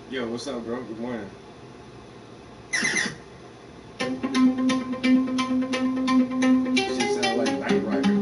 Yo, what's up, bro? Good morning. Shit sound like Knight Rider.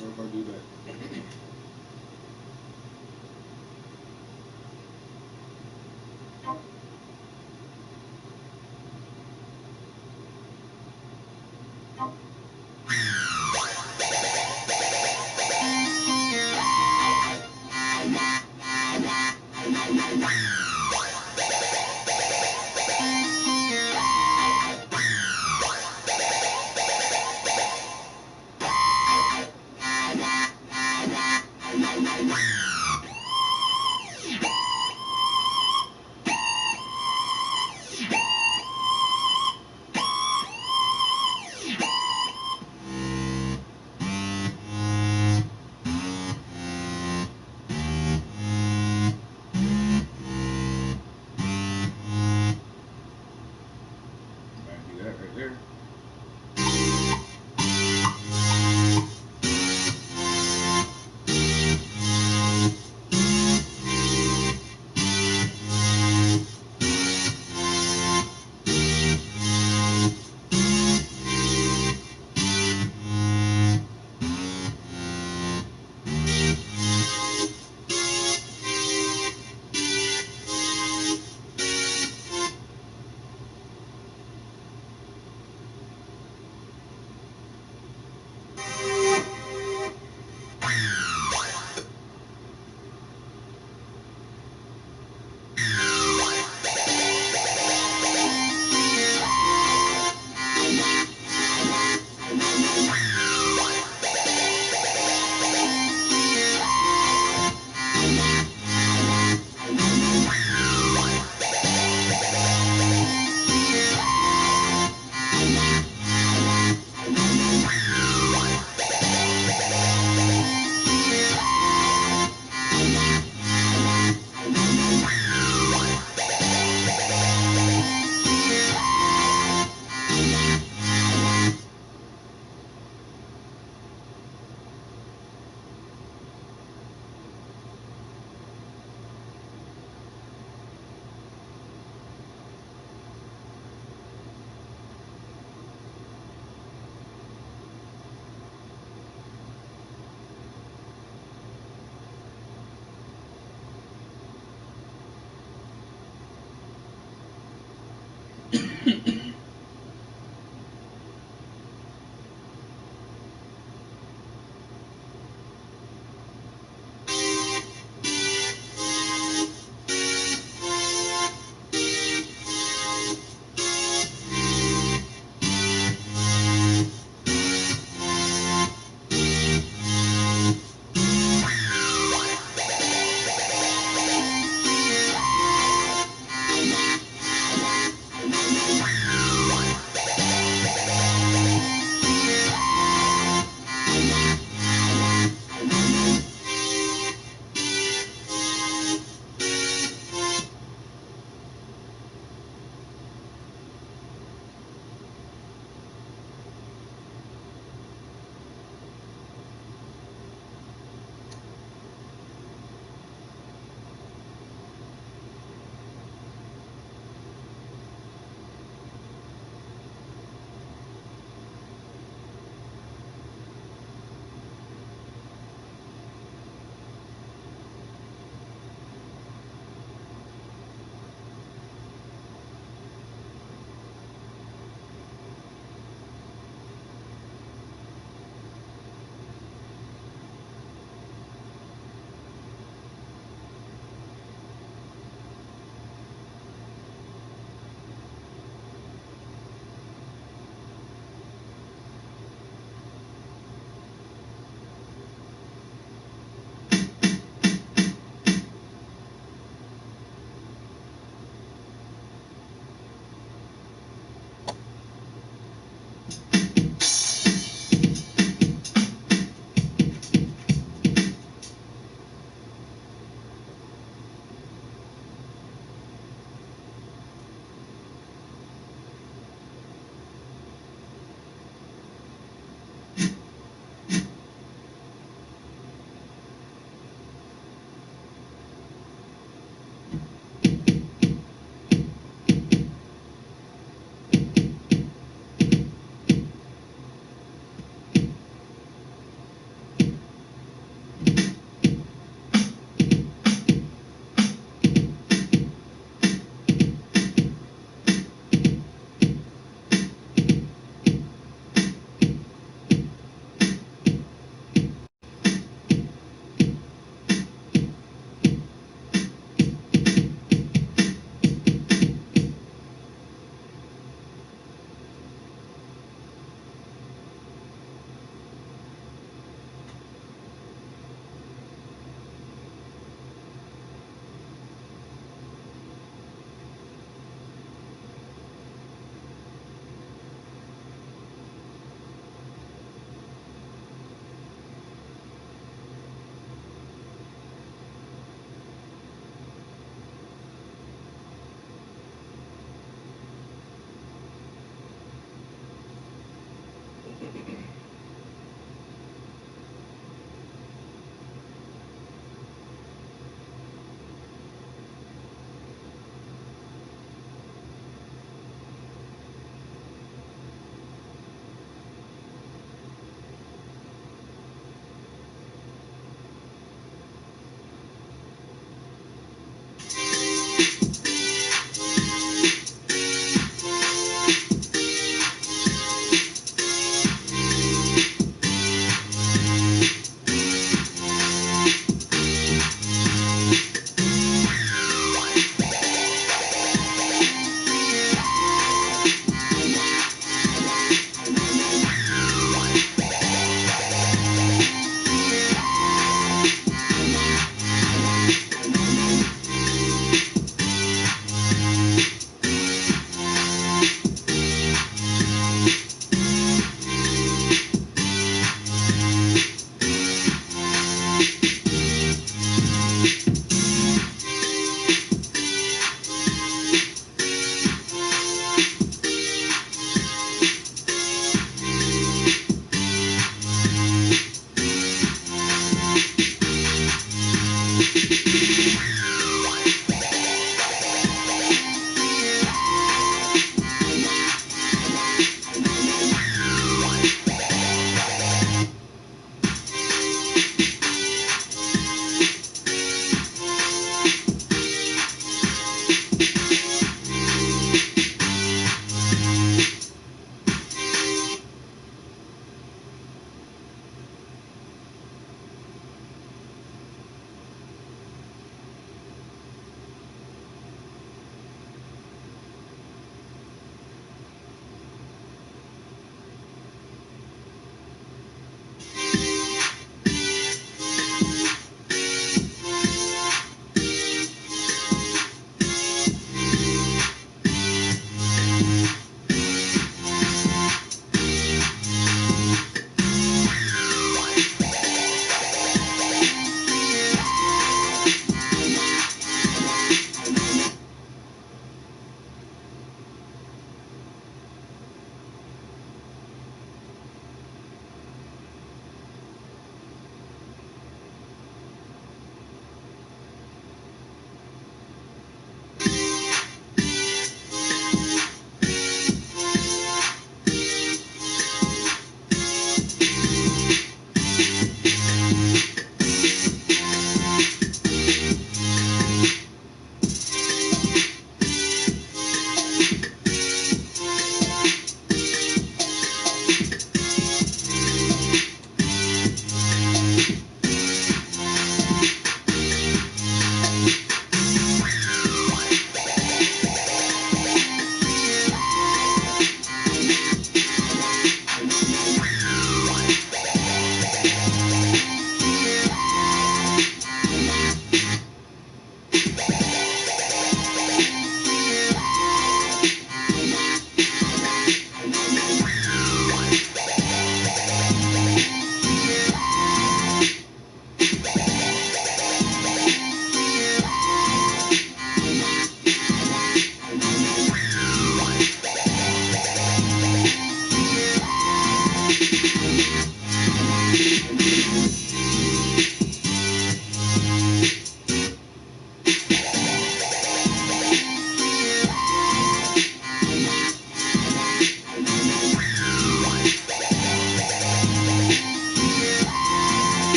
What if I do that?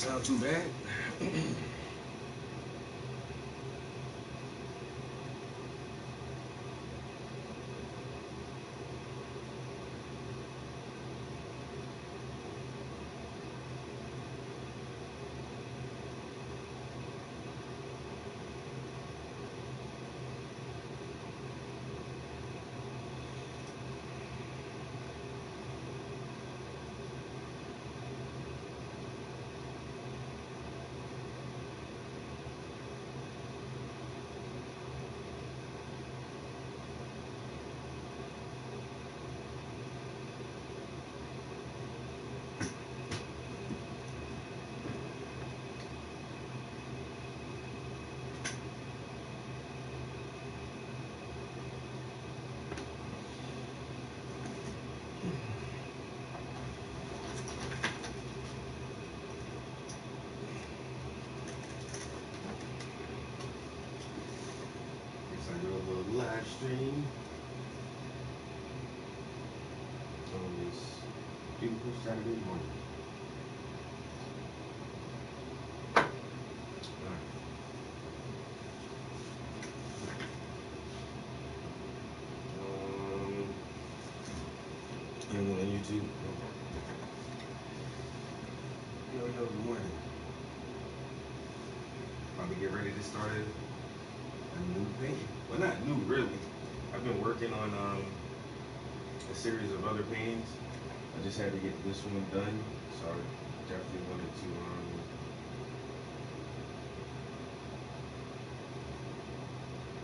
sound too bad. Guess I do a little live stream on this beautiful Saturday morning. Alright. And on YouTube. Yo, good morning. About to get ready to start a new thing. Well, not new, really. I've been working on a series of other paintings. I just had to get this one done, so I definitely wanted to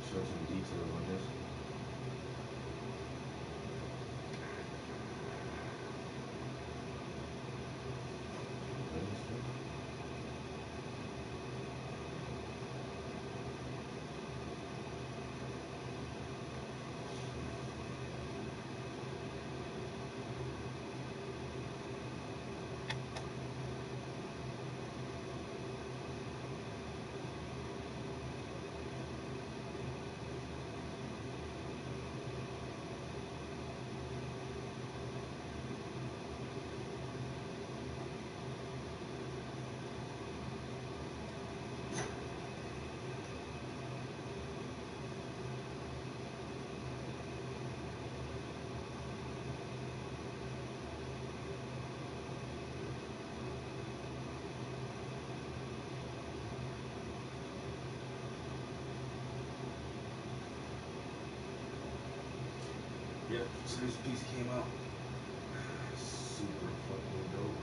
show some detail on this. Yep, so this piece came out super fucking dope.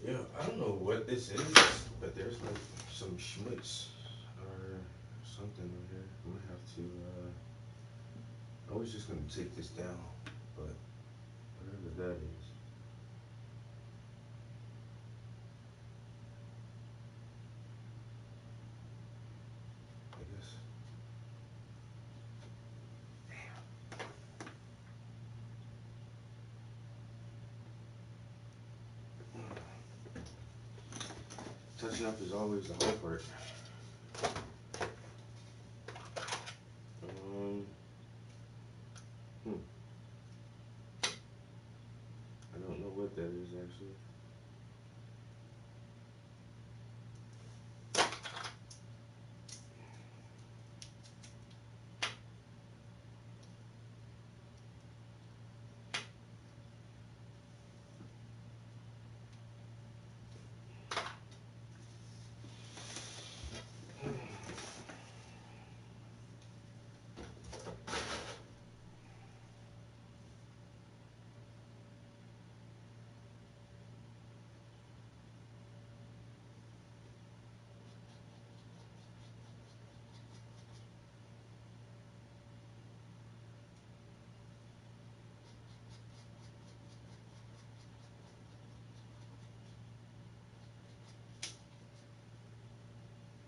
Yeah, I don't know what this is, but there's like some schmutz or something over here. I'm gonna have to. I was just gonna take this down, but whatever that is. I guess. Touching up is always the hard part. Um, hmm. I don't know what that is actually.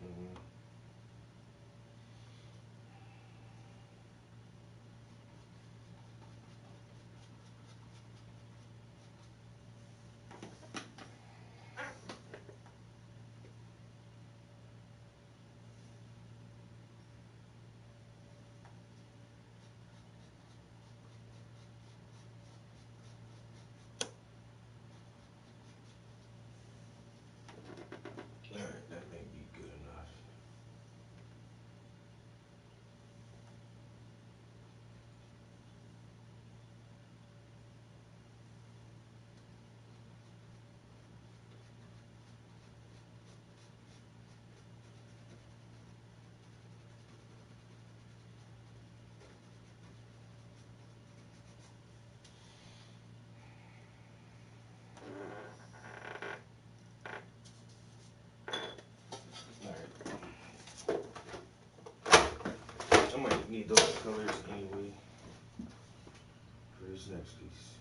Mm-hmm. All right, that may be good enough. All right, I might need those colors anyway for this next piece.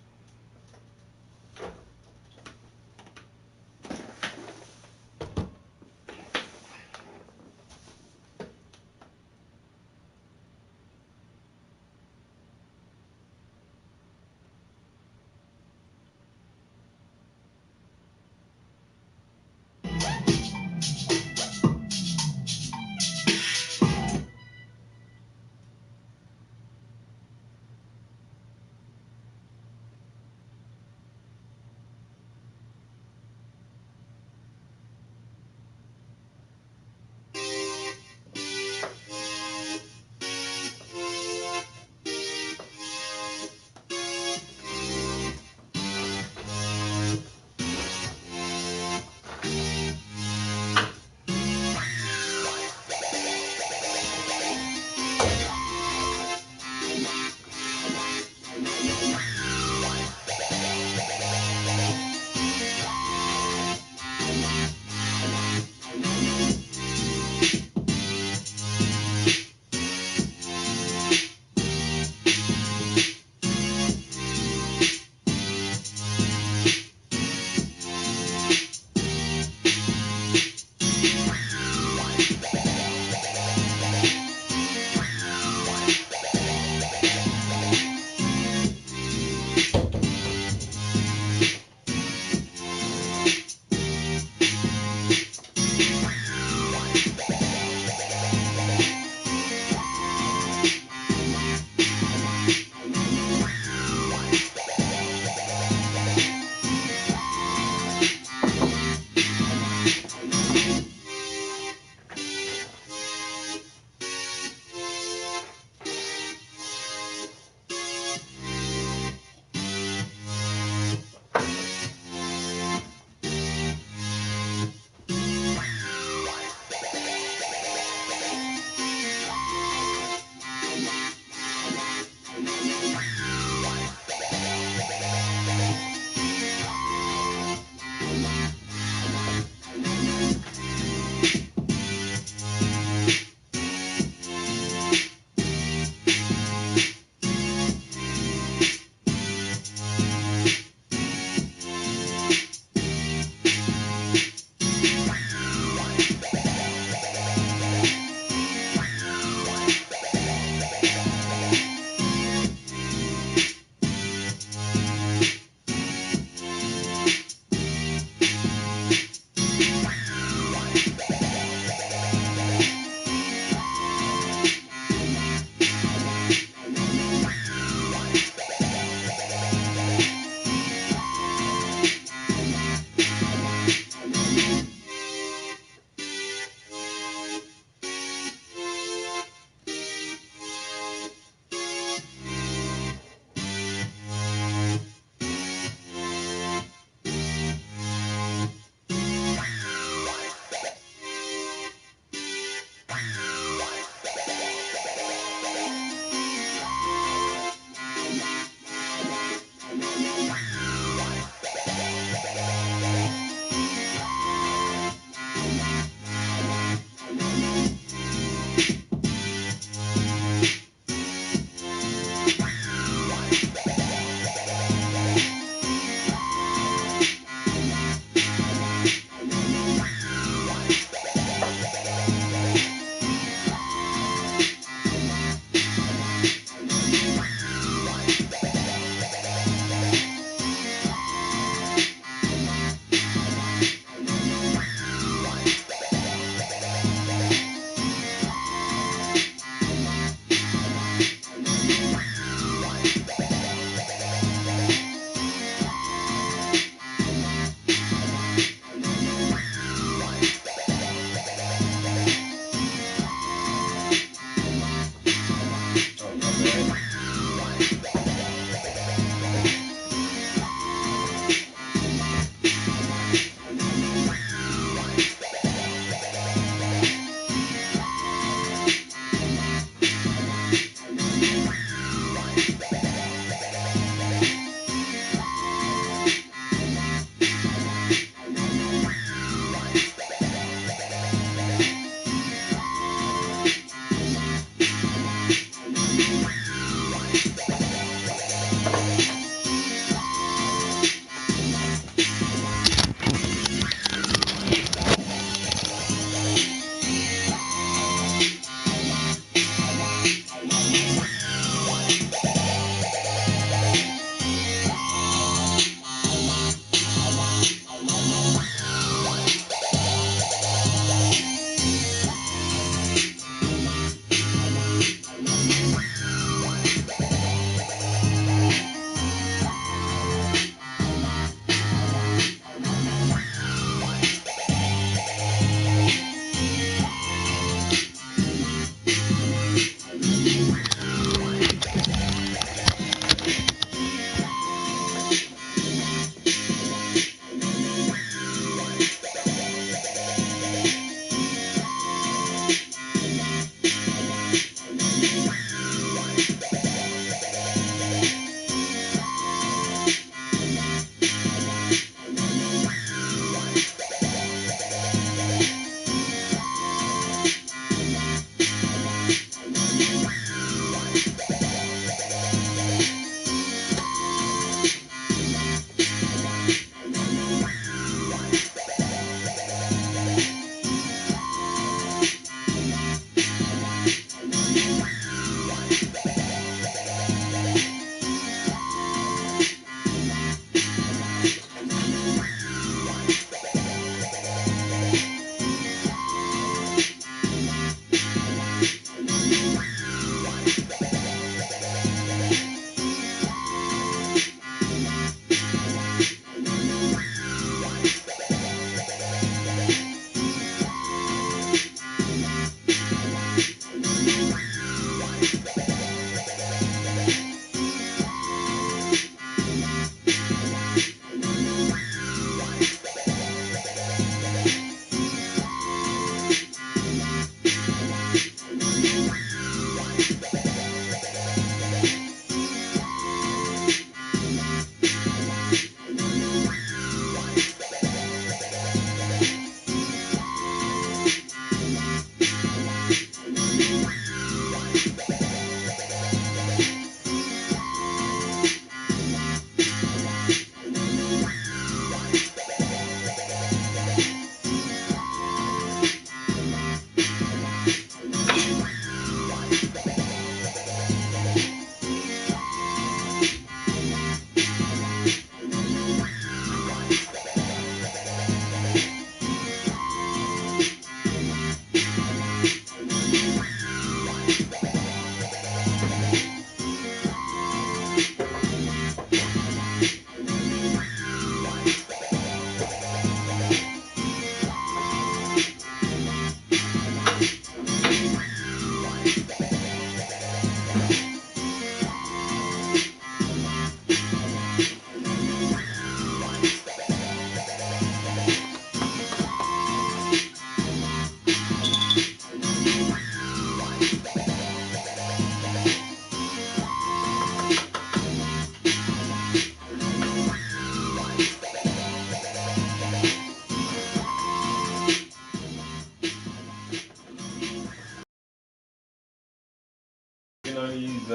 These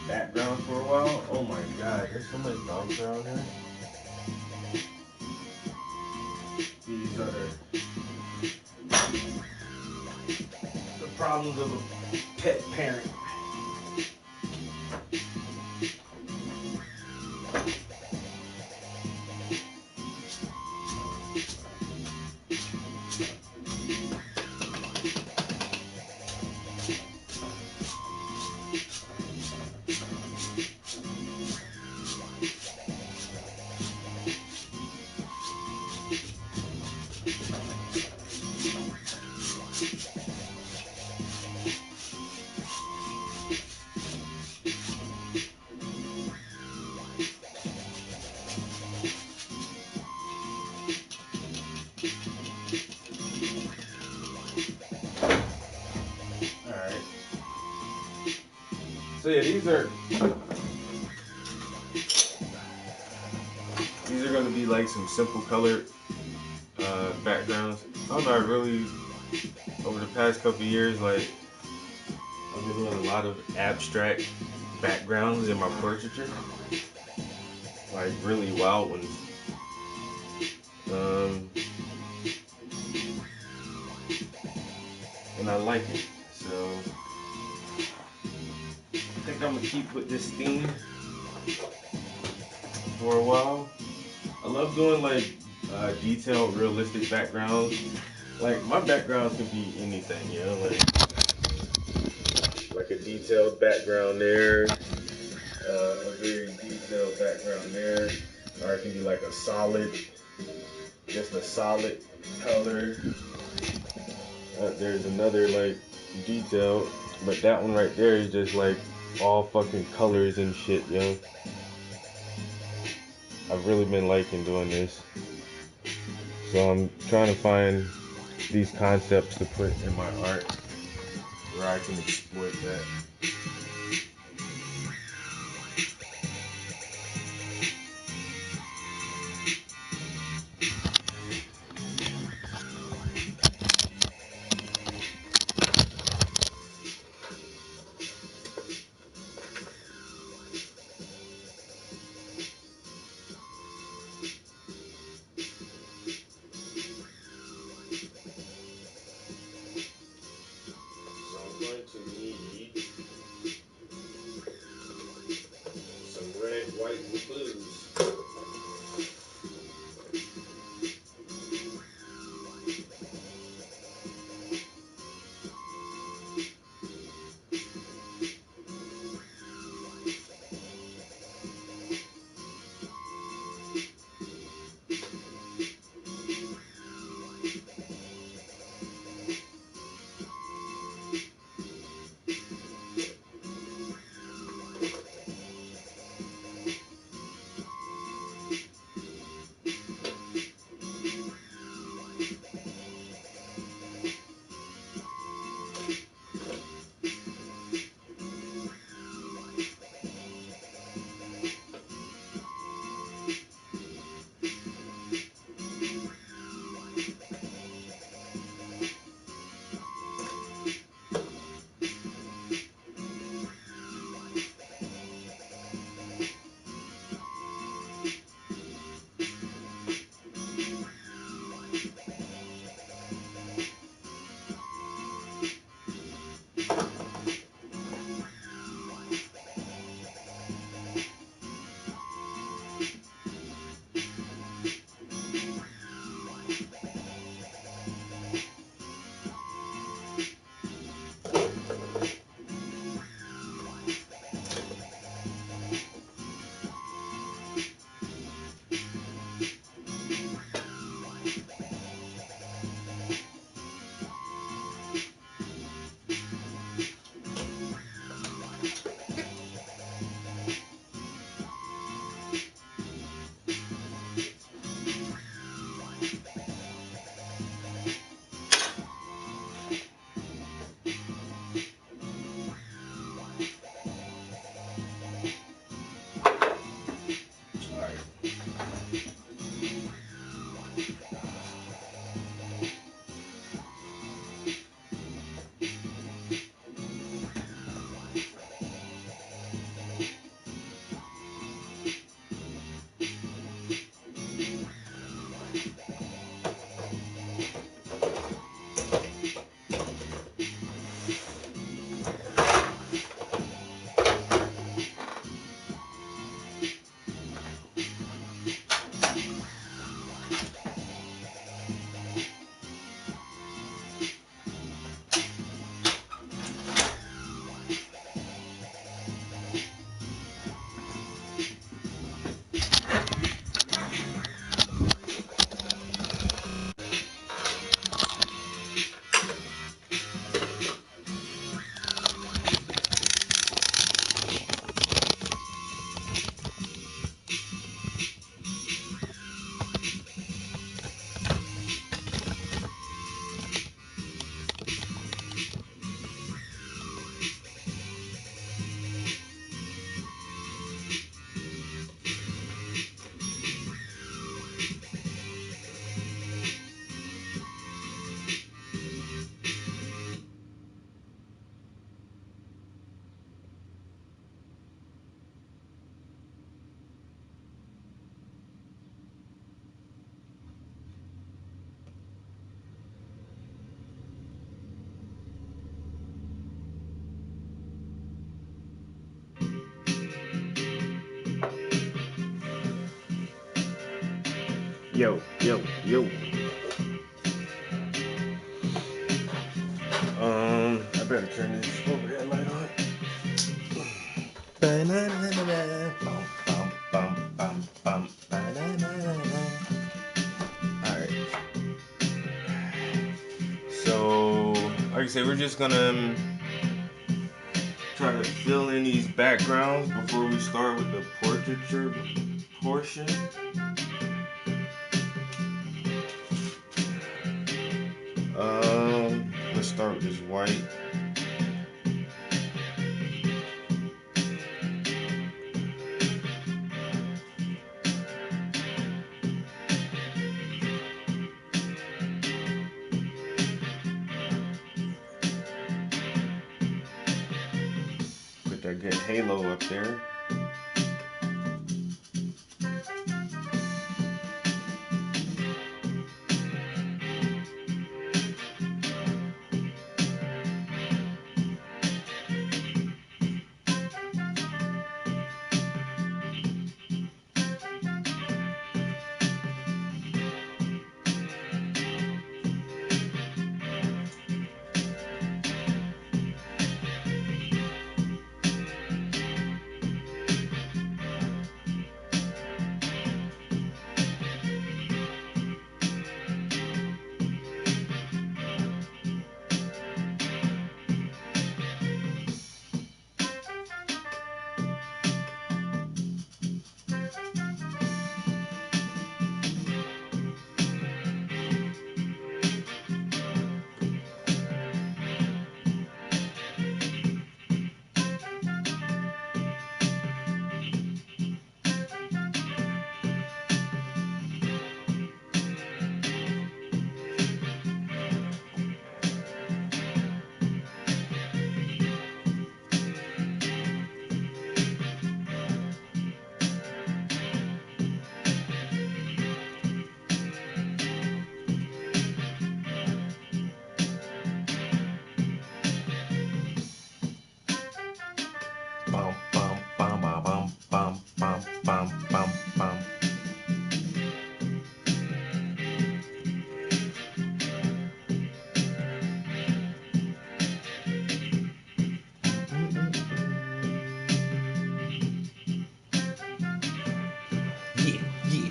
backgrounds for a while. Oh my god, there's so much dogs around here. These are the problems of a pet parent. Alright. So yeah, these are going to be like some simple colored backgrounds. I don't know, I really, over the past couple years, like, I've been doing a lot of abstract backgrounds in my portraiture. Like, really wild ones. And I like it. So, I think I'm going to keep with this theme for a while. I love doing like detailed, realistic backgrounds. Like my backgrounds can be anything, you know, like a detailed background there, a very detailed background there, or it can be like a solid, just a solid color. There's another like detail, but that one right there is just like all fucking colors and shit, yo. I've really been liking doing this. So I'm trying to find these concepts to put in my art where I can exploit that. Going to need some red, white, and blues. Yo, yo, yo. I better turn this overhead light on. Alright. So, like I say, we're just gonna try to fill in these backgrounds before we start with the portraiture portion. Let's start with this white. Put that good halo up there. Bum, bum, bum, bum, bum, bum, bum, bum, bum. Yeah, yeah, yeah.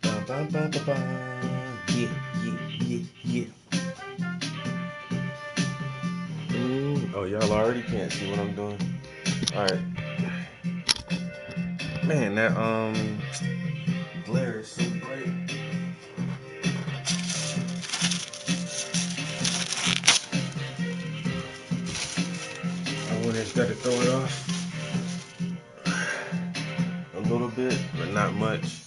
Bum, bum, bum, bum, bum. Yeah, yeah, yeah, yeah. Oh, y'all already can't see what I'm doing. All right. Man, that glare is so bright. I would just got to throw it off a little bit, but not much.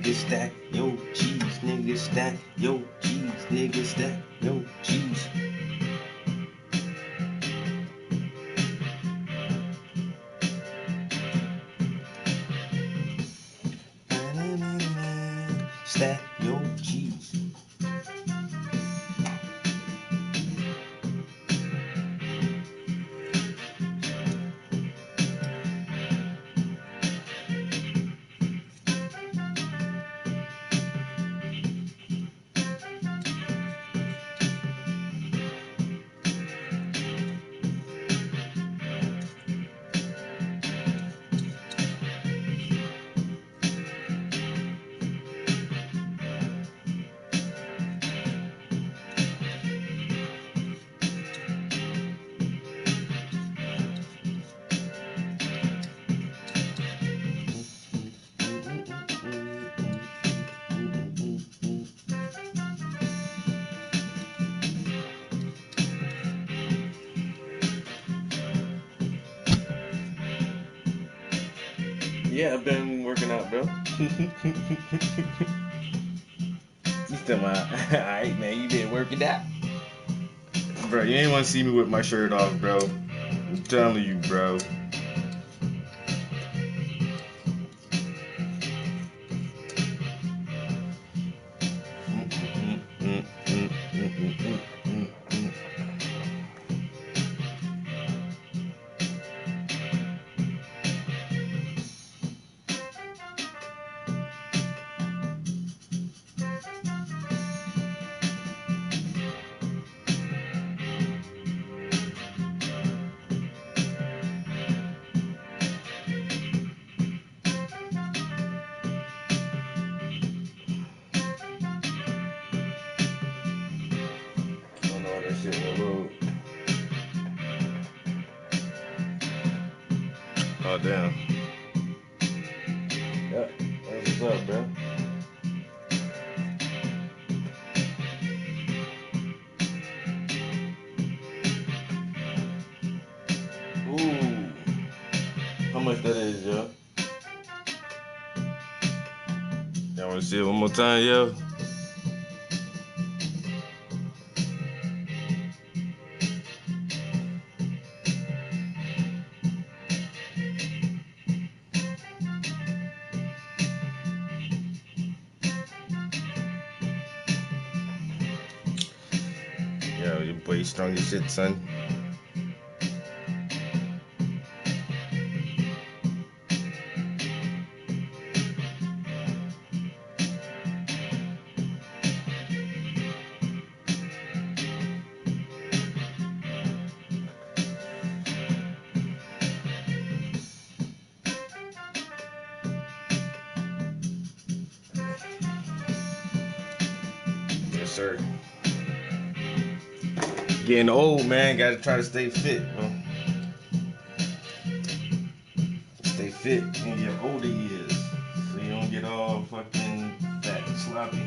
nigga, stack yo cheese, nigga, stack yo cheese, nigga, stack yo cheese. Stack yo cheese. Yeah, I've been working out, bro. You still my alright, man. You been working out, bro? You ain't want to see me with my shirt off, bro. I'm telling you, bro. Shit will load. Oh damn. Yep, that's what's up, bro. Ooh, how much that is, yo? Y'all wanna see it one more time, yo? Yo, your boy strong as shit, son. Yes, sir. Getting old, man. Gotta try to stay fit, bro. Stay fit in your older years, so you don't get all fucking fat and sloppy.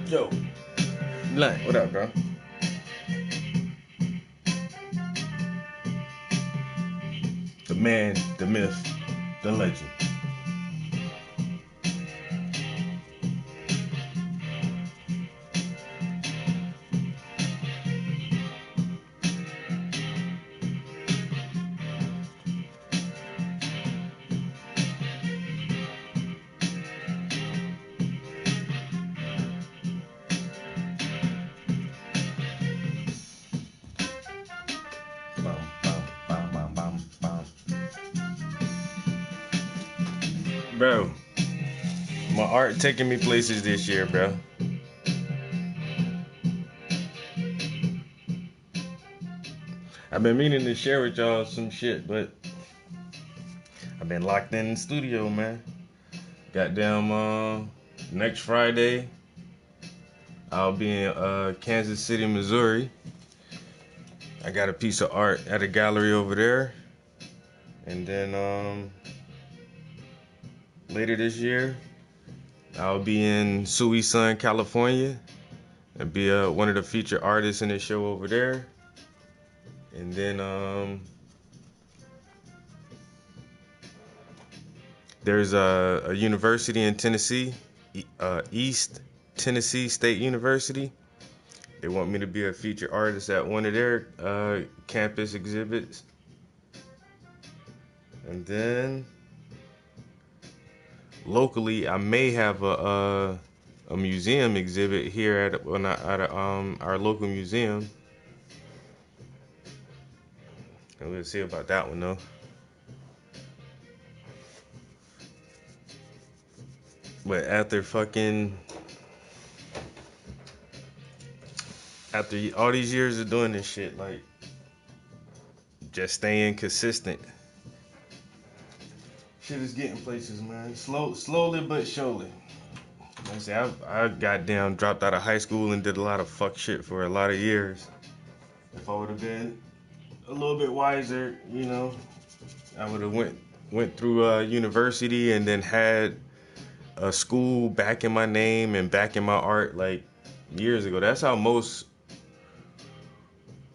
Yo, Blunt, what up, bro? The man, the myth, the legend. Bum, bum, bum, bum, bum, bum. Bro, my art taking me places this year, bro. I've been meaning to share with y'all some shit, but I've been locked in the studio, man. Goddamn, next Friday, I'll be in Kansas City, Missouri. I got a piece of art at a gallery over there. And then later this year, I'll be in Suisun, California. I'll be one of the featured artists in the show over there. And then there's a university in Tennessee, East Tennessee State University. They want me to be a featured artist at one of their campus exhibits. And then locally, I may have a museum exhibit here at our local museum. And we'll see about that one though. But after all these years of doing this shit, like just staying consistent, shit is getting places, man. Slowly but surely. Like I say, I goddamn dropped out of high school and did a lot of fuck shit for a lot of years. If I would have been a little bit wiser, you know, I would have went through university and then had a school backing my name and backing my art like years ago. That's how most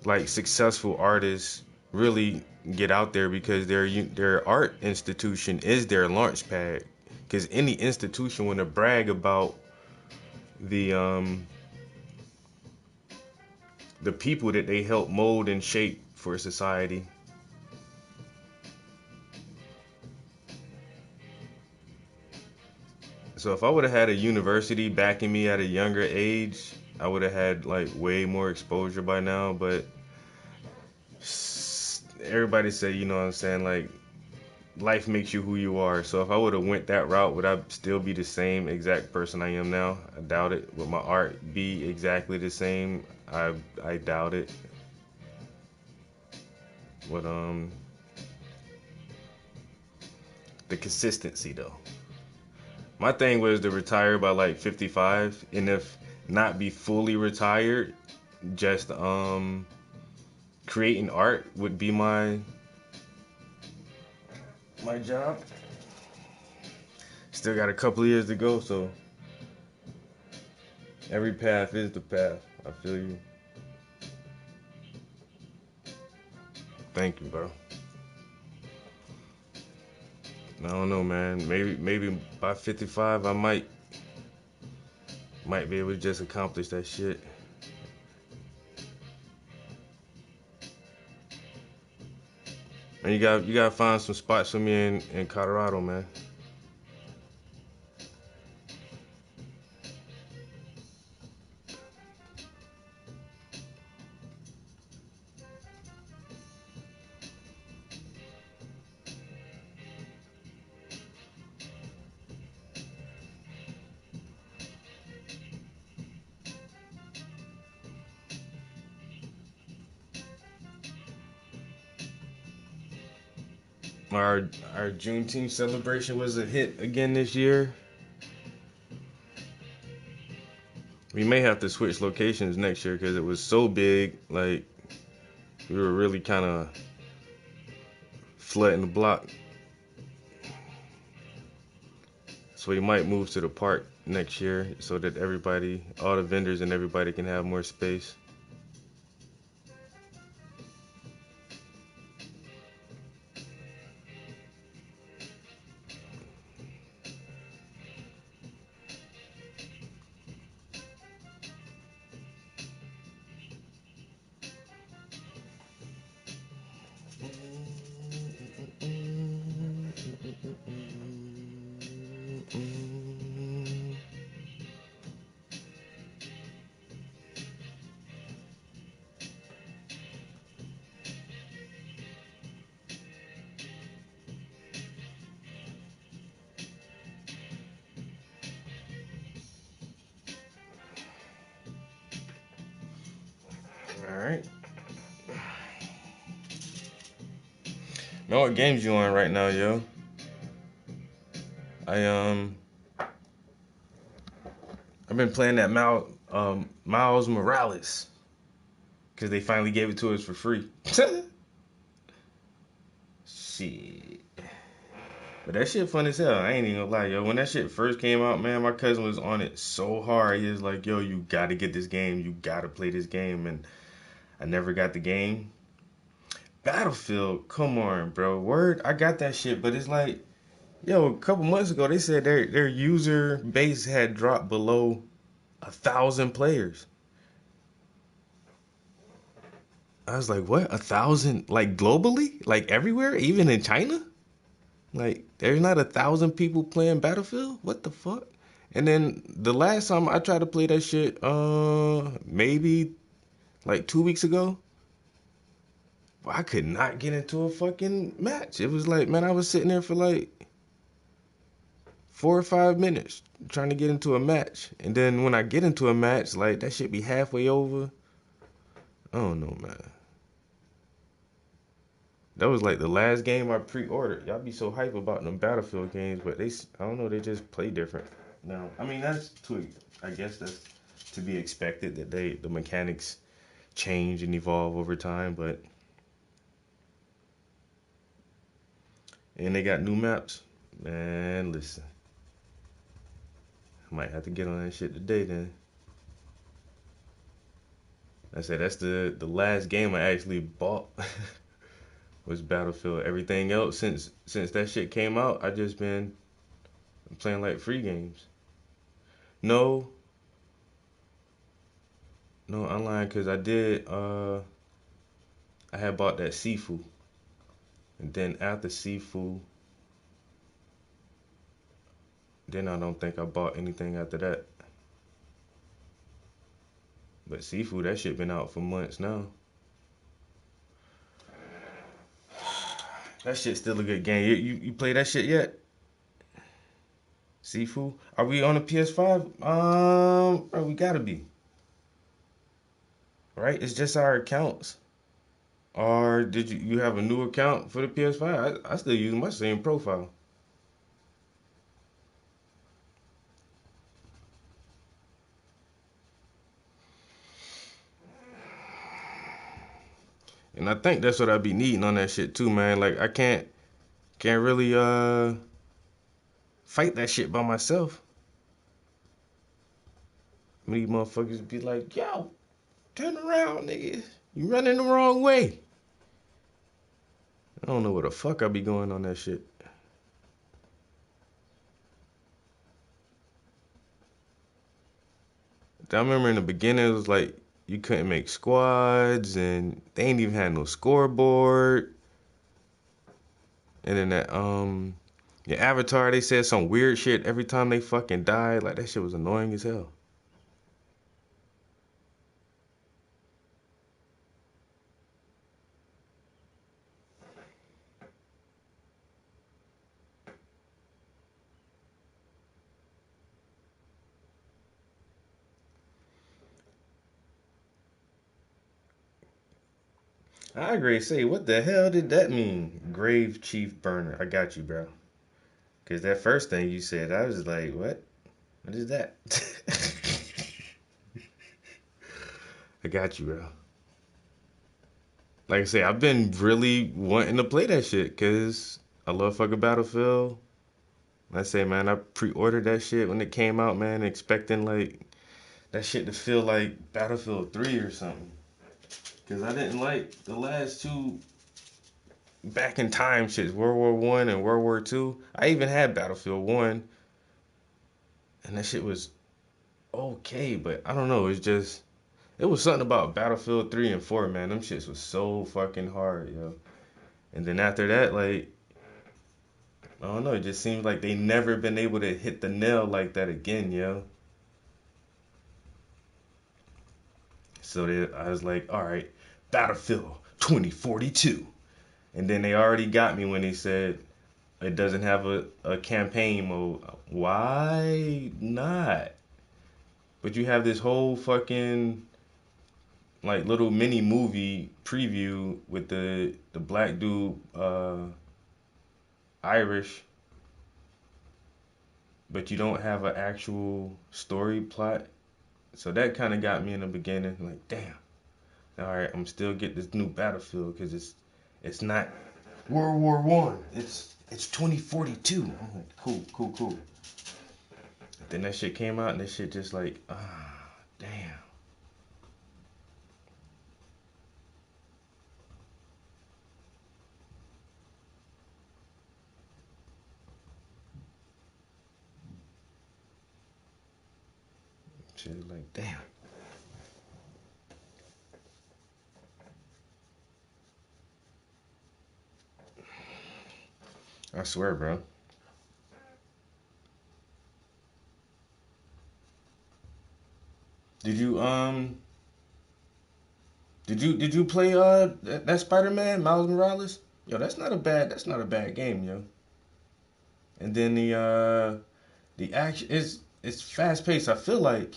like successful artists really get out there, because their art institution is their launch pad. Because any institution want to brag about the people that they help mold and shape for society. So if I would have had a university backing me at a younger age, I would have had like way more exposure by now. But everybody say, you know what I'm saying, like life makes you who you are. So if I would have went that route, would I still be the same exact person I am now? I doubt it. Would my art be exactly the same? I doubt it. But the consistency though. My thing was to retire by like 55, and if not be fully retired, just creating art would be my job. Still got a couple of years to go, so every path is the path. I feel you. Thank you, bro. I don't know, man. Maybe by 55, I might be able to just accomplish that shit. And you gotta find some spots for me in Colorado, man. Our Juneteenth celebration was a hit again this year. We may have to switch locations next year because it was so big. Like we were really kind of flooding the block. So we might move to the park next year so that everybody, all the vendors and everybody can have more space. All right. Know what games you on right now, yo? I I've been playing that Miles Morales because they finally gave it to us for free. Shit. But that shit fun as hell. I ain't even gonna lie, yo. When that shit first came out, man, my cousin was on it so hard. He was like, yo, you gotta get this game. You gotta play this game. And I never got the game. Battlefield, come on, bro. Word, I got that shit, but it's like, yo, a couple months ago they said their user base had dropped below 1,000 players. I was like, what? 1,000? Like globally? Like everywhere? Even in China? Like there's not 1,000 people playing Battlefield? What the fuck? And then the last time I tried to play that shit, maybe like 2 weeks ago, I could not get into a fucking match. It was like, man, I was sitting there for like 4 or 5 minutes trying to get into a match. And then when I get into a match, like that shit be halfway over. I don't know, man. That was like the last game I pre-ordered. Y'all be so hype about them Battlefield games, but I don't know, they just play different. Now, I mean, I guess that's to be expected that the mechanics change and evolve over time, and they got new maps. Man, listen, I might have to get on that shit today then. I said that's the last game I actually bought was Battlefield. Everything else since that shit came out, I just been playing like free games. No, no online because I had bought that Sifu, and then after Sifu, then I don't think I bought anything after that. But Sifu, that shit been out for months now. That shit's still a good game. You play that shit yet? Sifu? Are we on the PS5? We gotta be. Right? It's just our accounts. Or did you have a new account for the PS5? I still use my same profile. And I think that's what I be needing on that shit too, man. Like I can't really fight that shit by myself. These motherfuckers be like, yo, turn around, nigga. You running the wrong way. I don't know where the fuck I be going on that shit. I remember in the beginning it was like you couldn't make squads and they ain't even had no scoreboard. And then that your avatar they said some weird shit every time they fucking died. Like that shit was annoying as hell. I agree. Say, what the hell did that mean? Grave Chief Burner. I got you, bro. Cause that first thing you said, I was like, what? What is that? I got you, bro. Like I say, I've been really wanting to play that shit because I love fucking Battlefield. I say, man, I pre-ordered that shit when it came out, man, expecting like that shit to feel like Battlefield 3 or something. Cause I didn't like the last two back in time shits, World War One and World War Two. I even had Battlefield One, and that shit was okay, but I don't know. It's just it was something about Battlefield 3 and 4, man. Them shits was so fucking hard, yo. And then after that, like I don't know, it just seems like they never been able to hit the nail like that again, yo. So I was like, all right, Battlefield 2042. And then they already got me when they said it doesn't have a campaign mode. Why not? But you have this whole fucking like little mini movie preview with the black dude Irish, but you don't have an actual story plot. So that kind of got me in the beginning, like damn. All right, I'm still get this new Battlefield because it's not World War One. It's 2042. I'm like, cool, cool, cool. Then that shit came out and that shit just like, damn. Shit was like, damn. I swear, bro. Did you did you play that Spider-Man Miles Morales? Yo, that's not a bad game, yo. And then the action is it's fast paced. I feel like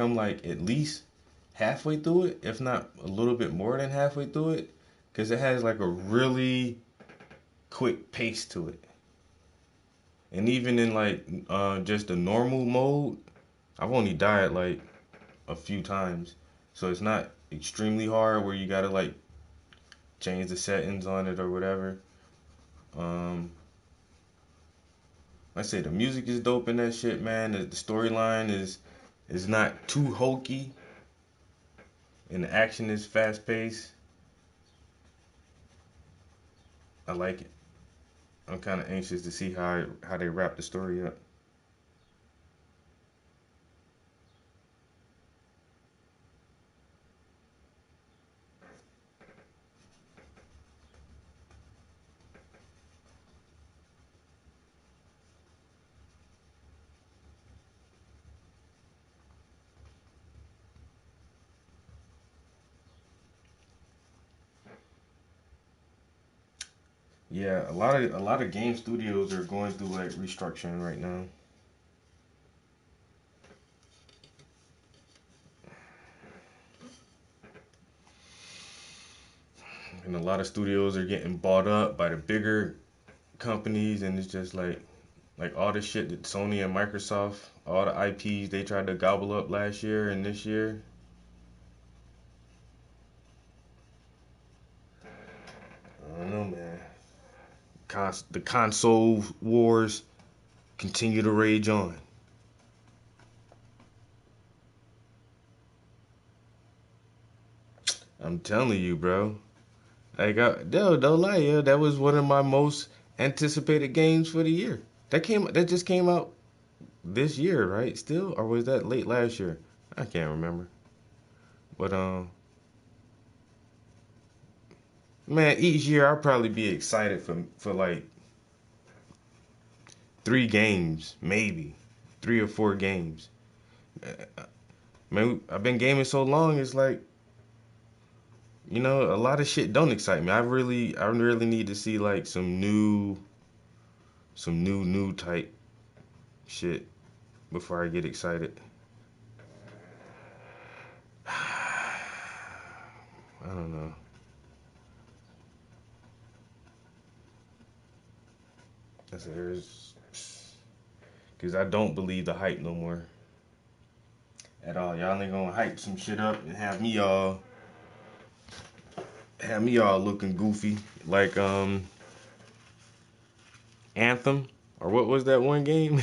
I'm like at least halfway through it, if not a little bit more than halfway through it, because it has like a really quick pace to it. And even in like just the normal mode, I've only died like a few times, so it's not extremely hard where you gotta like change the settings on it or whatever. Um, I say the music is dope in that shit, man. The storyline is not too hokey, and the action is fast paced. I like it. I'm kind of anxious to see how they wrap the story up. Yeah, a lot of game studios are going through like restructuring right now, and a lot of studios are getting bought up by the bigger companies, and it's just like all the shit that Sony and Microsoft, all the IPs they tried to gobble up last year and this year. I don't know, man. The console wars continue to rage on. I'm telling you, bro. Like, don't lie, yeah. That was one of my most anticipated games for the year. That just came out this year, right? Still, or was that late last year? I can't remember. But man, each year I'll probably be excited for like 3 games, maybe 3 or 4 games. Man, I've been gaming so long. It's like a lot of shit don't excite me. I really need to see like some new type shit before I get excited. I don't know. Cause I don't believe the hype no more at all. Y'all ain't gonna hype some shit up and have me all looking goofy like Anthem Or what was that one game?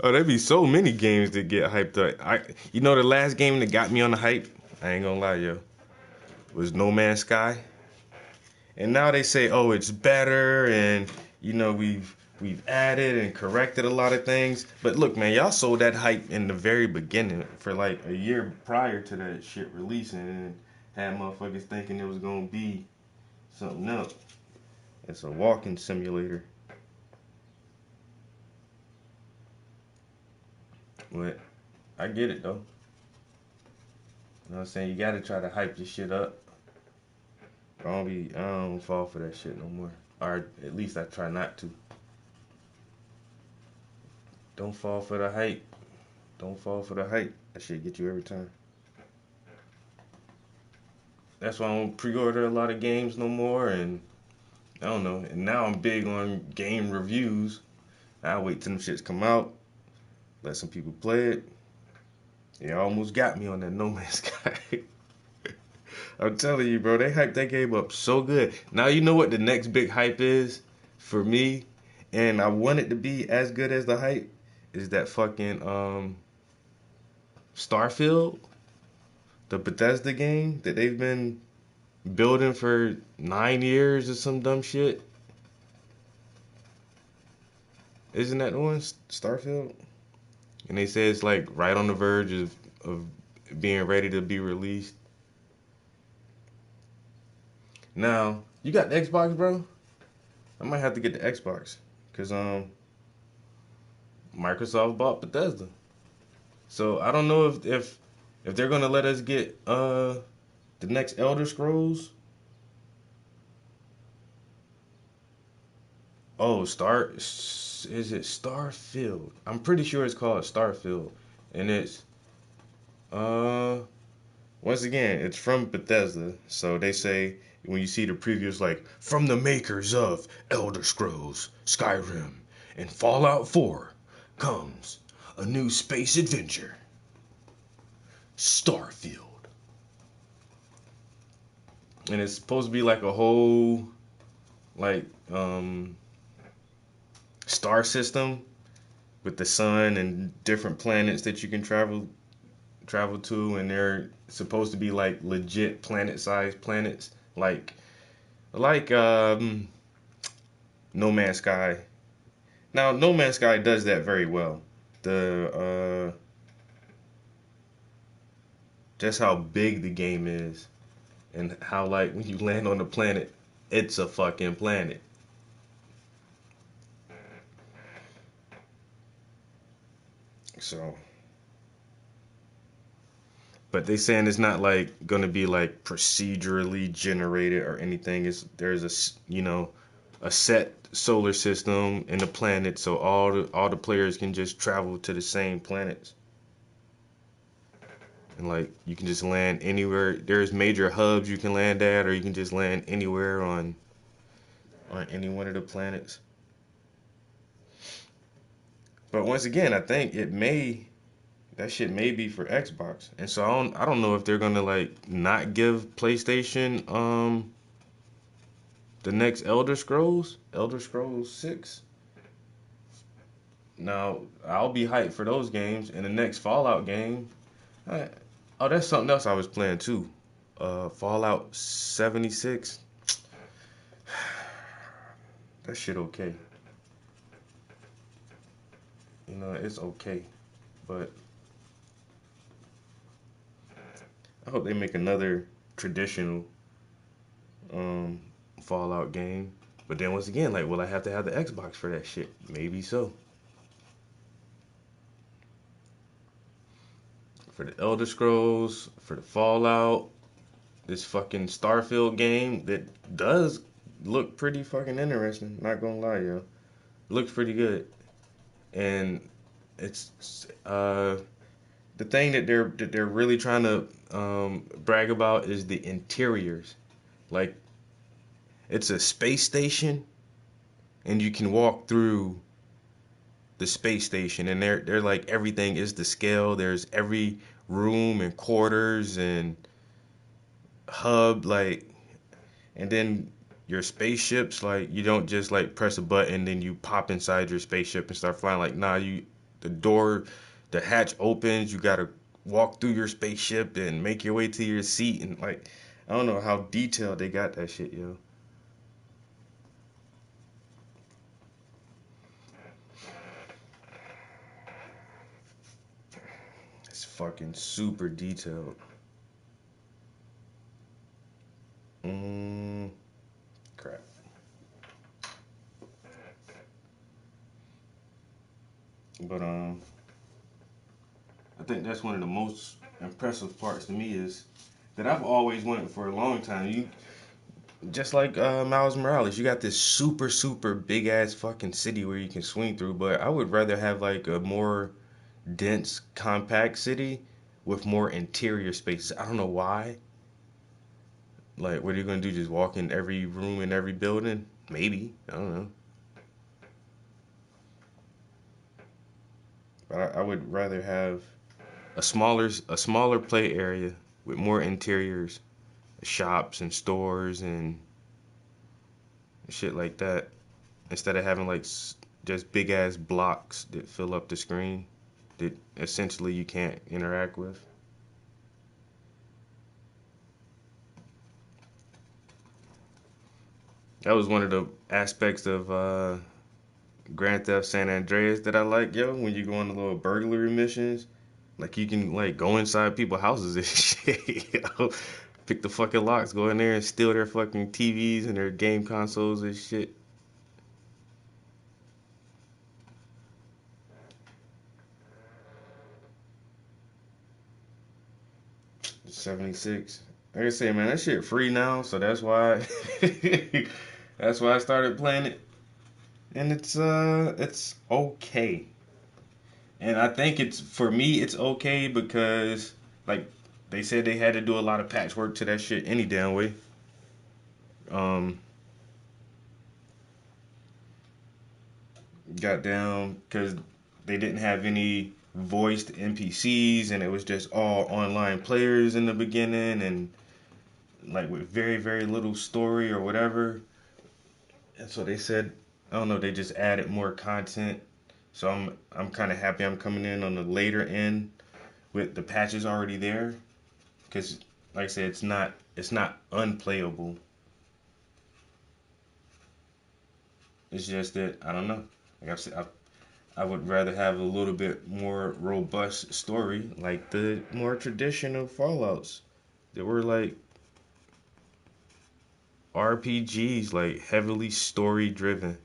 Oh, there'd be so many games that get hyped up. The last game that got me on the hype, I ain't gonna lie, yo, was No Man's Sky. And now they say, oh, it's better, and we've added and corrected a lot of things. But look, man, y'all sold that hype in the very beginning for like a year prior to that shit releasing, and had motherfuckers thinking it was gonna be something else. It's a walking simulator. But I get it though. You know what I'm saying? You gotta try to hype your shit up. I don't fall for that shit no more. Or at least I try not to. Don't fall for the hype. Don't fall for the hype. That shit get you every time. That's why I don't pre-order a lot of games no more, and I don't know. And now I'm big on game reviews. I wait till them shits come out, let some people play it. It almost got me on that No Man's Sky. I'm telling you, bro, they hyped that game up so good. Now you know what the next big hype is for me, and I want it to be as good as the hype, is that fucking Starfield, the Bethesda game that they've been building for 9 years or some dumb shit. Isn't that the one, Starfield? And they say it's like right on the verge of being ready to be released. Now, you got the Xbox, bro? I might have to get the Xbox, cause Microsoft bought Bethesda. So I don't know if they're gonna let us get the next Elder Scrolls. Oh, is it Starfield? I'm pretty sure it's called Starfield, and it's uh once again it's from Bethesda. So they say when you see the previews, like from the makers of Elder Scrolls, Skyrim, and Fallout 4 comes a new space adventure, Starfield. And it's supposed to be like a whole like star system with the sun and different planets that you can travel to, and they're supposed to be like legit planet-sized planets, like No Man's Sky. Now, No Man's Sky does that very well. The just how big the game is, and how like when you land on the planet, it's a fucking planet. So, but they saying it's not like gonna be like procedurally generated or anything. There's a set solar system and a planet, so all the players can just travel to the same planets, and like you can just land anywhere. There's major hubs you can land at, or you can just land anywhere on any one of the planets. But once again, I think that shit may be for Xbox, and so I don't know if they're gonna like not give PlayStation the next Elder Scrolls 6. Now, I'll be hyped for those games. And the next Fallout game, I, oh, that's something else I was playing too. Fallout 76. That shit okay. It's okay. But I hope they make another traditional um, Fallout game. But then once again, like, will I have to have the Xbox for that shit? Maybe so. For the Elder Scrolls, for the Fallout, this fucking Starfield game that does look pretty fucking interesting. Not gonna lie, yo, looks pretty good. And it's the thing that they're really trying to brag about is the interiors. Like, it's a space station, and you can walk through the space station, and they're like everything is the scale. There's every room and quarters and hub, like, and then your spaceships, like you don't just like press a button then you pop inside your spaceship and start flying. Like nah, you the door, the hatch opens. You gotta walk through your spaceship and make your way to your seat and like I don't know how detailed they got that shit, yo. It's fucking super detailed. Mm, crap. But I think that's one of the most impressive parts to me is that I've always wanted for a long time. You just like Miles Morales, you got this super super big ass fucking city where you can swing through, but I would rather have like a more dense, compact city with more interior spaces. I don't know why. Like, what are you gonna do? Just walk in every room in every building? Maybe. I don't know. But I would rather have a smaller play area with more interiors, shops and stores and shit like that, instead of having like just big ass blocks that fill up the screen that essentially you can't interact with. That was one of the aspects of Grand Theft San Andreas that I like, yo. When you go on the little burglary missions, like you can like go inside people's houses and shit, yo. Pick the fucking locks, go in there and steal their fucking TVs and their game consoles and shit. 76. Like I say, man, that shit free now, so that's why that's why I started playing it. And it's okay. And I think it's for me it's okay because like they said they had to do a lot of patchwork to that shit any damn way. Um got down because they didn't have any voiced NPCs and it was just all online players in the beginning and like with very very little story or whatever. And so they said, I don't know, they just added more content. So I'm kind of happy I'm coming in on the later end with the patches already there, because like I said, it's not unplayable. It's just that I don't know. Like I've said, I would rather have a little bit more robust story, like the more traditional Fallout's that were like RPGs, like heavily story driven.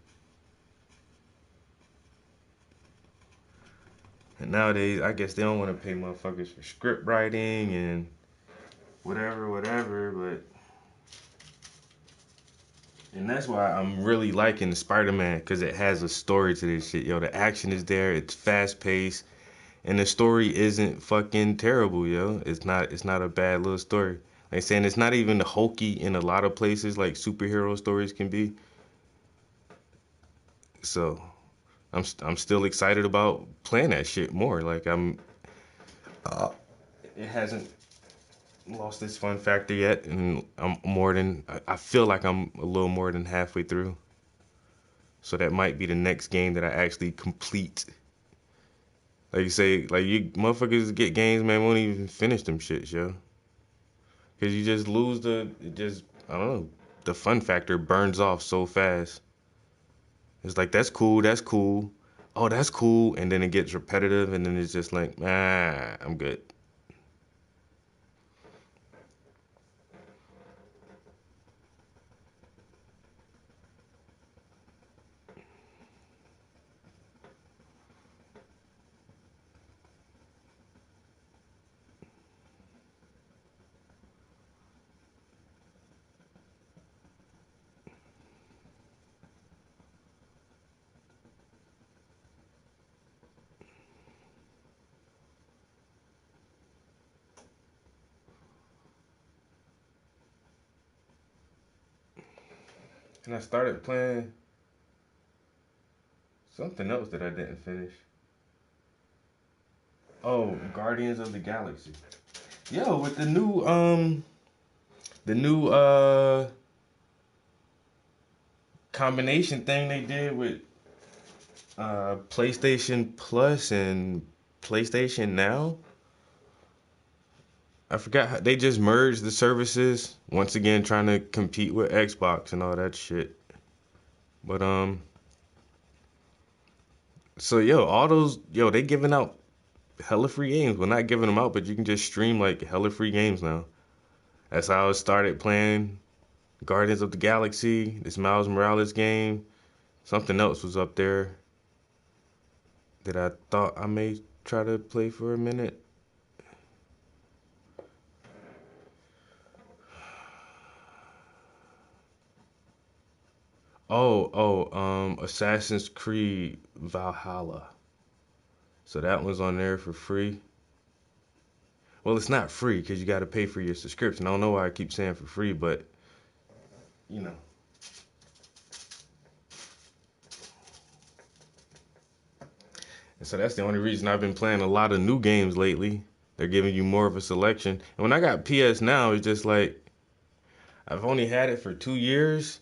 And nowadays, I guess they don't want to pay motherfuckers for script writing and whatever, whatever. But and that's why I'm really liking Spider-Man because it has a story to this shit. Yo, the action is there. It's fast paced, and the story isn't fucking terrible. Yo, it's not a bad little story. Like saying it's not even hokey in a lot of places like superhero stories can be. So I'm still excited about playing that shit more. Like uh, it hasn't lost its fun factor yet, and I feel like I'm a little more than halfway through. So that might be the next game that I actually complete. Like you say, like you motherfuckers get games, man, won't even finish them shits, yo. Cause you just lose it just, I don't know, the fun factor burns off so fast. It's like, that's cool, that's cool. Oh, that's cool. And then it gets repetitive, and then it's just like, I'm good. And I started playing something else that I didn't finish. Oh, Guardians of the Galaxy. Yo, with the new combination thing they did with PlayStation Plus and PlayStation Now. I forgot how they just merged the services once again, trying to compete with Xbox and all that shit. But so all those they giving out hella free games. Well, not giving them out, but you can just stream like hella free games now. That's how I started playing Guardians of the Galaxy, this Miles Morales game. Something else was up there that I thought I may try to play for a minute. Assassin's Creed Valhalla. So that one's on there for free. Well, it's not free because you got to pay for your subscription. I don't know why I keep saying for free, but you know. And so that's the only reason I've been playing a lot of new games lately. They're giving you more of a selection. And when I got PS Now, it's just like I've only had it for 2 years,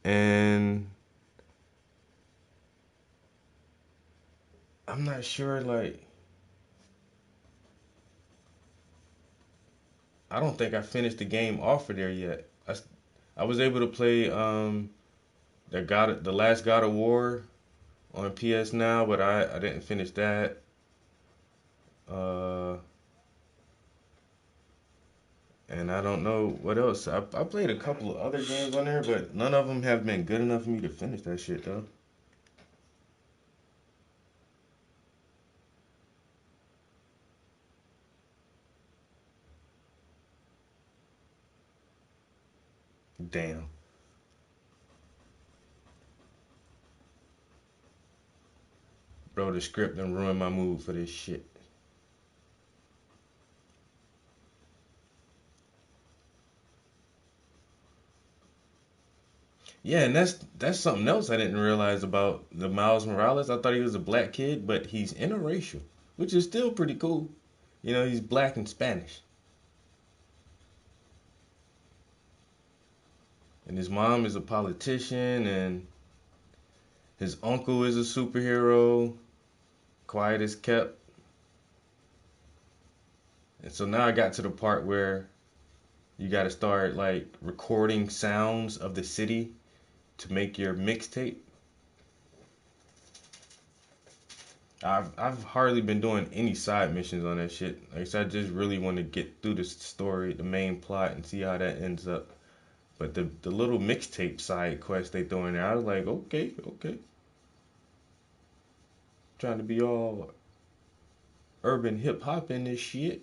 and I'm not sure. Like, I don't think I finished the game off of there yet. I was able to play the last God of War on PS Now, but I didn't finish that. Uh, and I don't know what else. I played a couple of other games on there, but none of them have been good enough for me to finish that shit though. Damn, bro, the script done ruined my mood for this shit. Yeah, and that's something else I didn't realize about the Miles Morales. I thought he was a black kid, but he's interracial, which is still pretty cool. He's black and Spanish. And his mom is a politician, and his uncle is a superhero, quiet as kept. And so now I got to the part where you got to start like recording sounds of the city to make your mixtape. I've hardly been doing any side missions on that shit. Like I said, I just really want to get through the story, the main plot, and see how that ends up. But the little mixtape side quest they throw in there, I was like, okay, okay. Trying to be all urban hip hop in this shit.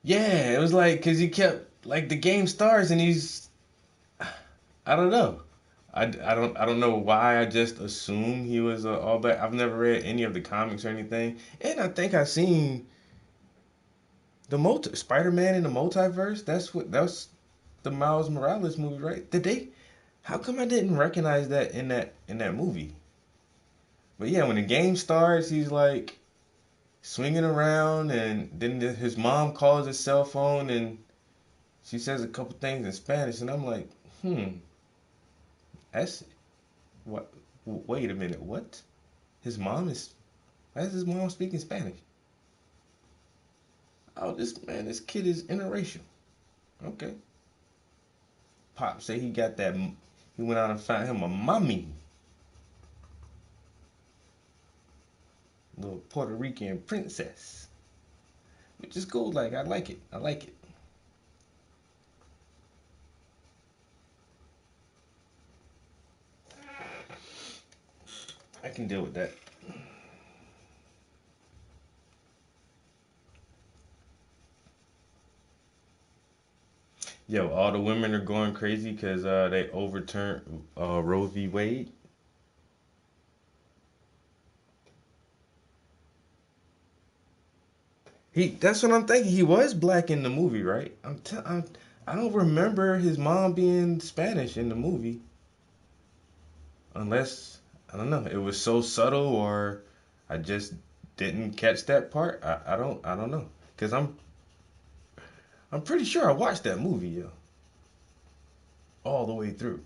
Yeah, it was like, cause he kept like the game starts and I don't know. I don't know why I just assumed he was all black. I've never read any of the comics or anything, and I think I seen the Spider-Man in the multiverse. That's the Miles Morales movie, right? Did they? How come I didn't recognize that in that movie? But yeah, when the game starts, he's like swinging around, and then his mom calls his cell phone, and she says a couple things in Spanish, and I'm like, that's what? Wait a minute, what? His mom is? Why is his mom speaking Spanish? Oh, this kid is interracial. Okay. Pop say he got that. He went out and found him a mommy, little Puerto Rican princess, which is cool. Like I like it. I like it. I can deal with that. Yo, all the women are going crazy because they overturned Roe v. Wade. That's what I'm thinking. He was black in the movie, right? I don't remember his mom being Spanish in the movie, unless I don't know. It was so subtle, or I just didn't catch that part. I don't know, cause I'm pretty sure I watched that movie, yo, all the way through.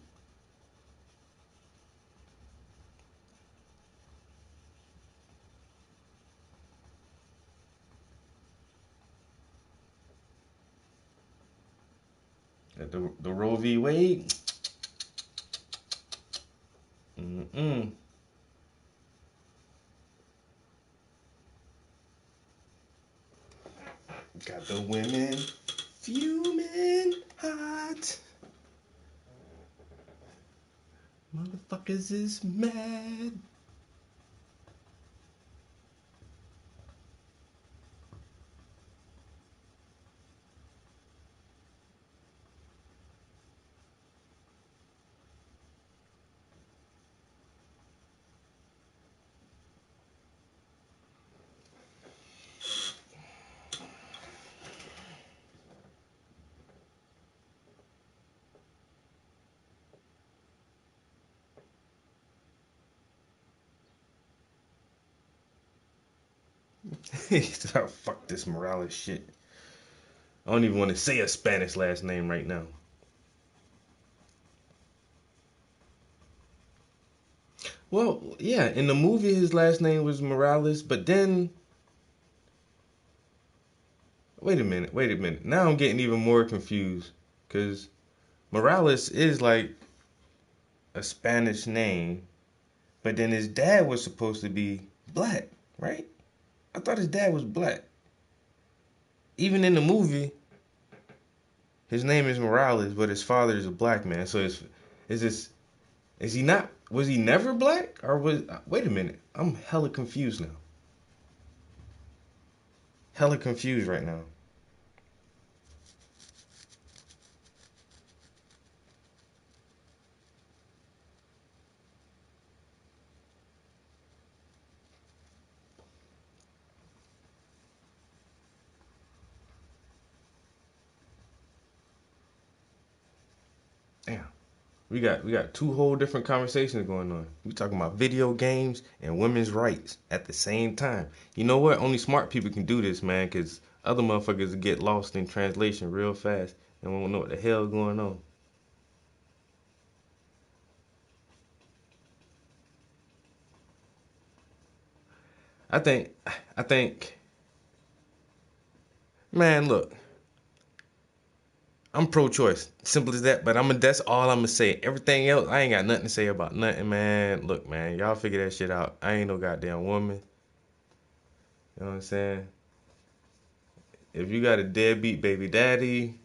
The Roe v. Wade. Mm-mm. Got the women fuming hot. Motherfuckers is mad. Fuck this Morales shit. I don't even want to say a Spanish last name right now. Well, yeah, in the movie his last name was Morales, but then wait a minute. Now I'm getting even more confused cuz Morales is like a Spanish name, but then his dad was supposed to be black, right? I thought his dad was black. Even in the movie, his name is Morales, but his father is a black man. So is this is he not was he never black or was wait a minute. I'm hella confused now. Hella confused right now. Damn. We got two whole different conversations going on. We talking about video games and women's rights at the same time. You know what? Only smart people can do this, man, cuz other motherfuckers get lost in translation real fast and won't know what the hell going on. I think I think man, look, I'm pro-choice. Simple as that. But that's all I'm gonna say. Everything else, I ain't got nothing to say about nothing, man. Look, man, y'all figure that shit out. I ain't no goddamn woman. You know what I'm saying? If you got a deadbeat baby daddy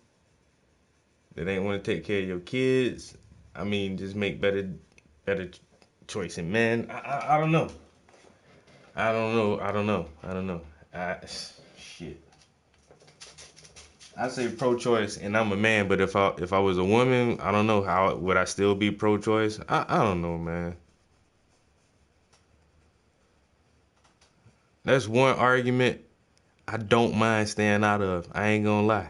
that ain't want to take care of your kids, I mean, just make better choice in men. I don't know. I don't know. I don't know. I don't know. Shit. I say pro-choice, and I'm a man. But if I was a woman, I don't know how would I still be pro-choice. I don't know, man. That's one argument I don't mind staying out of. I ain't gonna lie.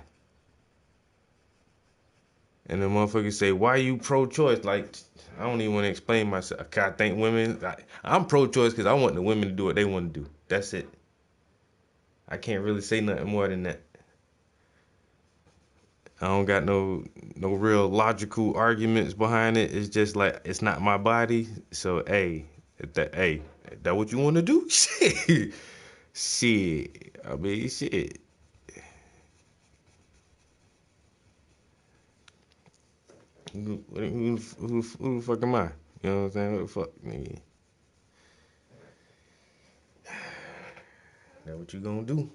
And the motherfuckers say, "Why you pro-choice?" Like, I don't even want to explain myself. I think women. I'm pro-choice because I want the women to do what they want to do. That's it. I can't really say nothing more than that. I don't got no real logical arguments behind it. It's just like it's not my body. So if that what you want to do? Shit, shit. I mean, shit. Who the fuck am I? You know what I'm saying? What the fuck, nigga? That what you gonna do?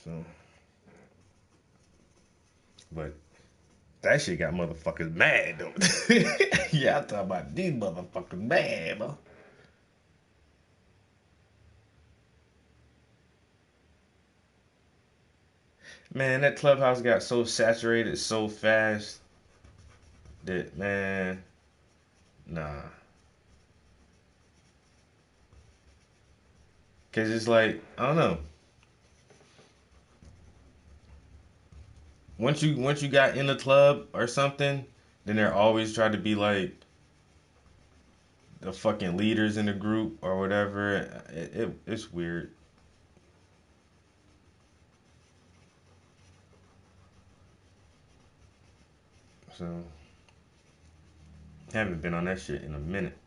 So, but that shit got motherfuckers mad though. Yeah, I talk about these motherfuckers mad, bro. Man, that clubhouse got so saturated so fast that man, nah. Cause it's like I don't know. once you got in the club or something, then they're always trying to be like the fucking leaders in the group or whatever. It's weird. So haven't been on that shit in a minute.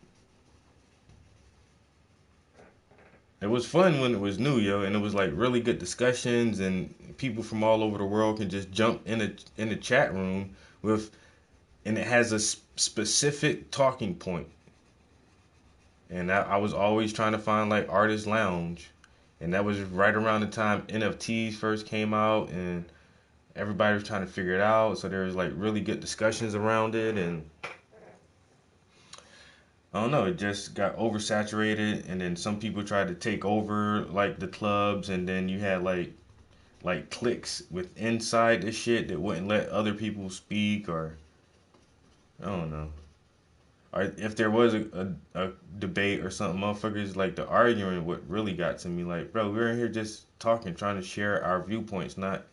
It was fun when it was new, yo, and it was like really good discussions, and people from all over the world can just jump in the chat room with, and it has a specific talking point. And I was always trying to find like artist lounge, and that was right around the time NFTs first came out, and everybody was trying to figure it out. So there was like really good discussions around it, and I don't know, it just got oversaturated, and then some people tried to take over like the clubs, and then you had like cliques with inside the shit that wouldn't let other people speak, or I don't know. Or if there was a debate or something, motherfuckers like the arguing what really got to me. Like, bro, we're in here just talking, trying to share our viewpoints, not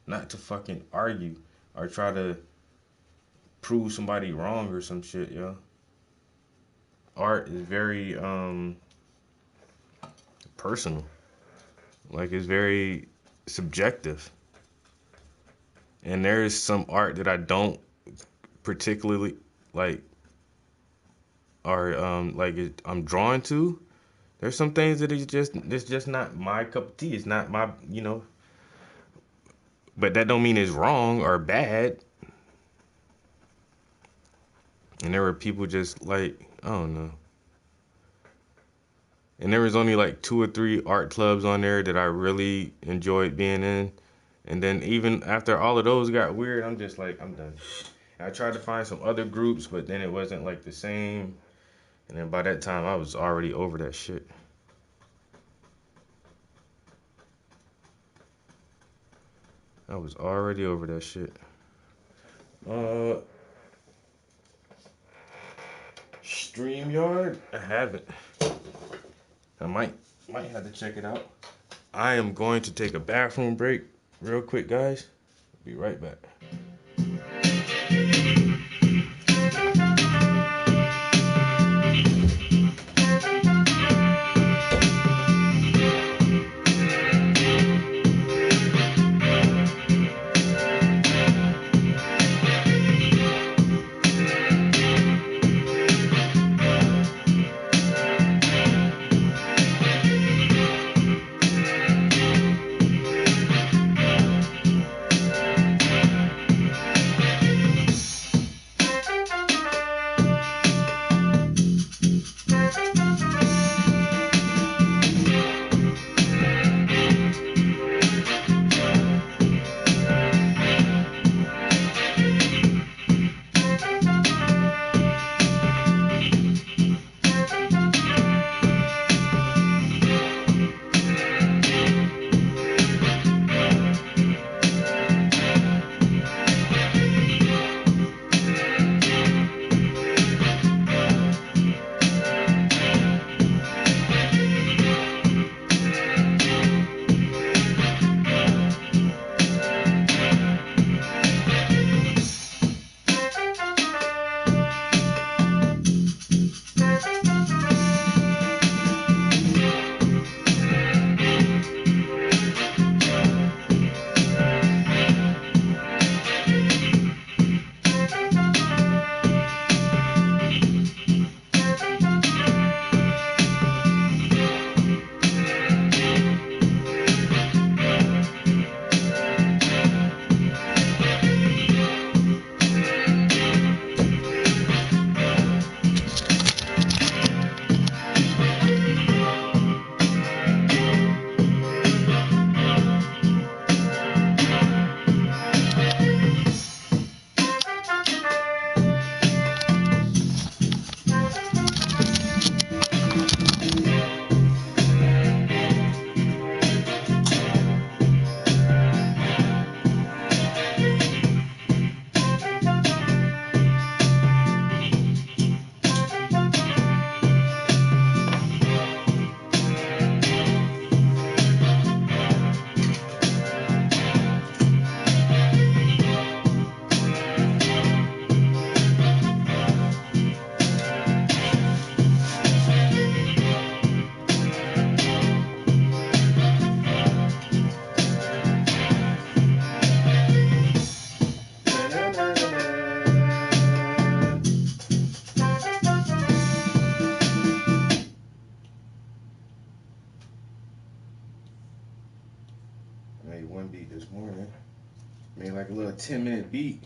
to fucking argue or try to prove somebody wrong or some shit, yo. Art is very personal. Like it's very subjective. And there is some art that I don't particularly like or I'm drawn to. There's some things that it's just not my cup of tea. It's not my, but that don't mean it's wrong or bad. And there were people just like, I don't know. And there was only like 2 or 3 art clubs on there that I really enjoyed being in. And then even after all of those got weird, I'm just like, I'm done. And I tried to find some other groups, but then it wasn't like the same. And then by that time, I was already over that shit. I was already over that shit. Uh, StreamYard? I haven't. I might have to check it out. I am going to take a bathroom break real quick, guys. Be right back. Made one beat this morning. Made like a little 10-minute beat.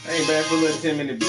Ain't bad for a little 10-minute beat.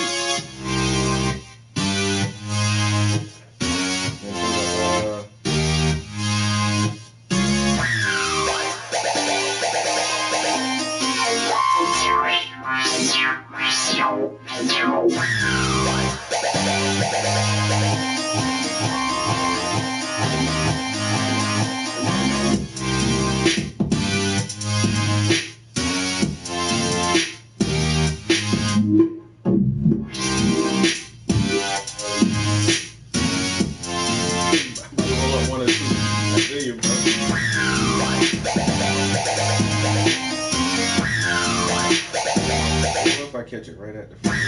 One or two. I feel you, bro. What if I catch it right at the front?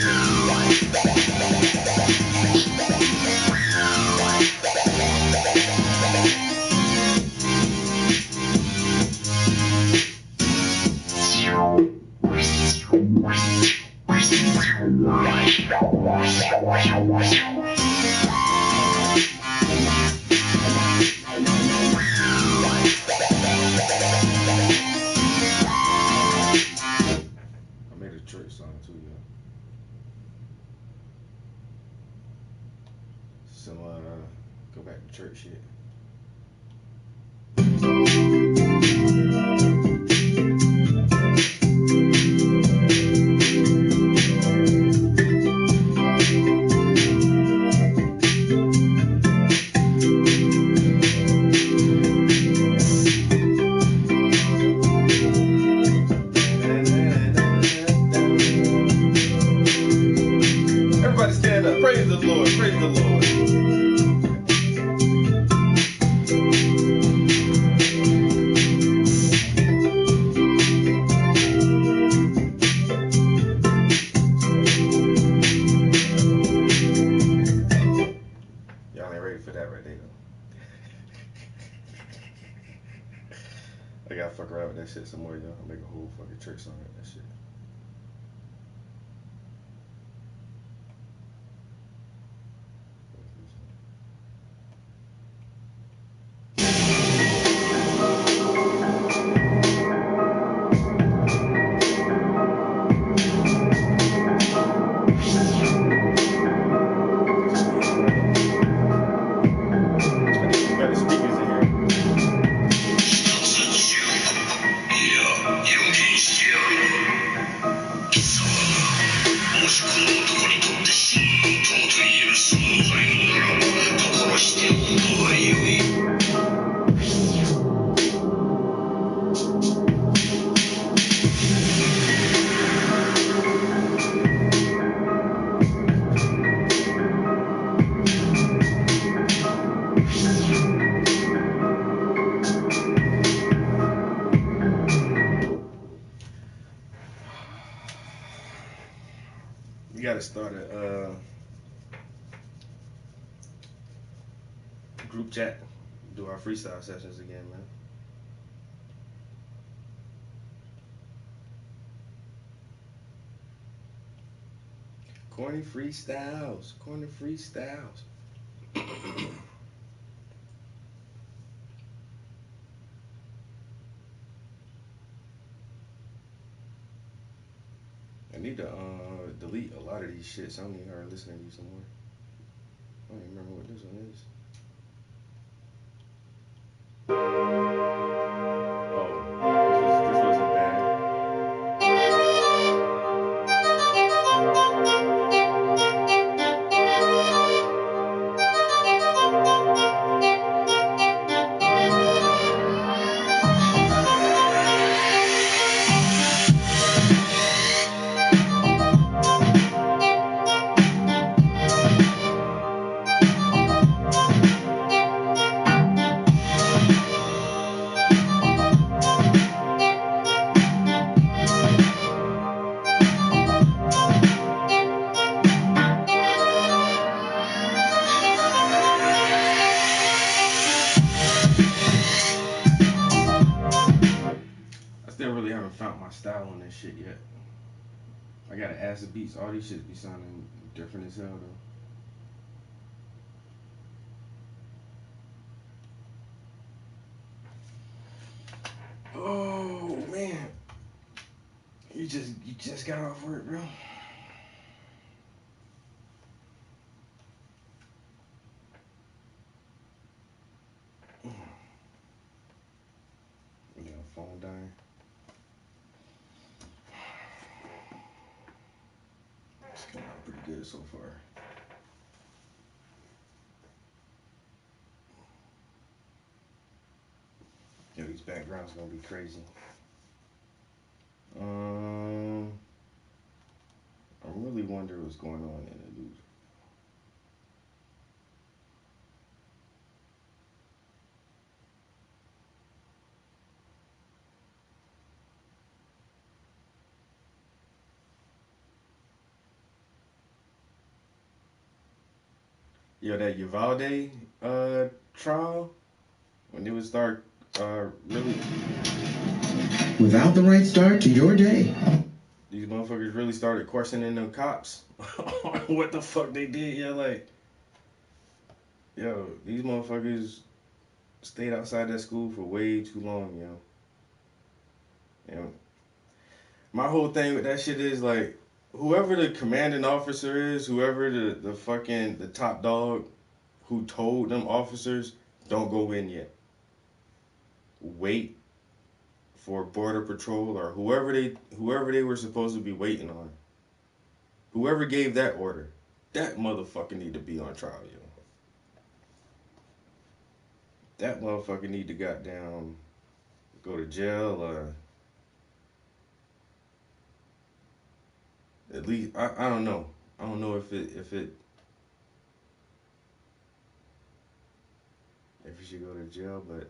I made a church song too, yo. Some go back to church shit. Everybody stand up. Praise the Lord. Praise the Lord. Y'all ain't ready for that right there, though. I gotta fuck around with that shit some more, y'all. I'll make a whole fucking church song out of that shit. Better speakers in here. もしこの男にとって真の友と言える存在ならば心しておくがよい。We gotta start a group chat. Do our freestyle sessions again, man. Corny freestyles. Corny freestyles. I need to delete a lot of these shits. I don't even heard listening to you some more. I don't even remember what this one is. Oh, this wasn't bad. I still really haven't found my style on this shit yet. I gotta add the beats. All these shits be sounding different as hell though. Oh man, you just got off work, bro. Yeah, phone dying. It's coming out pretty good so far. Yo, these backgrounds gonna be crazy. I really wonder what's going on in the news. Yo, that Uvalde trial, when it would start really, Without the right start to your day. these motherfuckers really started questioning them cops on what the fuck they did. Yeah, like, yo, these motherfuckers stayed outside that school for way too long, yo. You know, my whole thing with that shit is like, whoever the commanding officer is, whoever the fucking the top dog who told them officers, don't go in yet. Wait for border patrol or whoever they were supposed to be waiting on. Whoever gave that order, that motherfucker need to be on trial, yo. That motherfucker need to goddamn go to jail or at least I don't know. I don't know if it should go to jail, but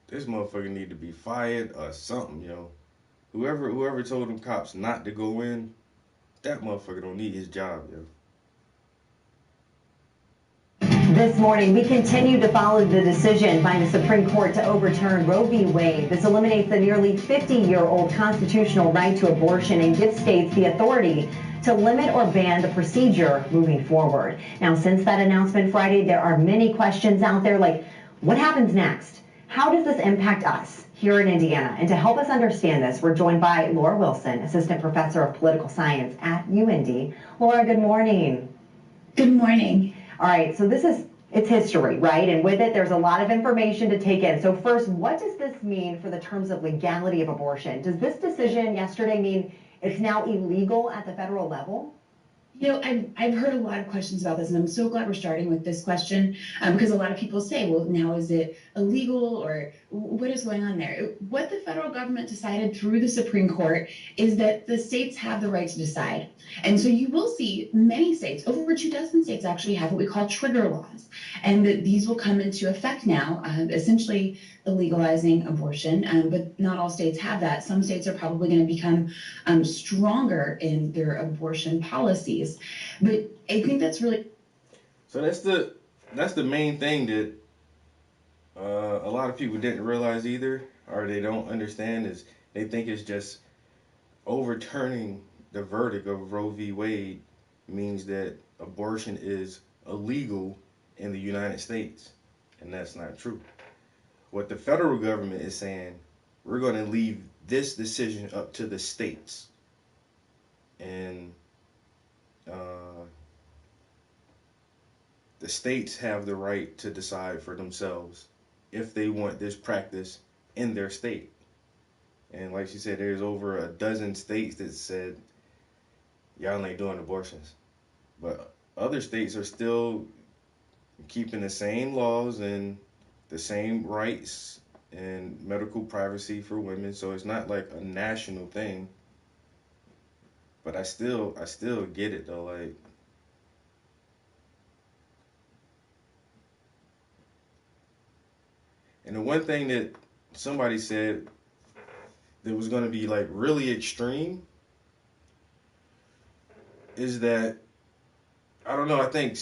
this motherfucker need to be fired or something, yo. Whoever told them cops not to go in, that motherfucker don't need his job, yo. This morning, we continue to follow the decision by the Supreme Court to overturn Roe v. Wade. This eliminates the nearly 50-year-old constitutional right to abortion and gives states the authority to limit or ban the procedure moving forward. Now, since that announcement Friday, there are many questions out there like, what happens next? How does this impact us here in Indiana? And to help us understand this, we're joined by Laura Wilson, Assistant Professor of Political Science at UIndy. Laura, good morning. Good morning. All right, so it's history, right? And with it, there's a lot of information to take in. So first, what does this mean for the terms of legality of abortion? Does this decision yesterday mean it's now illegal at the federal level? You know, I've heard a lot of questions about this, and I'm so glad we're starting with this question because a lot of people say, well, now is it illegal or what is going on there? What the federal government decided through the Supreme Court is that the states have the right to decide. And so you will see many states, over 24 states actually have what we call trigger laws, and that these will come into effect now, essentially legalizing abortion, but not all states have that. Some states are probably going to become stronger in their abortion policies. But I think that's really... So that's the main thing that a lot of people didn't realize either, or they don't understand, is they think it's just overturning the verdict of Roe v. Wade means that abortion is illegal in the United States, and that's not true. What the federal government is saying, we're going to leave this decision up to the states, and the states have the right to decide for themselves if they want this practice in their state. And like she said, there's over a dozen states that said, y'all ain't doing abortions. But other states are still keeping the same laws and the same rights and medical privacy for women. So it's not like a national thing. But I still get it though, like, and the one thing that somebody said that was going to be like really extreme is that, I don't know, I think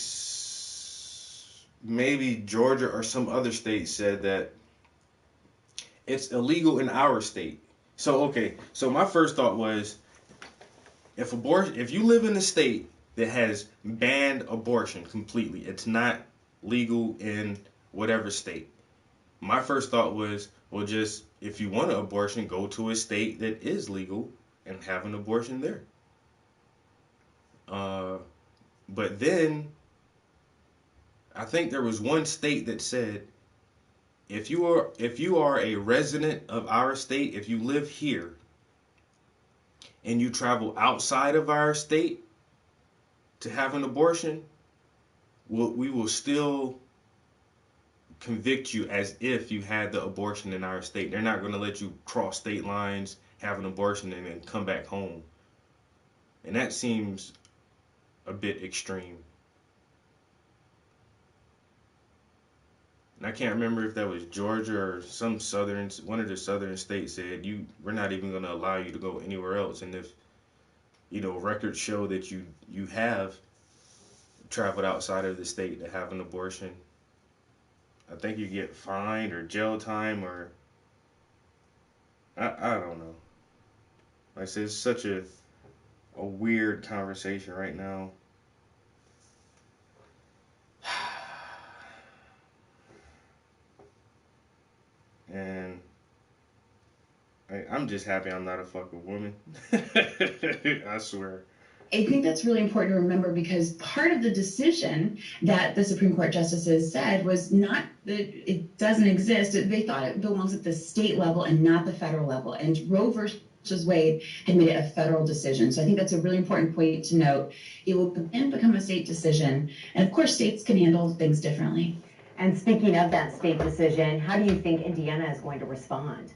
maybe Georgia or some other state said that it's illegal in our state. So, okay, so my first thought was, if you live in a state that has banned abortion completely, it's not legal in whatever state. My first thought was, well, just if you want an abortion, go to a state that is legal and have an abortion there. But then I think there was one state that said, if you are a resident of our state, if you live here and you travel outside of our state to have an abortion, we will still convict you as if you had the abortion in our state. They're not going to let you cross state lines, have an abortion, and then come back home. And that seems a bit extreme. And I can't remember if that was Georgia or one of the southern states said, we're not even going to allow you to go anywhere else. And if, records show that you have traveled outside of the state to have an abortion, I think you get fined or jail time, or I don't know. Like I said, it's such a weird conversation right now. And I'm just happy I'm not a fucking woman. I swear. I think that's really important to remember, because part of the decision that the Supreme Court justices said was not that it doesn't exist. They thought it belongs at the state level and not the federal level. And Roe versus Wade had made it a federal decision. So I think that's a really important point to note. It will then become a state decision. And of course, states can handle things differently. And speaking of that state decision, how do you think Indiana is going to respond?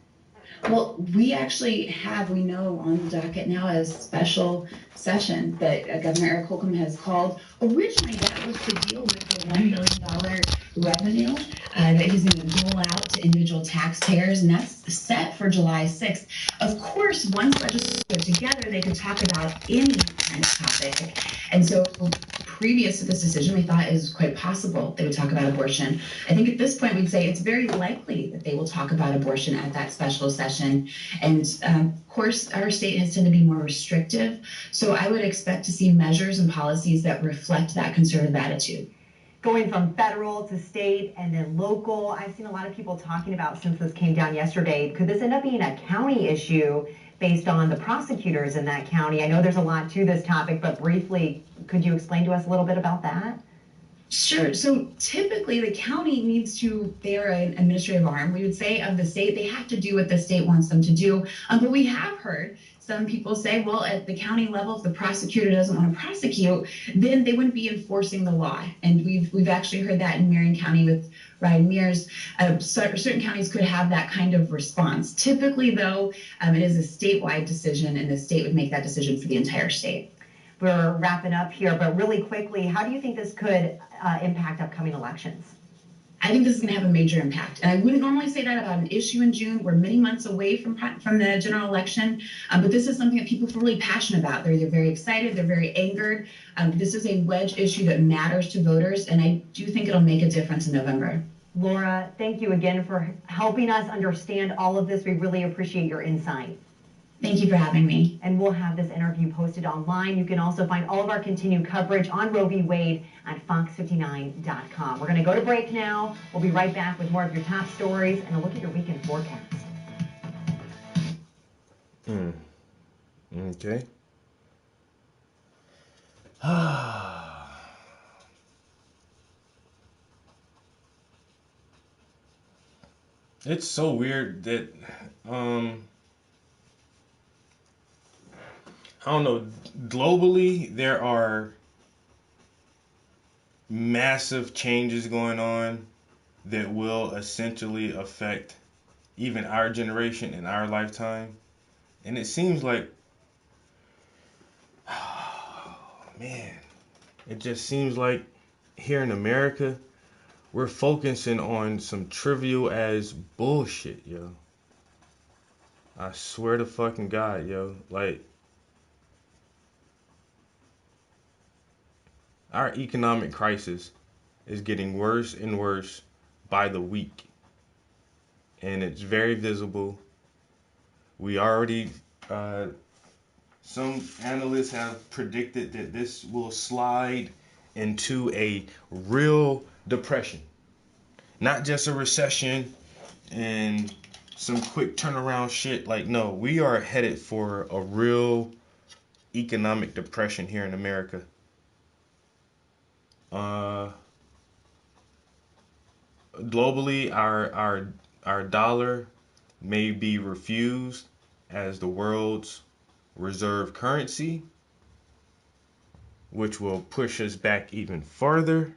Well, we know on the docket now a special session that Governor Eric Holcomb has called. Originally, that was to deal with the $1 billion revenue that he's going to dole out to individual taxpayers, and that's set for July 6th. Of course, once legislators put together, they could talk about any kind of topic. And so previous to this decision, we thought it was quite possible they would talk about abortion. I think at this point, we'd say it's very likely that they will talk about abortion at that special session. And of course, our state has tended to be more restrictive. So I would expect to see measures and policies that reflect that conservative attitude. Going from federal to state and then local, I've seen a lot of people talking about, since this came down yesterday, could this end up being a county issue based on the prosecutors in that county? I know there's a lot to this topic, but briefly, could you explain to us a little bit about that? Sure. So typically the county they're an administrative arm, we would say, of the state. They have to do what the state wants them to do. But we have heard some people say, well, at the county level, if the prosecutor doesn't want to prosecute, then they wouldn't be enforcing the law. And we've actually heard that in Marion County with Ryan Mears. Certain counties could have that kind of response. Typically, though, it is a statewide decision, and the state would make that decision for the entire state. We're wrapping up here, but really quickly, how do you think this could impact upcoming elections? I think this is going to have a major impact. And I wouldn't normally say that about an issue in June. We're many months away from the general election, but this is something that people feel really passionate about. They're very excited. They're very angered. This is a wedge issue that matters to voters, and I do think it'll make a difference in November. Laura, thank you again for helping us understand all of this. We really appreciate your insight. Thank you for having me. And we'll have this interview posted online. You can also find all of our continued coverage on Roe v. Wade at fox59.com. We're going to go to break now. We'll be right back with more of your top stories and a look at your weekend forecast. Okay. It's so weird that I don't know, globally there are massive changes going on that will essentially affect even our generation and our lifetime. And it seems like, man, it just seems like here in America, we're focusing on some trivial as bullshit, yo. I swear to fucking God, yo. Like, our economic crisis is getting worse and worse by the week. And it's very visible. We already, some analysts have predicted that this will slide into a real depression. Not just a recession and some quick turnaround shit. Like, no, we are headed for a real economic depression here in America. Globally, our dollar may be refused as the world's reserve currency, which will push us back even further.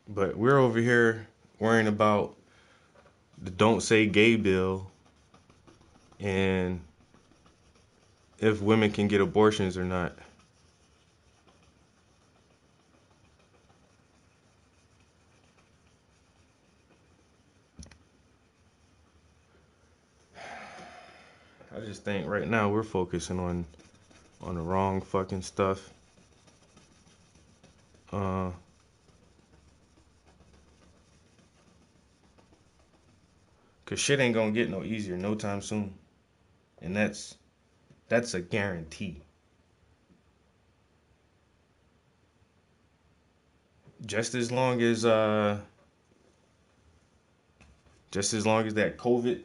But we're over here worrying about the Don't Say Gay bill and if women can get abortions or not. I just think right now we're focusing on the wrong fucking stuff. Cause shit ain't gonna get no easier no time soon. And that's a guarantee. Just as long as that COVID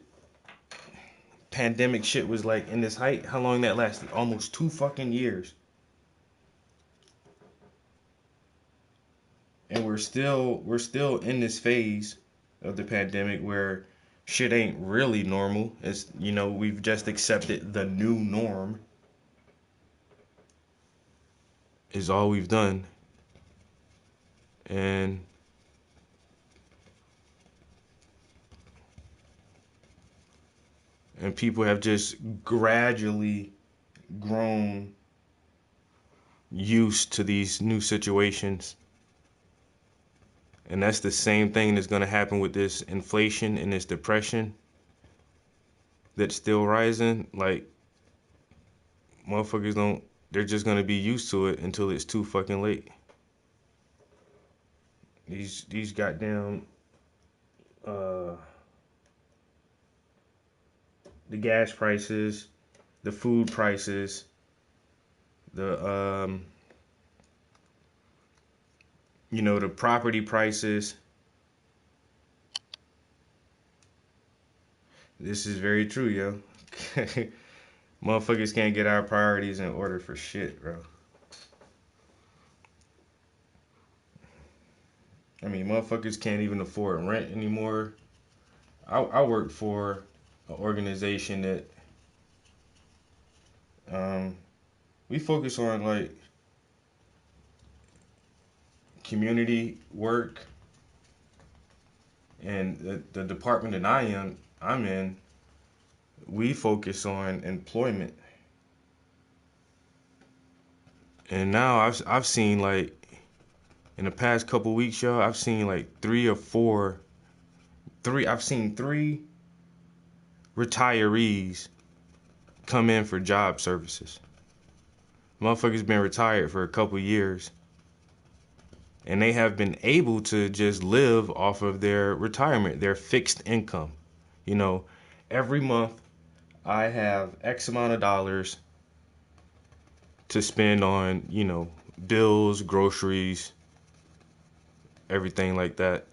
pandemic shit was like in this height, how long that lasted? Almost 2 fucking years. And we're still in this phase of the pandemic where shit ain't really normal. It's, you know, we've just accepted the new norm is all we've done. And people have just gradually grown used to these new situations. And that's the same thing that's going to happen with this inflation and this depression that's still rising. Like, motherfuckers they're just going to be used to it until it's too fucking late. These goddamn, the gas prices, the food prices, the, you know, the property prices. This is very true, yo. Motherfuckers can't get our priorities in order for shit, bro. I mean, motherfuckers can't even afford rent anymore. I work for an organization that we focus on like community work, and the department that I'm in, we focus on employment. And now I've seen, like, in the past couple weeks, y'all, I've seen like I've seen 3 retirees come in for job services. Motherfuckers been retired for a couple years. and they have been able to just live off of their retirement, their fixed income. You know, every month I have X amount of dollars to spend on, you know, bills, groceries, everything like that.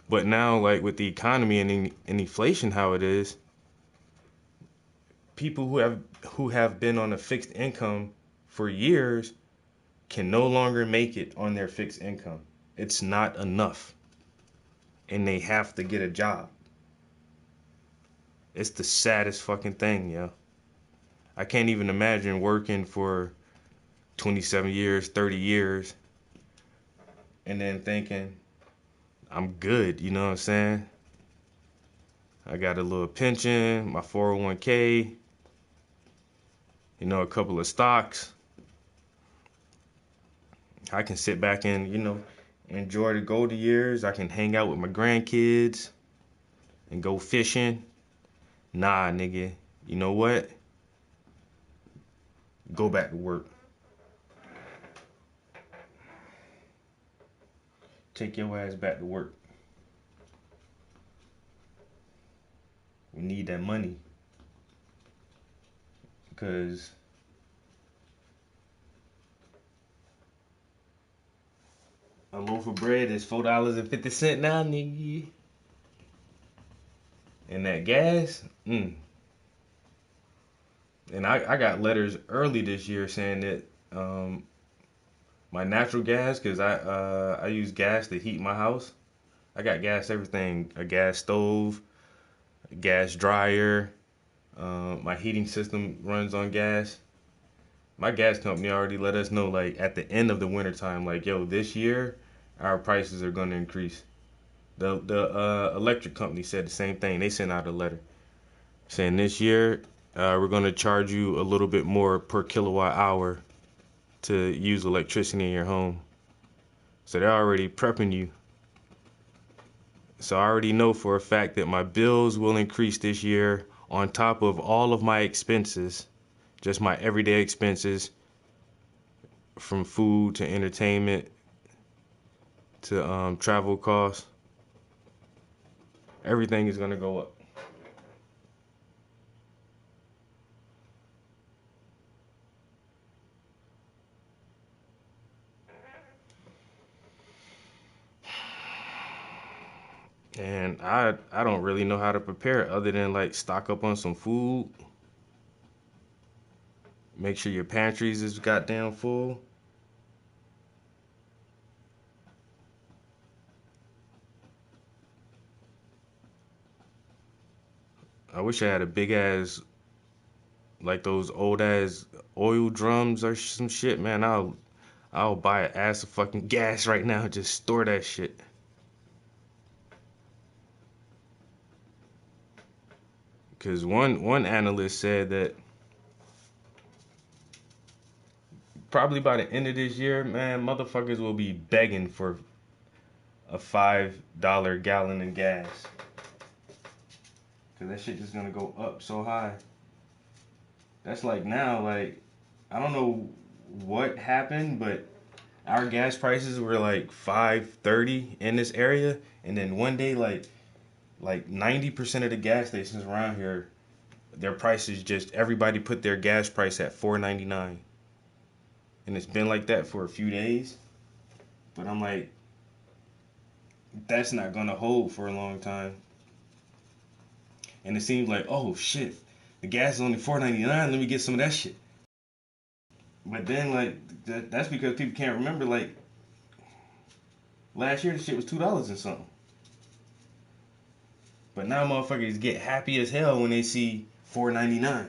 But now, like with the economy and inflation how it is, people who have been on a fixed income for years can no longer make it on their fixed income. It's not enough. And they have to get a job. It's the saddest fucking thing, yo. I can't even imagine working for 27 years, 30 years, and then thinking, I'm good, you know what I'm saying? I got a little pension, my 401k, you know, a couple of stocks. I can sit back and, you know, enjoy the golden years. I can hang out with my grandkids and go fishing. Nah, nigga. You know what? Go back to work. Take your ass back to work. We need that money. Because a loaf of bread is $4.50 now, nigga. And that gas, And I got letters early this year saying that my natural gas, because I use gas to heat my house. I got gas everything, a gas stove, a gas dryer. My heating system runs on gas. My gas company already let us know, like, at the end of the winter time, like, yo, this year our prices are going to increase. The electric company said the same thing. They sent out a letter saying this year we're going to charge you a little bit more per kilowatt hour to use electricity in your home. So they're already prepping you. So I already know for a fact that my bills will increase this year on top of all of my expenses, just my everyday expenses, from food to entertainment to travel costs. Everything is going to go up. And I don't really know how to prepare it other than like stock up on some food. Make sure your pantries is goddamn full. I wish I had a big ass, like those old ass oil drums or some shit, man. I'll buy an ass of fucking gas right now. Just store that shit. Cause one analyst said that probably by the end of this year, man, motherfuckers will be begging for a $5 gallon of gas. Cause that shit just gonna go up so high. That's like now, like, I don't know what happened, but our gas prices were like $5.30 in this area, and then one day, like 90% of the gas stations around here, their prices just everybody put their gas price at $4.99, and it's been like that for a few days. But I'm like, that's not gonna hold for a long time. And it seems like, oh shit, the gas is only $4.99. Let me get some of that shit. But then, like, that's because people can't remember, like, last year the shit was $2 and something. But now motherfuckers get happy as hell when they see $4.99.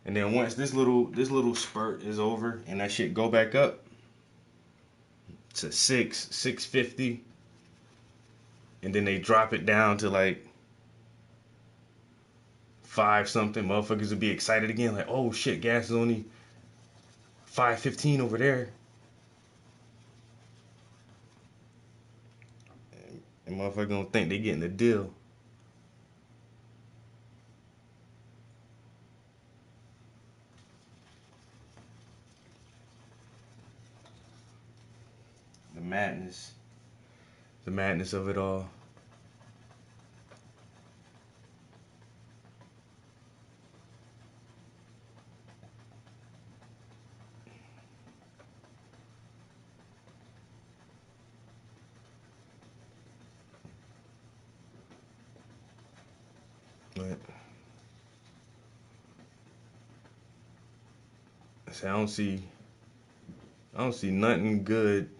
And then once this little spurt is over and that shit go back up to $6.50, and then they drop it down to like $5 something, motherfuckers will be excited again, like, oh shit, gas is only $5.15 over there. And motherfuckers gonna think they getting a deal. madness. The madness of it all. But I don't see nothing good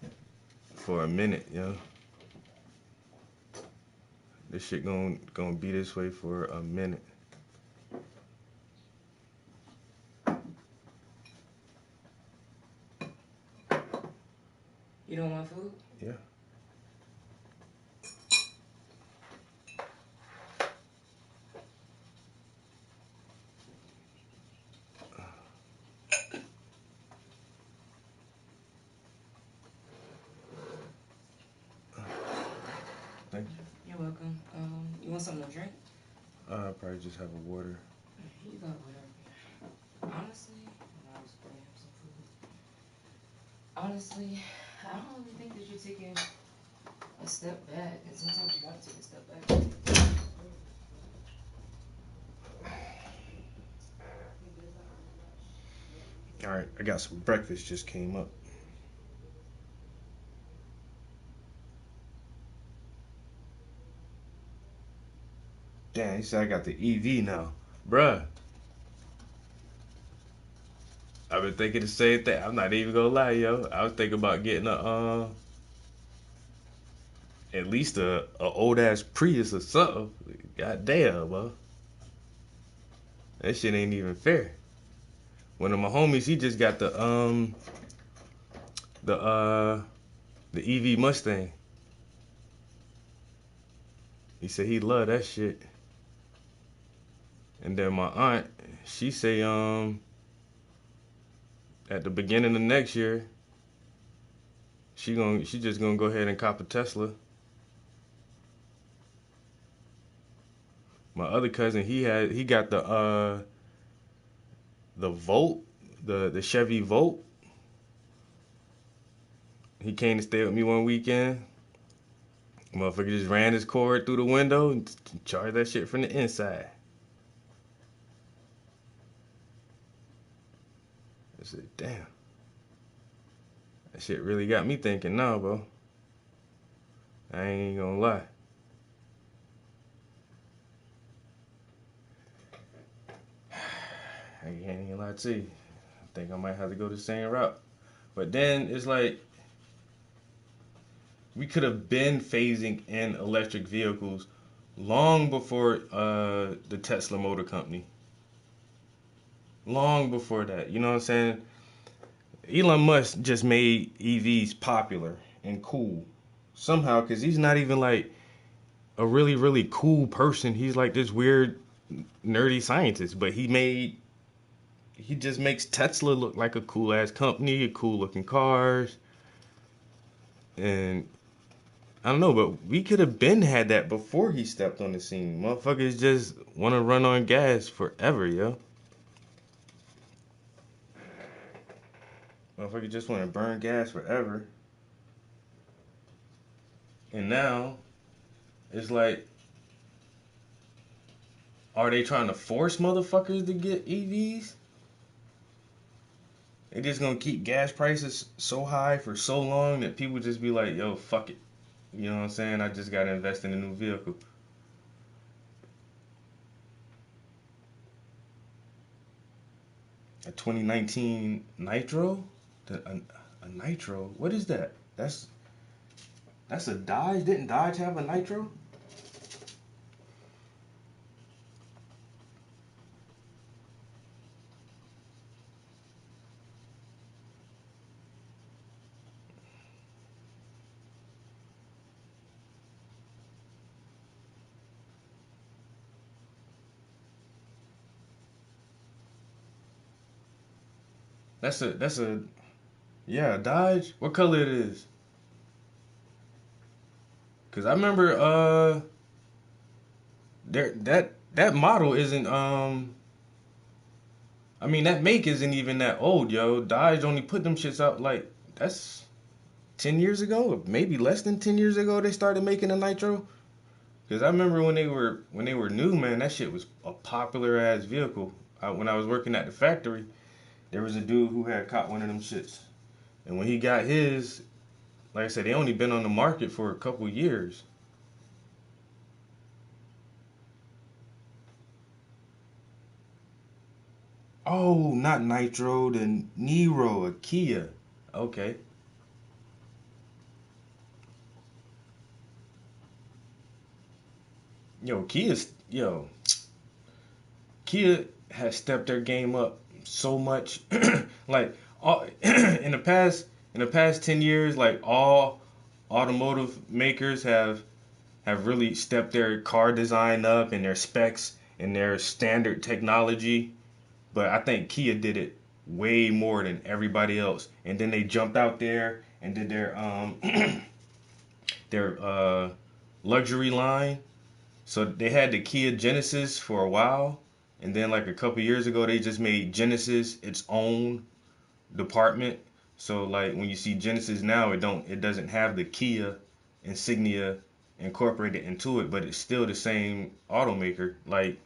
for a minute, yo. This shit gonna be this way for a minute. You don't want food? Yeah. Thank you. You're welcome. You want something to drink? I'll probably just have a water. You got whatever. Honestly, I was going to have some food. Honestly, I don't really think that you're taking a step back, and sometimes you gotta take a step back. All right, I got some breakfast just came up. Damn, he said I got the EV now. Bruh. I've been thinking the same thing. I'm not even gonna lie, yo. I was thinking about getting at least a old ass Prius or something. God damn, bro. That shit ain't even fair. One of my homies, he just got the EV Mustang. He said he love that shit. And then my aunt, she say at the beginning of next year, she just gonna go ahead and cop a Tesla. My other cousin, he got the Volt, the Chevy Volt. He came to stay with me one weekend. Motherfucker just ran his cord through the window and charged that shit from the inside. I said, damn. That shit really got me thinking now, bro. I ain't gonna lie. I can't even lie to you. I think I might have to go the same route. But then it's like, we could have been phasing in electric vehicles long before the Tesla Motor Company. Long before that, you know what I'm saying? Elon Musk just made EVs popular and cool somehow, because he's not even like a really, really cool person. He's like this weird, nerdy scientist, but he just makes Tesla look like a cool ass company, cool looking cars. And I don't know, but we could have been had that before he stepped on the scene. Motherfuckers just want to run on gas forever, yo. Motherfuckers just want to burn gas forever. And now, it's like, are they trying to force motherfuckers to get EVs? They just gonna keep gas prices so high for so long that people just be like, yo, fuck it. You know what I'm saying? I just gotta invest in a new vehicle. A 2019 Nitro? A Nitro? What is that? That's a Dodge? Didn't Dodge have a Nitro? That's a yeah, Dodge. What color it is? Cause I remember that model isn't I mean that make isn't even that old, yo. Dodge only put them shits out like that's 10 years ago, maybe less than 10 years ago, they started making a nitro. Because I remember when they were new, man, that shit was a popular ass vehicle. When I was working at the factory, there was a dude who had caught one of them shits. And when he got his, like I said, they only been on the market for a couple years. Oh, not Nitro, the Nero, a Kia. Okay. Kia has stepped their game up so much. Like all, in the past 10 years, like all automotive makers have really stepped their car design up and their specs and their standard technology. But I think Kia did it way more than everybody else. And then they jumped out there and did their luxury line. So they had the Kia Genesis for a while, and then like a couple years ago they just made Genesis its own department. So like when you see Genesis now, it doesn't have the Kia insignia incorporated into it, but it's still the same automaker. Like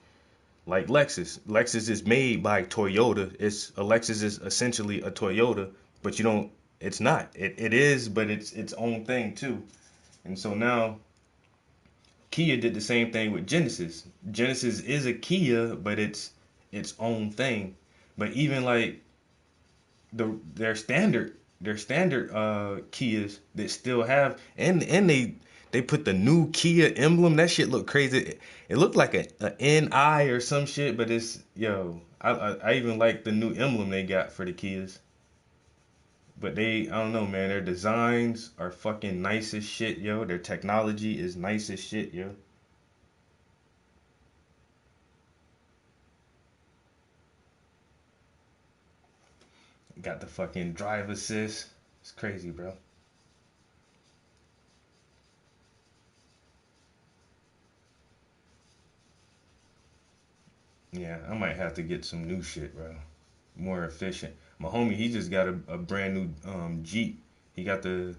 Lexus. Lexus is made by Toyota. Lexus is essentially a Toyota, but you don't. It's not. It is, but it's its own thing too. And so now Kia did the same thing with Genesis. Genesis is a Kia, but it's its own thing. But even like their standard Kias that still have and they put the new Kia emblem. That shit look crazy. It looked like a NI or some shit, but it's I even like the new emblem they got for the Kias. But I don't know, man. Their designs are fucking nice as shit, yo. Their technology is nice as shit, yo. Got the fucking drive assist. It's crazy, bro. Yeah, I might have to get some new shit, bro. More efficient. My homie, he just got a brand new Jeep. He got the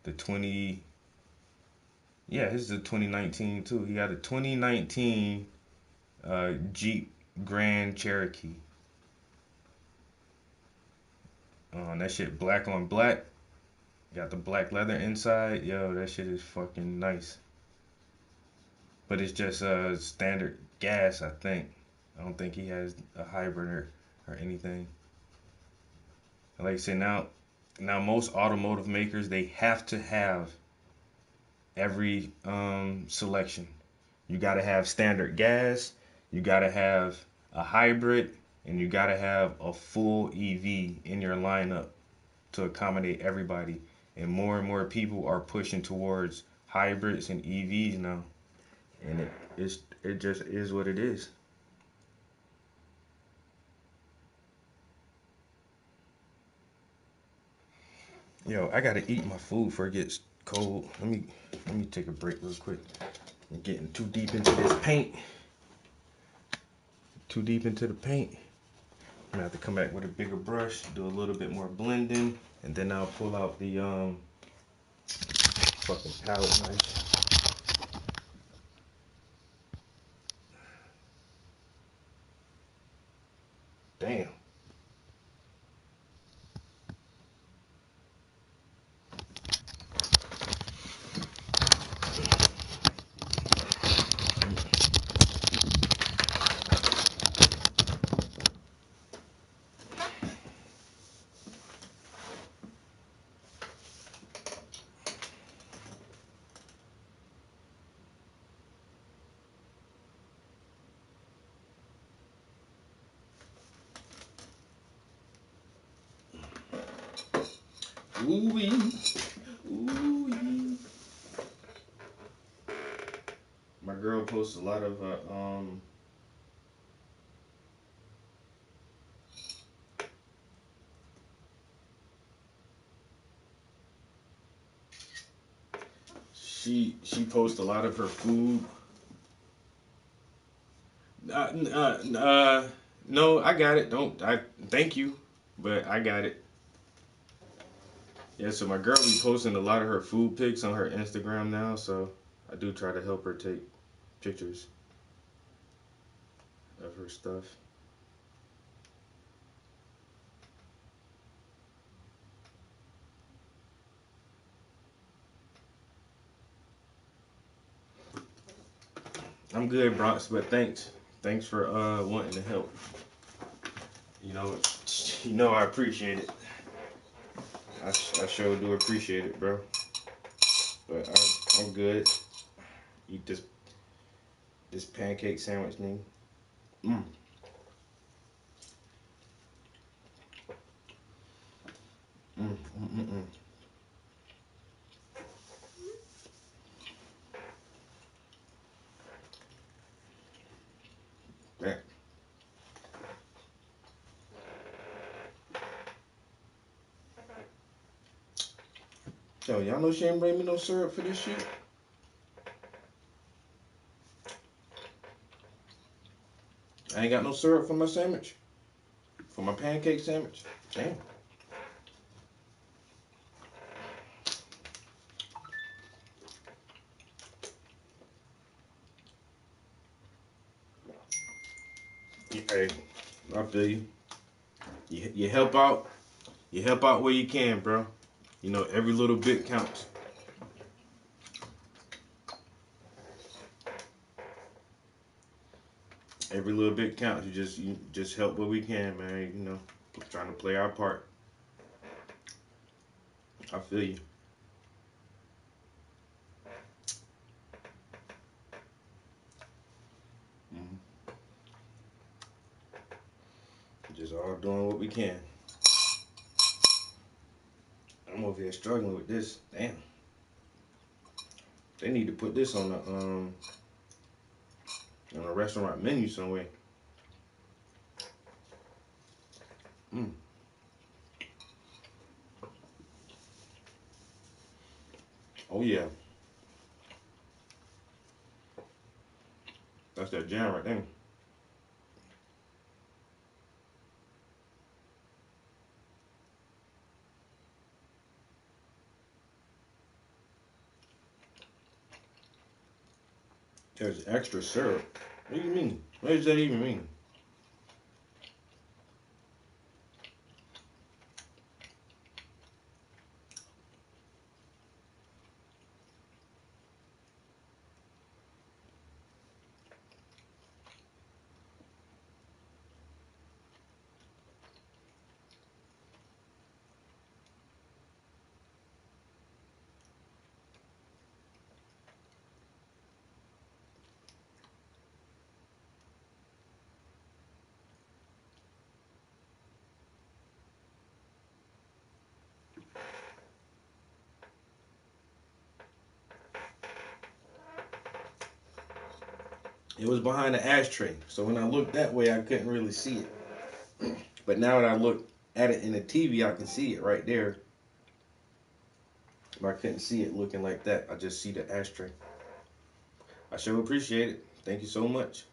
20. Yeah, this is the 2019 too. He got a 2019 Jeep Grand Cherokee. That shit black on black. Got the black leather inside. Yo, that shit is fucking nice. But it's just standard gas, I think. I don't think he has a hybrid or anything. Like I say, now most automotive makers, they have to have every selection. You got to have standard gas, you got to have a hybrid, and you got to have a full EV in your lineup to accommodate everybody. And more people are pushing towards hybrids and EVs now. And it just is what it is. Yo, I gotta eat my food before it gets cold. Let me take a break real quick. I'm getting too deep into this paint. Too deep into the paint. I'm gonna have to come back with a bigger brush, do a little bit more blending, and then I'll pull out the fucking palette knife. Damn. Ooh-wee. Ooh-wee. My girl posts a lot of she posts a lot of her food. No, I got it. Don't I? Thank you, but I got it. Yeah, so my girl be posting a lot of her food pics on her Instagram now, so I do try to help her take pictures of her stuff. I'm good, Bronx, but thanks. Thanks for wanting to help. You know I appreciate it. I sure do appreciate it, bro. But I'm good. Eat this pancake sandwich, nigga. Mm. Mm, mm, mm, mm. Yeah. Yo, y'all know she ain't bring me no syrup for this shit? I ain't got no syrup for my sandwich. For my pancake sandwich. Damn. Hey, I feel you. You help out. You help out where you can, bro. You know, every little bit counts. Every little bit counts. You just help where we can, man. You know, trying to play our part. I feel you. Mm-hmm. Just all doing what we can. I'm over here struggling with this. Damn. They need to put this on a restaurant menu somewhere. Mm. Oh yeah. That's that jam right there. There's extra syrup. What do you mean? What does that even mean? It was behind the ashtray, so when I looked that way, I couldn't really see it. But now that I look at it in the TV, I can see it right there. But I couldn't see it looking like that. I just see the ashtray. I sure appreciate it. Thank you so much.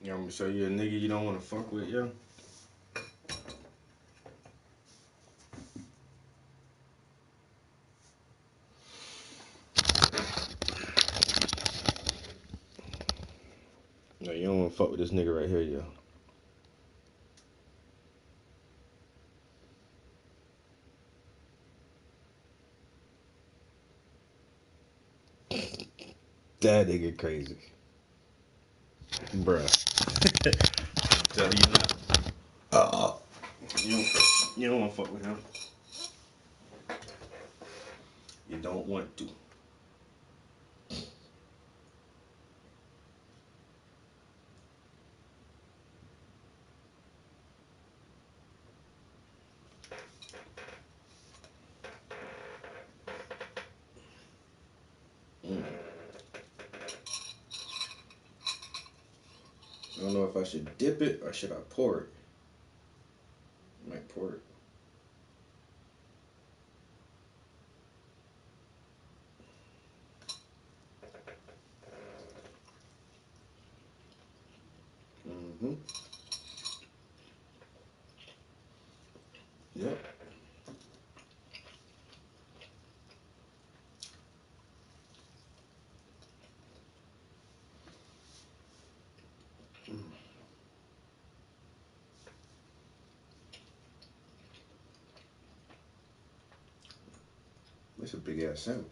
You want me to show you a nigga you don't want to fuck with, yo? No, you don't want to fuck with this nigga right here, yo. That nigga crazy. Bruh. I'm telling you now. You You don't want to fuck with him. You don't want to. I don't know if I should dip it or should I pour it. I might pour it. Mm-hmm. Yep. That's a big ass sandwich.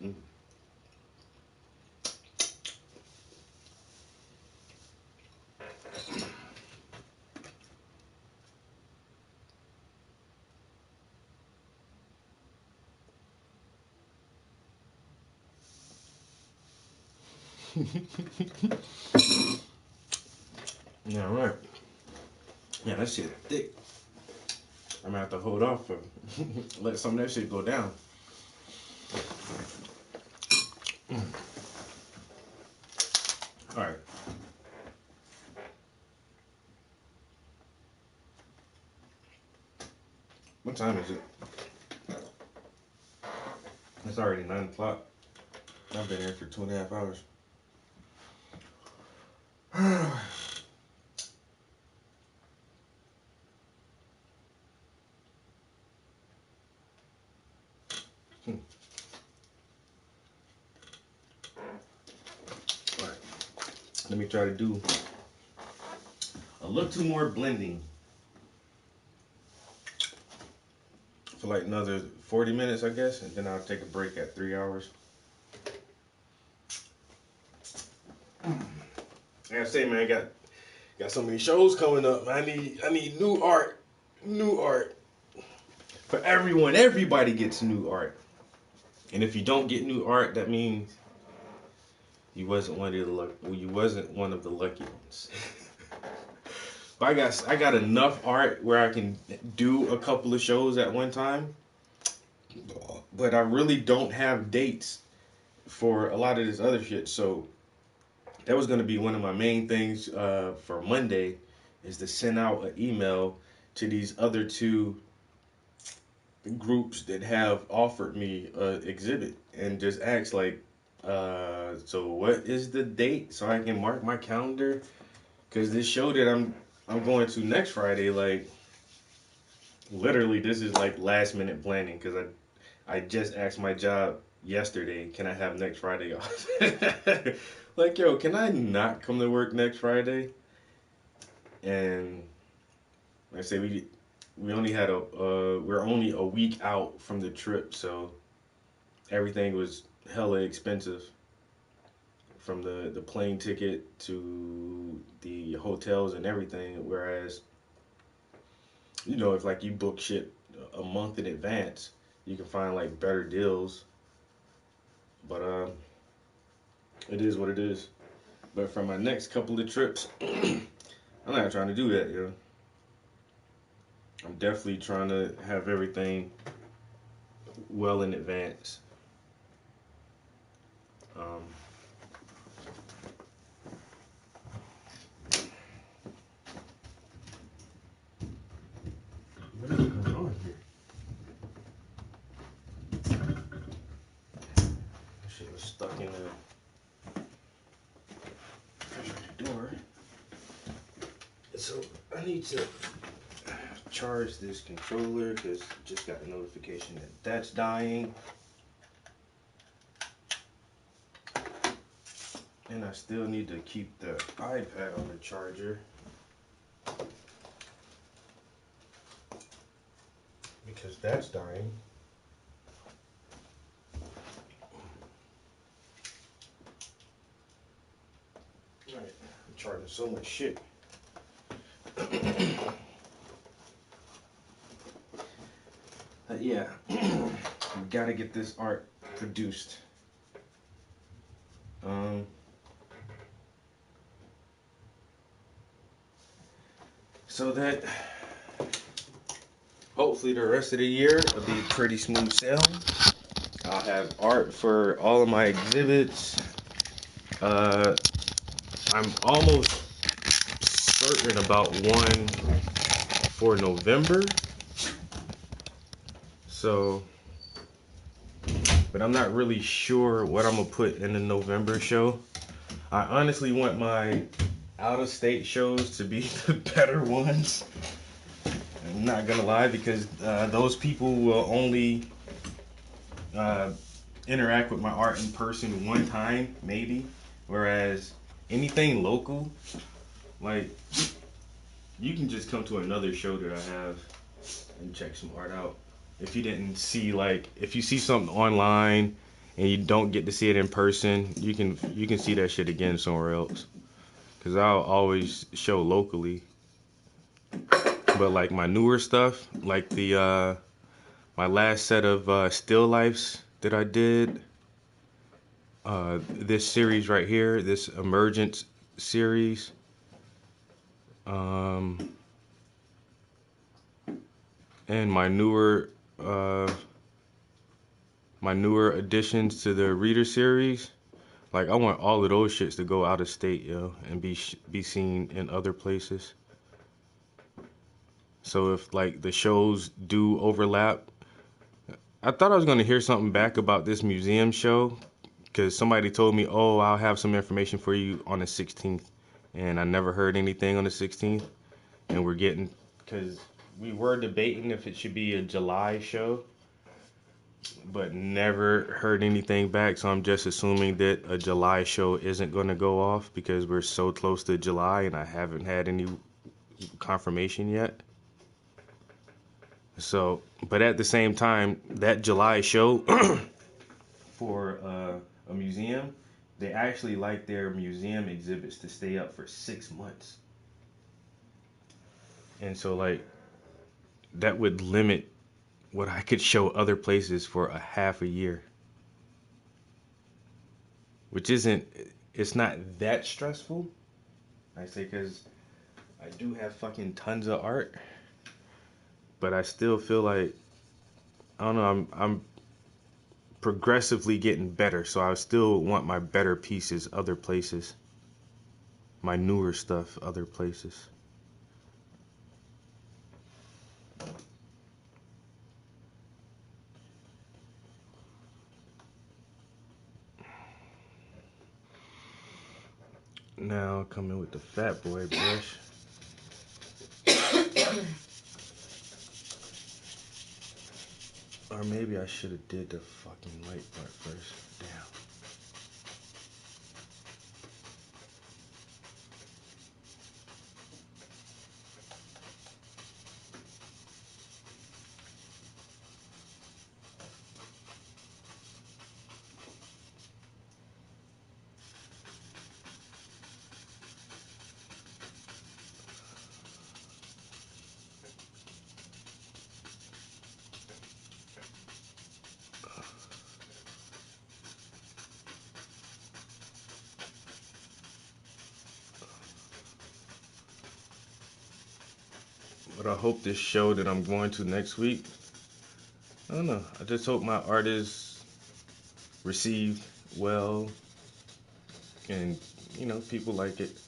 Mm. Yeah, right. Yeah, that shit thick. I'm gonna have to hold off for let some of that shit go down. All right. What time is it? It's already 9 o'clock. I've been here for 2.5 hours. All right. Let me try to do a little more blending for like another 40 minutes, I guess, and then I'll take a break at 3 hours. Like I say, man, I got so many shows coming up. I need new art, for everyone. Everybody gets new art, and if you don't get new art, that means you wasn't one of the lucky ones. But I got enough art where I can do a couple of shows at one time, but I really don't have dates for a lot of this other shit. So that was going to be one of my main things for Monday, is to send out an email to these other two groups that have offered me an exhibit and just ask like, so what is the date so I can mark my calendar? Because this show that I'm going to next Friday, like literally this is like last minute planning, because I just asked my job yesterday, can I have next Friday off? Like, yo, can I not come to work next Friday? And like I say, we only had we're only a week out from the trip, so everything was hella expensive, from the plane ticket to the hotels and everything. Whereas, you know, if like you book shit a month in advance, you can find like better deals. But it is what it is. But for my next couple of trips, I'm not trying to do that, yo. I'm definitely trying to have everything well in advance. What is going on here? That shit was stuck in the door. So I need to charge this controller because just got a notification that that's dying. And I still need to keep the iPad on the charger because that's dying. Alright, I'm charging so much shit. Yeah, we gotta get this art produced. So that hopefully the rest of the year will be pretty smooth sailing. I'll have art for all of my exhibits. I'm almost certain about one for November. So, but I'm not really sure what I'm gonna put in the November show. I honestly want my out-of-state shows to be the better ones. I'm not gonna lie, because those people will only interact with my art in person one time, maybe. Whereas anything local, like, you can just come to another show that I have and check some art out. If you didn't see, like, if you see something online and you don't get to see it in person, you can see that shit again somewhere else. Cause I'll always show locally. But like my newer stuff, like the my last set of still lifes that I did, this series right here, this Emergence series, and my newer additions to the Reader series, like I want all of those shits to go out of state, yo, and be seen in other places. So if like the shows do overlap, I thought I was gonna hear something back about this museum show, because somebody told me, oh, I'll have some information for you on the 16th, and I never heard anything on the 16th, and because we were debating if it should be a July show, but never heard anything back, so I'm just assuming that a July show isn't gonna go off because we're so close to July and I haven't had any confirmation yet. So, but at the same time, that July show for a museum, they actually like their museum exhibits to stay up for 6 months. And so, like, that would limit what I could show other places for a half a year. Which it's not that stressful. I say, because I do have fucking tons of art. But I still feel like, I don't know, I'm progressively getting better, so I still want my better pieces other places, my newer stuff other places. Now coming with the Fat Boy brush. Or maybe I should have did the fucking light part first. Damn. But I hope this show that I'm going to next week, I don't know, I just hope my art is received well and, you know, people like it.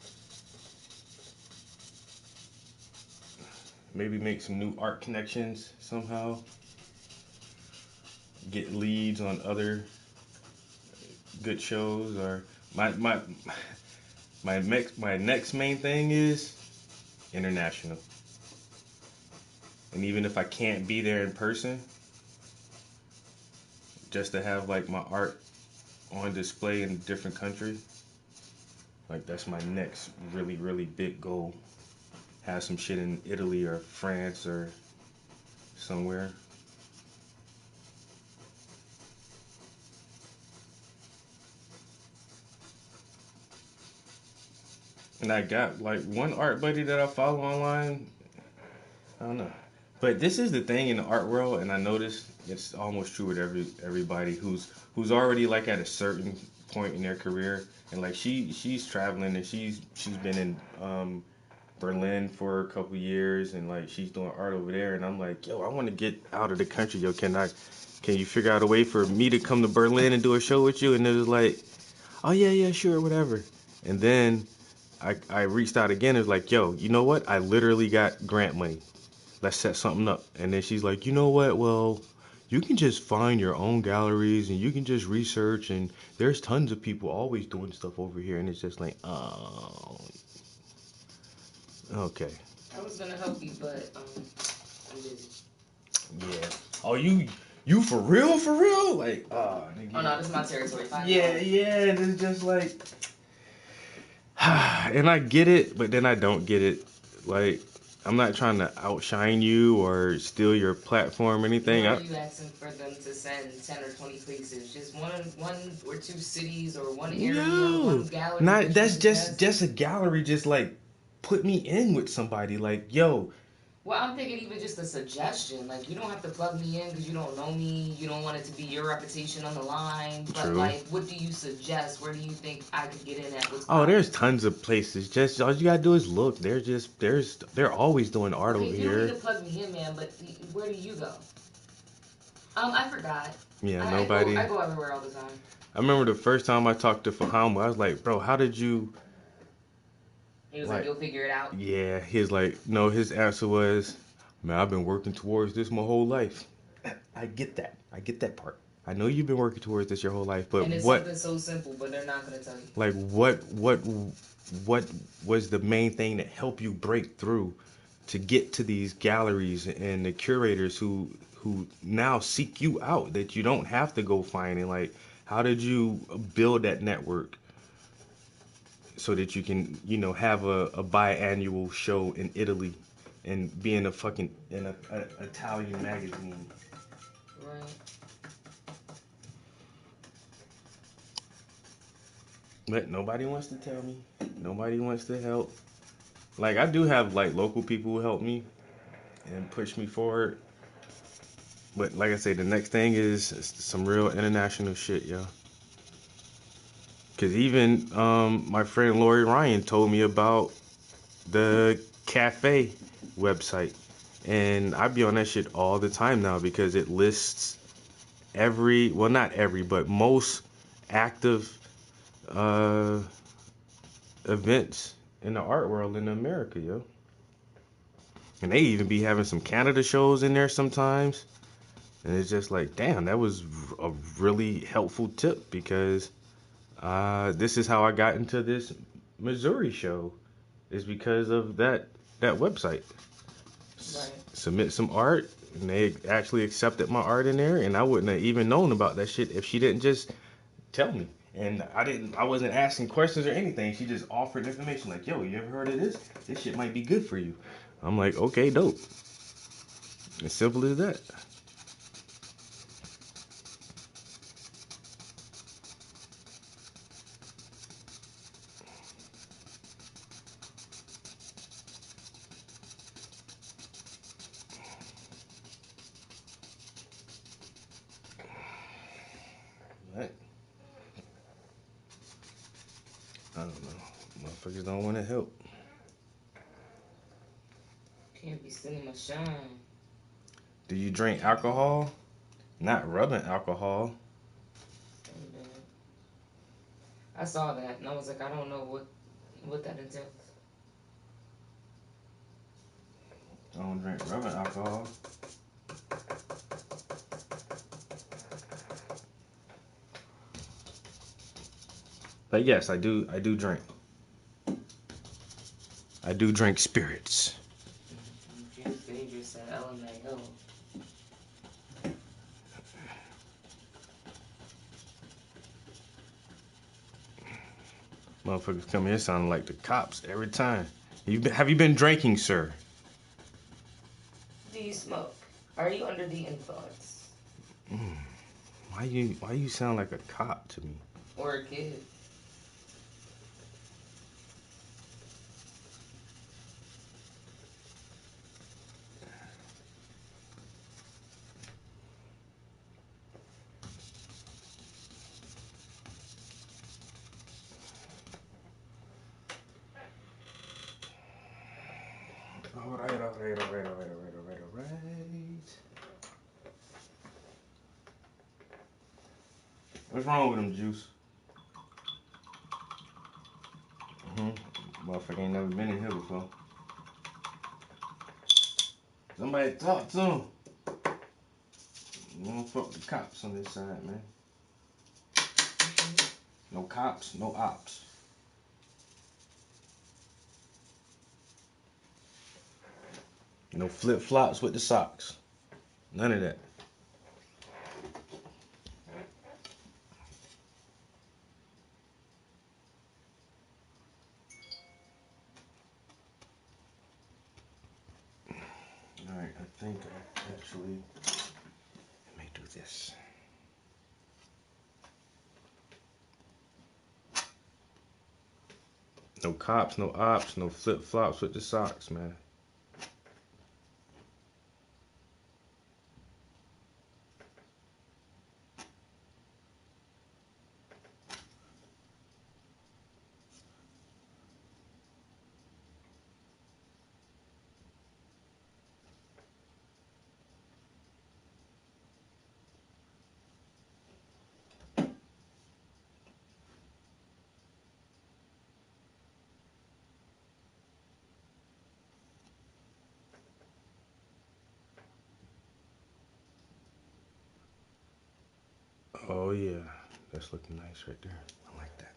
Maybe make some new art connections somehow. Get leads on other good shows. Or my next main thing is international. And even if I can't be there in person, just to have like my art on display in a different country, like that's my next really, really big goal. Have some shit in Italy or France or somewhere. And I got like one art buddy that I follow online. I don't know. But this is the thing in the art world, and I noticed it's almost true with everybody who's already like at a certain point in their career, and like she's traveling and she's been in Berlin for a couple years, and like she's doing art over there, and I'm like, yo, I want to get out of the country, yo, can you figure out a way for me to come to Berlin and do a show with you? And it was like, oh yeah, sure, whatever. And then I reached out again. It was like, yo, you know what? I literally got grant money. Let's set something up. And then she's like, you know what? Well, you can just find your own galleries and you can just research. And there's tons of people always doing stuff over here. And it's just like, oh, okay. I was gonna help you, but I'm busy. Yeah. Oh, you for real? For real? Like, nigga. Oh no, this is my territory. Fine. Yeah. It's just like, and I get it, but then I don't get it. Like, I'm not trying to outshine you or steal your platform or anything. Why are you asking for them to send 10 or 20 places? Just one or two cities or one area, one gallery? Not that's just a gallery. Just like put me in with somebody. Like, yo. Well, I'm thinking even just a suggestion. Like, you don't have to plug me in because you don't know me. You don't want it to be your reputation on the line. But, True. like, what do you suggest? Where do you think I could get in at? There's tons of places. Just all you gotta do is look. They're always doing art over you here. You don't need to plug me in, man. But where do you go? I forgot. Yeah, nobody. I go everywhere all the time. I remember the first time I talked to Faham, I was like, bro, how did you... He was like, you'll figure it out? Yeah, he's like, no, his answer was, man, I've been working towards this my whole life. I get that part. I know you've been working towards this your whole life, but and it's something so simple, but they're not going to tell you. Like, what was the main thing that helped you break through to get to these galleries and the curators who now seek you out, that you don't have to go find? And like, how did you build that network so that you can, have a biannual show in Italy and be in a Italian magazine? Right. But nobody wants to tell me. Nobody wants to help. Like, I do have like local people who help me and push me forward. But like I say, the next thing is some real international shit, yo. Cause even my friend Lori Ryan told me about the cafe website, and I be on that shit all the time now because it lists not every, but most active events in the art world in America, yo. And they even be having some Canada shows in there sometimes. And it's just like, damn, that was a really helpful tip, because this is how I got into this Missouri show, is because of that website. Right. Submit some art, and they actually accepted my art in there, and I wouldn't have even known about that shit if she didn't just tell me. And I wasn't asking questions or anything. She just offered information like, yo, you ever heard of this? This shit might be good for you. I'm like, okay, dope. As simple as that. What? I don't know. Motherfuckers don't want to help. Can't be stealing my shine. Do you drink alcohol? Not rubbing alcohol. And, I saw that, and I was like, I don't know what that entails. I don't drink rubbing alcohol. But yes, I do drink. I do drink spirits. Motherfuckers come here sounding like the cops every time. Have you been drinking, sir? Do you smoke? Are you under the influence? Why you sound like a cop to me? Or a kid? All right. What's wrong with him, Juice? Motherfucker ain't never been in here before. Somebody talk to him. You don't fuck with the cops on this side, man. No cops, no ops. No flip-flops with the socks. None of that. Alright, I think I actually let me do this. No cops, no ops, no flip-flops with the socks, man. Oh yeah, that's looking nice right there. I like that.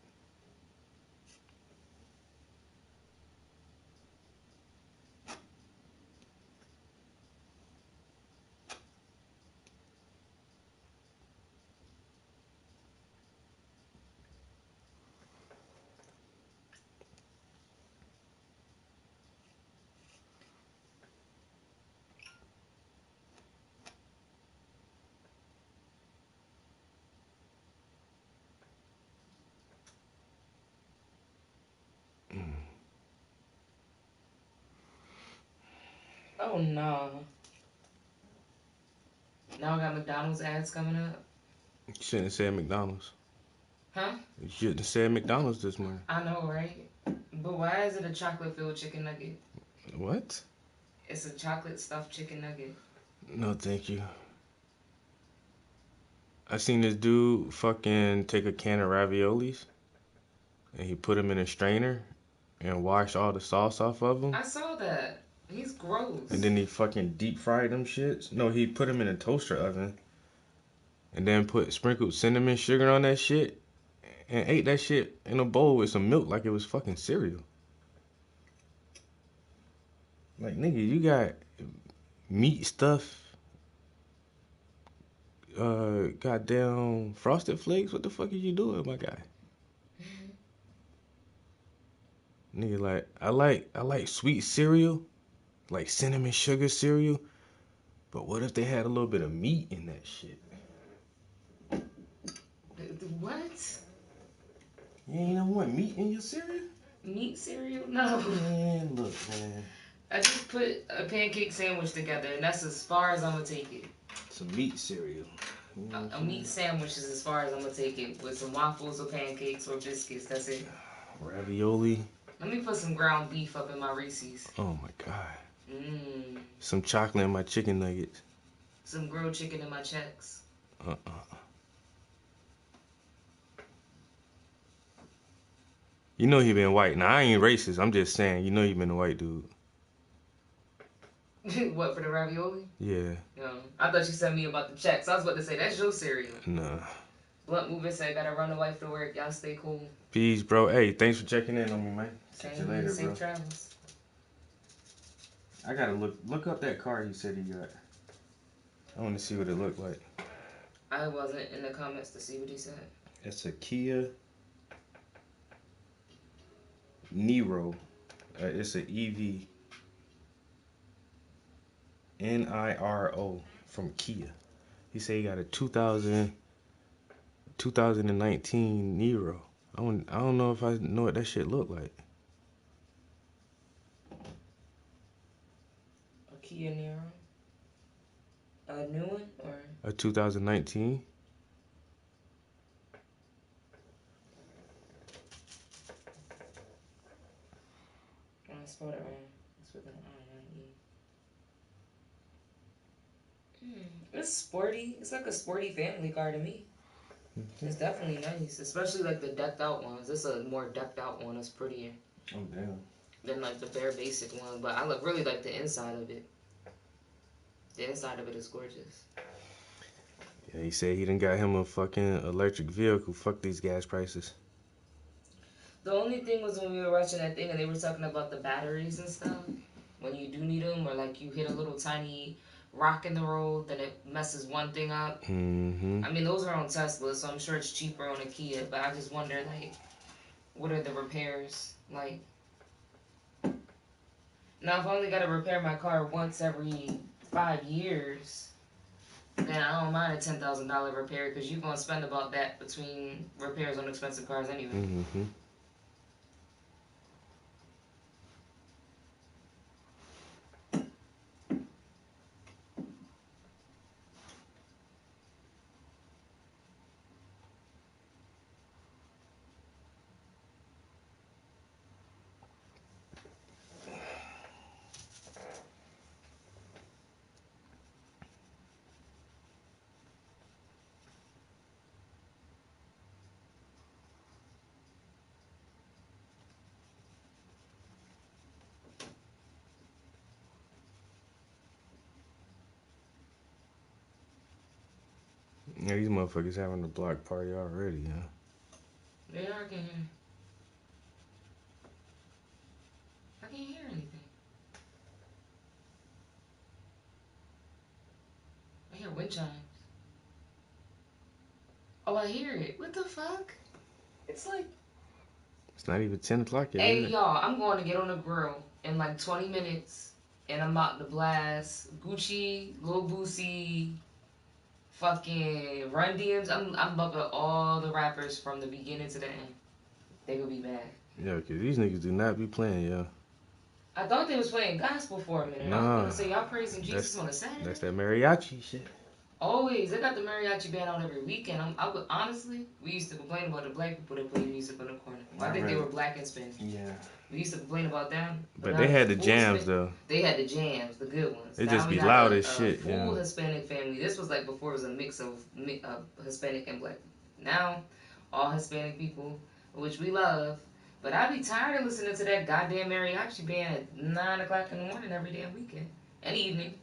Oh no. Now I got McDonald's ads coming up. You shouldn't have said McDonald's. Huh? You shouldn't have said McDonald's this morning. I know, right? But why is it a chocolate filled chicken nugget? What? It's a chocolate stuffed chicken nugget. No, thank you. I seen this dude fucking take a can of raviolis and he put them in a strainer and wash all the sauce off of them. I saw that. He's gross. And then he fucking deep fried them shits. No, he put them in a toaster oven and then sprinkled cinnamon sugar on that shit and ate that shit in a bowl with some milk like it was fucking cereal. Like, nigga, you got meat stuff, goddamn Frosted Flakes. What the fuck are you doing, my guy? Nigga, like, I like sweet cereal, like cinnamon sugar cereal. But what if they had a little bit of meat in that shit? What? You ain't never want meat in your cereal? Meat cereal? No. Man, look, man. I just put a pancake sandwich together, and that's as far as I'm gonna take it. Some meat cereal. You know A meat sandwich is as far as I'm gonna take it, with some waffles or pancakes or biscuits. That's it. Ravioli. Let me put some ground beef up in my Reese's. Oh my god. Mmm. Some chocolate in my chicken nuggets. Some grilled chicken in my Chex. You know he been white. Now I ain't racist. I'm just saying. You know he been a white dude. What, for the ravioli? Yeah. No. I thought you said me about the Chex. I was about to say, that's your cereal. Nah. Blunt moving said, gotta run the wife to work. Y'all stay cool. Peace, bro. Hey, thanks for checking in on me, man. Same Catch you later, safe bro. travels. I gotta look up that car he said he got. I want to see what it looked like. I wasn't in the comments to see what he said. It's a Kia Niro. It's an EV. Niro from Kia. He said he got a 2019 Niro. I don't know if I know what that shit look like. A Kia Niro? A new one or? A 2019. I spelled it wrong. It's with an I, not E. It's sporty. It's like a sporty family car to me. It's definitely nice, especially like the decked out ones. This is a more decked out one. It's prettier Oh damn. than like the bare basic one. But I really like the inside of it. The inside of it is gorgeous. Yeah, he said he done got him a fucking electric vehicle. Fuck these gas prices. The only thing was when we were watching that thing and they were talking about the batteries and stuff. When you do need them, or like you hit a little tiny rock in the road, then it messes one thing up. Mm-hmm. I mean, those are on Tesla, so I'm sure it's cheaper on a Kia. But I just wonder, like, what are the repairs like? Now, if I only got to repair my car once every 5 years, then I don't mind a $10,000 repair because you're gonna spend about that between repairs on expensive cars anyway. Mm-hmm. Yeah, these motherfuckers having a block party already, yeah. They are, I can't hear. I can't hear anything. I hear wind chimes. Oh, I hear it. What the fuck? It's like, It's not even 10 o'clock yet. hey is it? y'all, I'm going to get on the grill in like 20 minutes, and I'm about to blast Gucci, Lil Boosie, fucking Run DMs. I'm bumping all the rappers from the beginning to the end. They will be back. Yeah, cause these niggas do not be playing, yo. I thought they was playing gospel for a minute. I Nah. was gonna say y'all praising Jesus on a Saturday. That's that mariachi shit. Always, they got the mariachi band out every weekend. I would honestly, we used to complain about the black people that play music in the corner. I think they were black and Spanish. Yeah. We used to complain about them. But now they had it's the full jams Hispa- though. They had the jams, the good ones. It Now just we be got loud a as shit, full yeah. Hispanic family. This was like before it was a mix of Hispanic and black. Now, all Hispanic people, which we love. But I be tired of listening to that goddamn mariachi band at 9 o'clock in the morning every damn weekend and evening.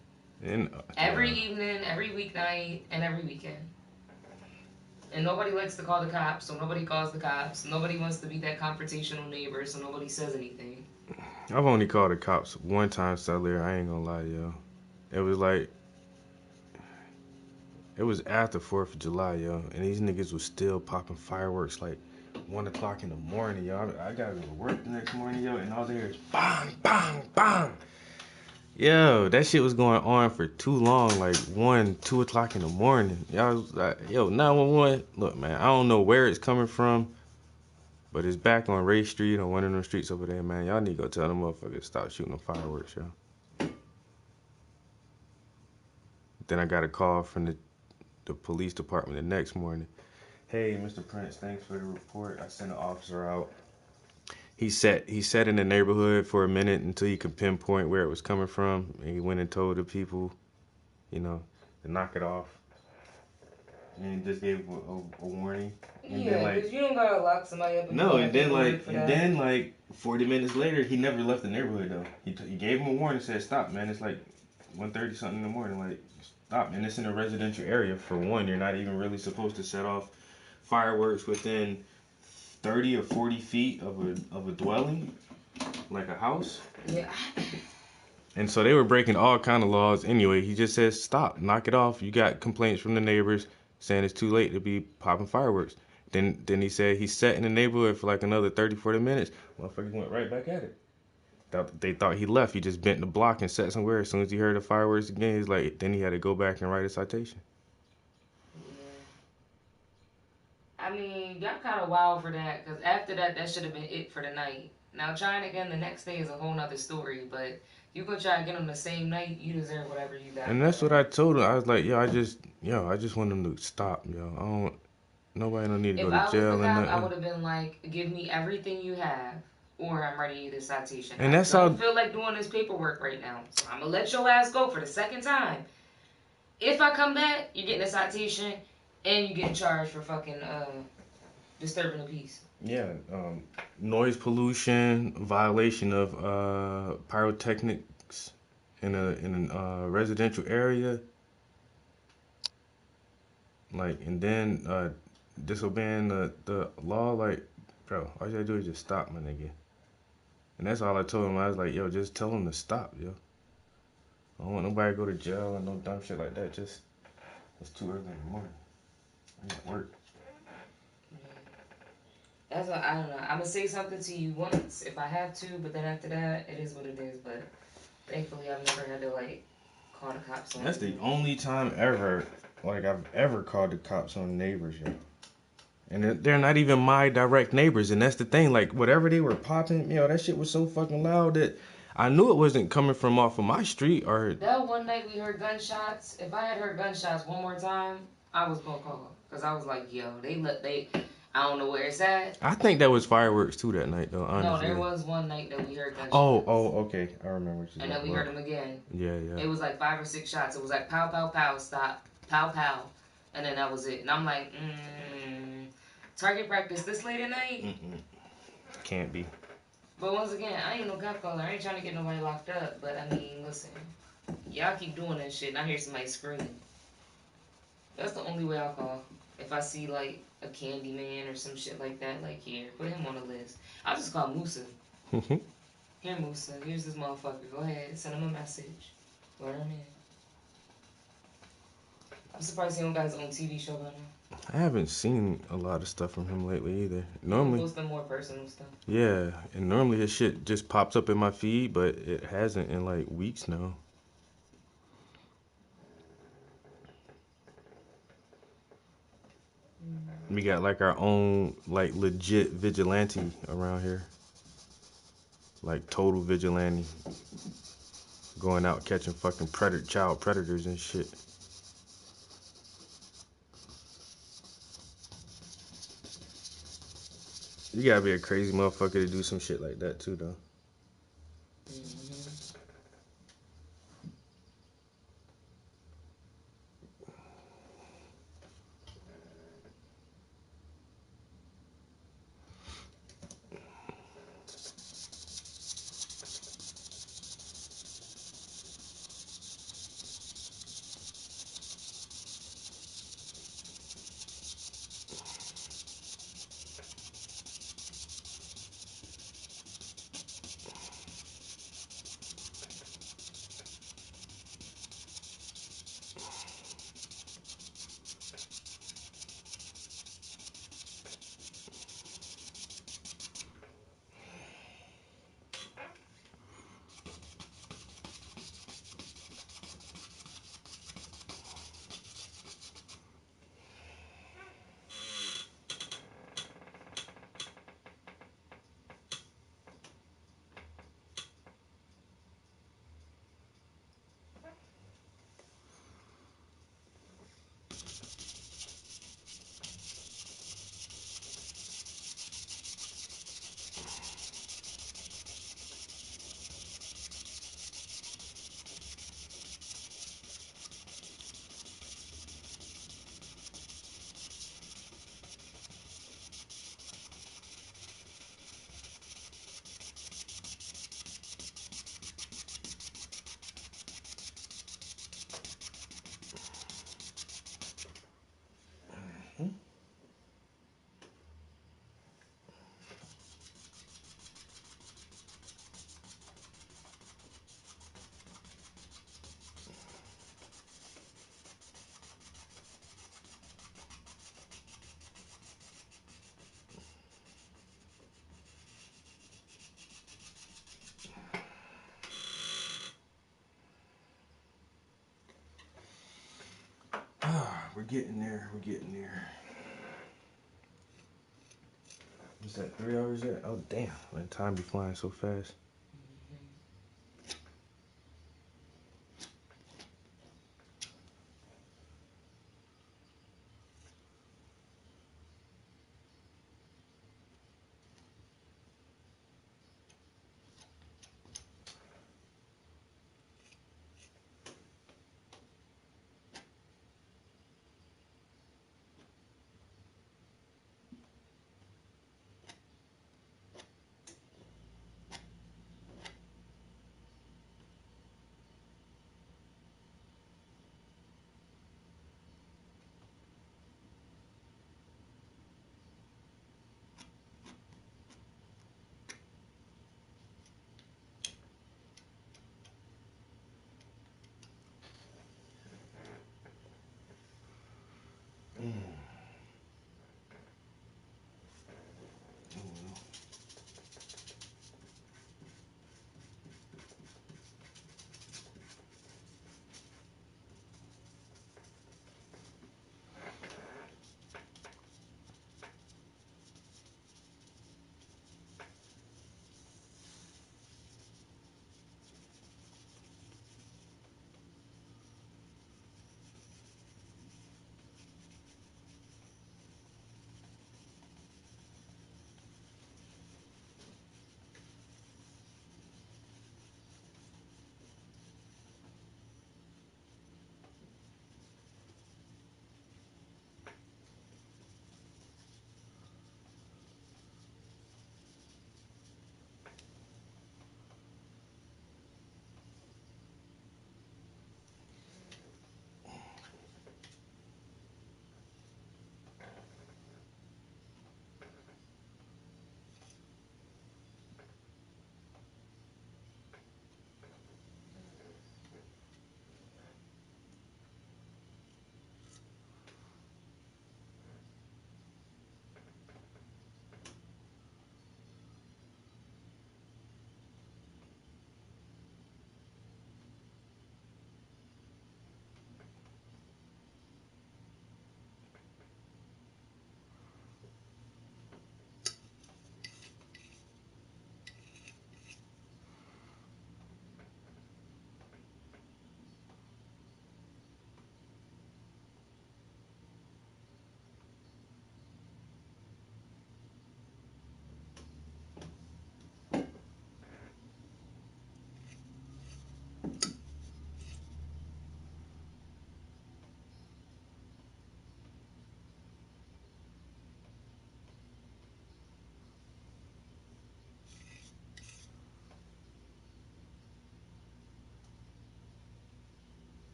And Every evening, every weeknight, and every weekend. And nobody likes to call the cops, so nobody calls the cops. Nobody wants to be that confrontational neighbor, so nobody says anything. I've only called the cops one time cellular, I ain't gonna lie, yo. It was like, it was after 4th of July, yo, and these niggas was still popping fireworks like 1 o'clock in the morning, yo. I gotta go to work the next morning, yo, and all there is bang, bang, bang. Yo, that shit was going on for too long, like 1, 2 o'clock in the morning. Y'all was like, yo, 911, look, man, I don't know where it's coming from, but it's back on Ray Street on one of them streets over there, man. Y'all need to go tell them motherfuckers to stop shooting the fireworks, yo. Then I got a call from the police department the next morning. Hey, Mr. Prince, thanks for the report. I sent an officer out. He sat in the neighborhood for a minute until he could pinpoint where it was coming from. And he went and told the people, you know, to knock it off. And he just gave a warning. And Yeah, because you don't gotta lock somebody up. No, and then like 40 minutes later, he never left the neighborhood though. He gave him a warning, said stop, man. It's like 1:30 something in the morning, like stop. And it's in a residential area. For one, you're not even really supposed to set off fireworks within 30 or 40 feet of a dwelling, like a house. Yeah. And so they were breaking all kind of laws. Anyway, he just says stop, knock it off. You got complaints from the neighbors saying it's too late to be popping fireworks. Then he said he sat in the neighborhood for like another 30, 40 minutes. Motherfuckers went right back at it. They thought he left. He just bent the block and sat somewhere. As soon as he heard the fireworks again, he's like, then he had to go back and write a citation. Yeah. I mean, y'all kind of wild for that, because after that, that should have been it for the night. Now, trying again the next day is a whole nother story, but you gonna try again on the same night, you deserve whatever you got. And that's what I told him. I was like, I just want him to stop, nobody don't need to If go I to was jail the or cop, I nothing. would have been like, give me everything you have, or I'm writing you this citation. And that's I don't how- feel like doing this paperwork right now, so I'm gonna let your ass go for the second time. If I come back, you're getting a citation, and you getting charged for fucking disturbing the peace. Yeah, noise pollution, violation of pyrotechnics in a residential area, like, and then disobeying the law. Like, bro, all you gotta do is just stop, my nigga. And that's all I told him. I was like, just tell him to stop, yo. I don't want nobody to go to jail and no dumb shit like that. Just, it's too early in the morning. I got work. That's what I don't know. I'm gonna say something to you once if I have to, but then after that, it is what it is. But thankfully, I've never had to like call the cops on. That's the only time ever, like, I've ever called the cops on neighbors, yo. And they're not even my direct neighbors, and that's the thing. Like, whatever they were popping, that shit was so fucking loud that I knew it wasn't coming from off of my street or. That one night we heard gunshots. If I had heard gunshots one more time, I was gonna call, cause I was like, yo, I don't know where it's at. I think that was fireworks too that night, though. Honestly. No, there was one night that we heard gunshots. Oh, okay. I remember. And then we heard them again. Yeah. It was like 5 or 6 shots. It was like pow, pow, pow, stop, pow, pow, and then that was it. And I'm like, target practice this late at night? Can't be. But once again, I ain't no cop caller. I ain't trying to get nobody locked up. But I mean, listen, y'all keep doing that shit, and I hear somebody screaming. That's the only way I'll call. If I see like a candy man or some shit like that, like, here, put him on the list. I'll just call Musa. Here, Musa, here's this motherfucker. Go ahead, send him a message. Let him in. I'm surprised he don't got his own TV show by now. I haven't seen a lot of stuff from him lately either. He's Normally, posting more personal stuff. yeah, and normally his shit just pops up in my feed, but it hasn't in like weeks now. We got like our own like legit vigilante around here. Like total vigilante. Going out catching fucking child predators and shit. You gotta be a crazy motherfucker to do some shit like that too, though. We're getting there. We're getting there. What's that? 3 hours yet? Oh damn! Man, time be flying so fast.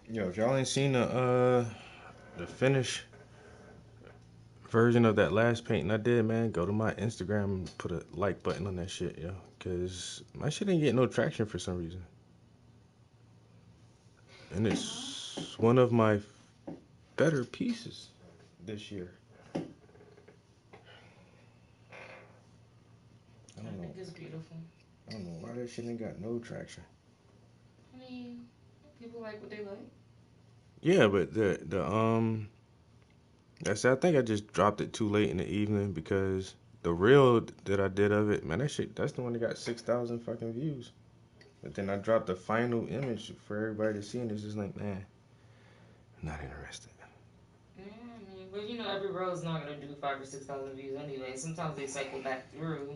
Yo, if y'all ain't seen the finished version of that last painting I did, man, go to my Instagram and put a like button on that shit, yo. Cause my shit ain't getting no traction for some reason. And it's one of my better pieces this year. I I don't know. think it's beautiful. I don't know why that shit ain't got no traction. I mean, people like what they like. Yeah, but I think I just dropped it too late in the evening because the reel that I did of it, man, that's the one that got 6,000 fucking views. But then I dropped the final image for everybody to see, and it's just like, man, not interested. Yeah, I mean, but you know, every road's not gonna do 5 or 6,000 views anyway. Sometimes they cycle back through.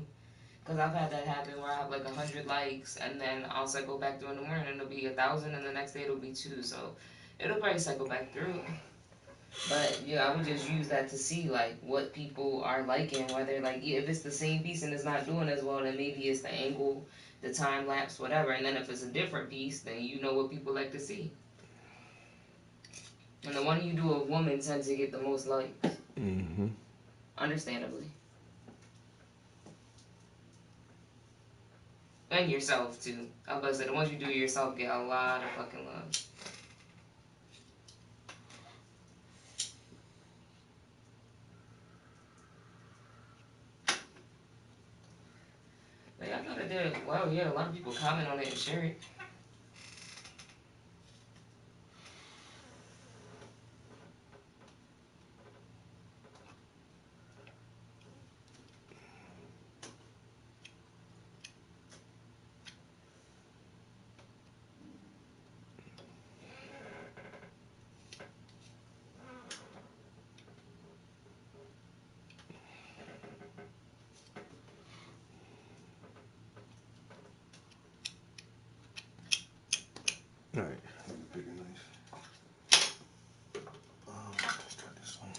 Cause I've had that happen where I have like 100 likes, and then I'll cycle back through in the morning, and it'll be 1,000, and the next day it'll be 2. So it'll probably cycle back through. But yeah, I would just use that to see like what people are liking, whether like if it's the same piece and it's not doing as well, then maybe it's the angle, the time lapse, whatever. And then if it's a different piece, then you know what people like to see. And the one you do of women tends to get the most likes. Mm-hmm. Understandably. And yourself too. I was about to say the ones you do yourself get a lot of fucking love. But yeah, I thought I did well. Yeah, a lot of people comment on it and share it. All right, bigger knife. Let's try this one.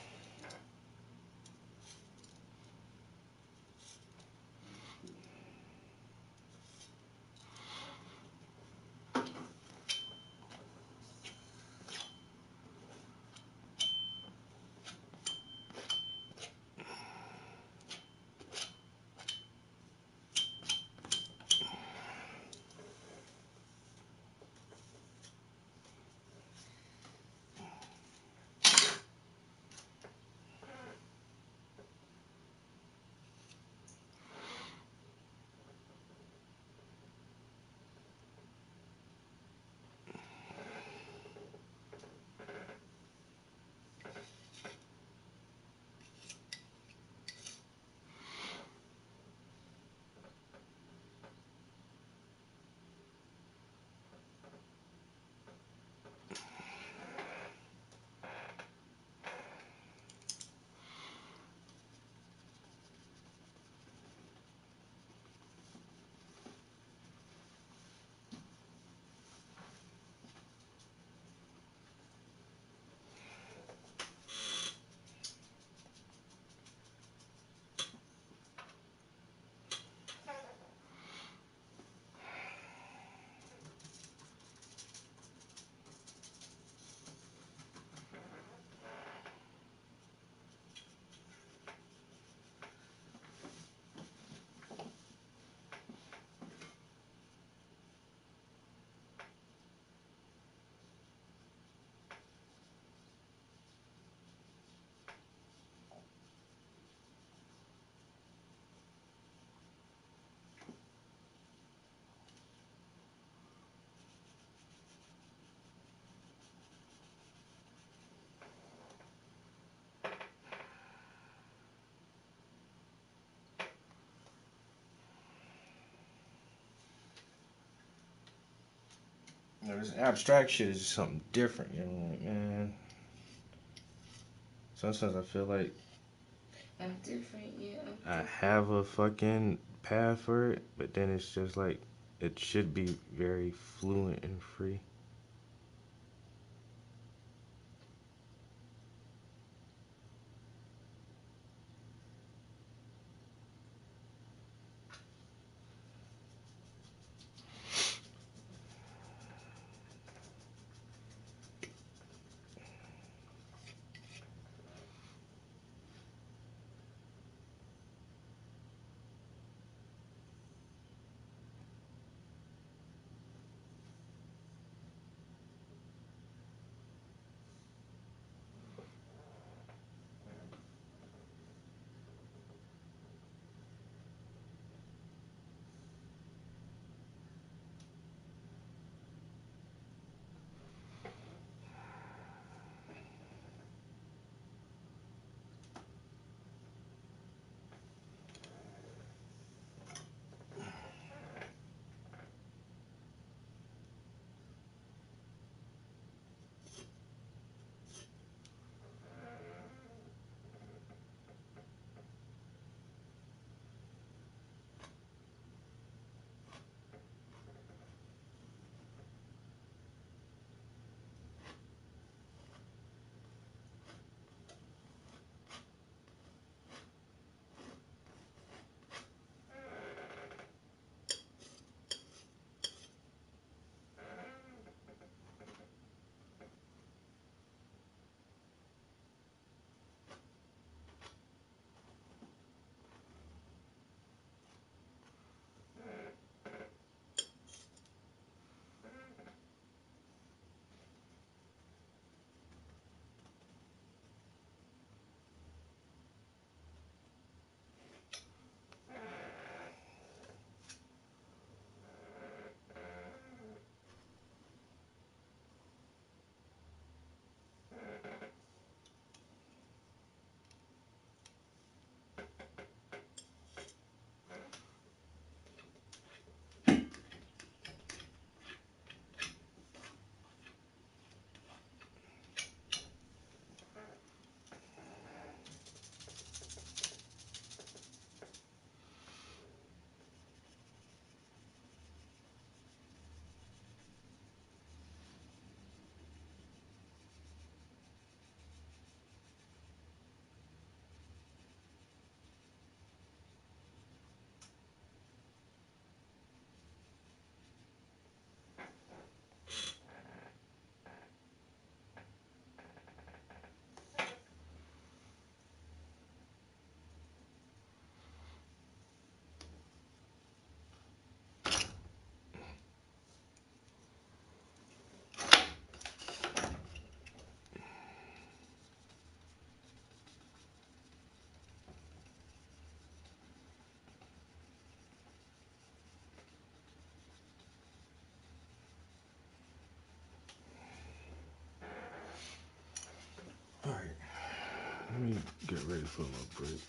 You know, this abstract shit is just something different. You know, like, man. Sometimes I feel like I'm different, yeah. I have a fucking path for it, but then it's just like it should be very fluent and free. ready for a little break.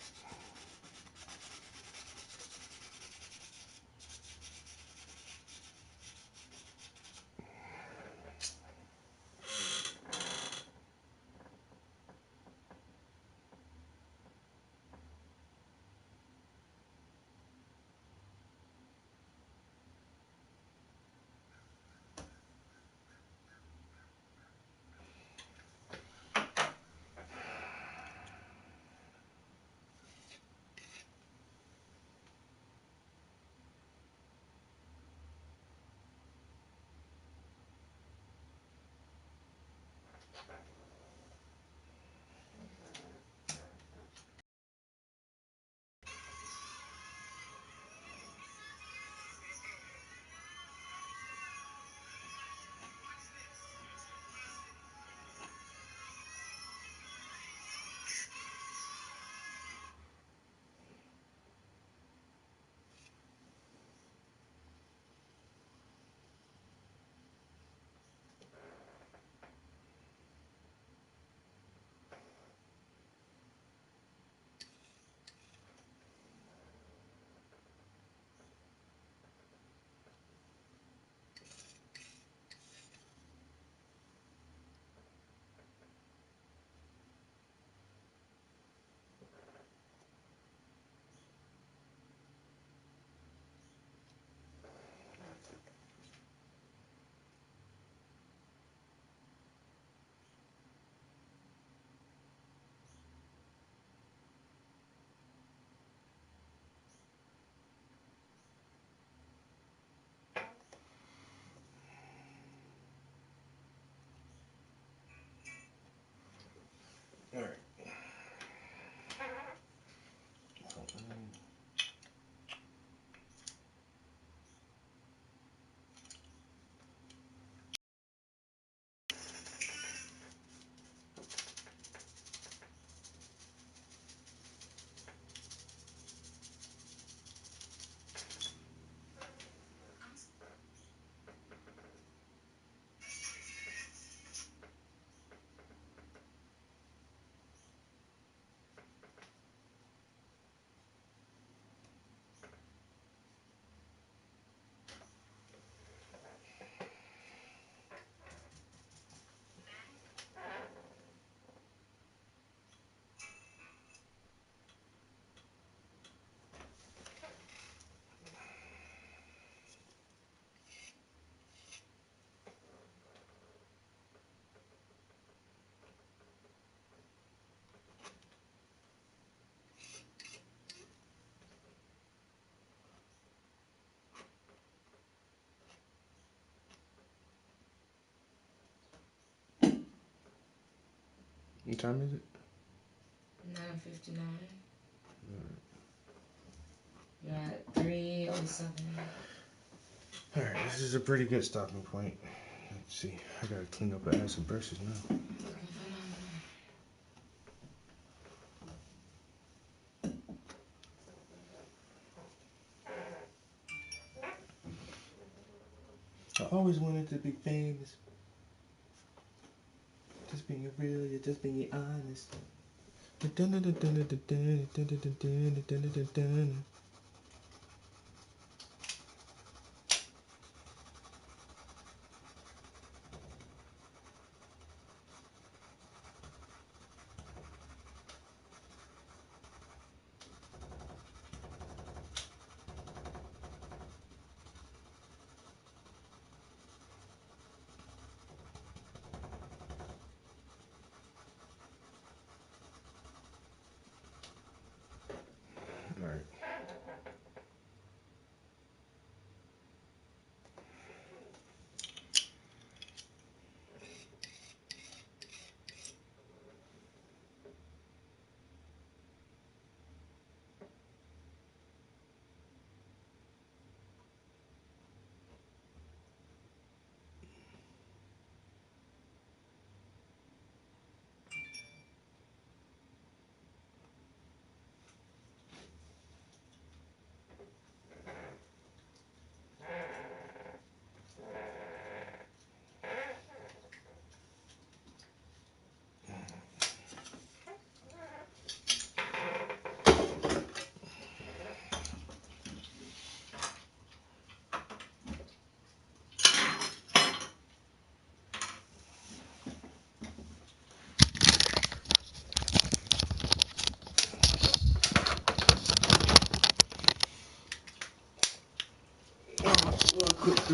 All right. What time is it? 9:59. You're at 3:07. Alright, this is a pretty good stopping point. Let's see. I gotta clean up ass and brushes now. I always wanted to be famous. Just being real, you're just being honest. Alright.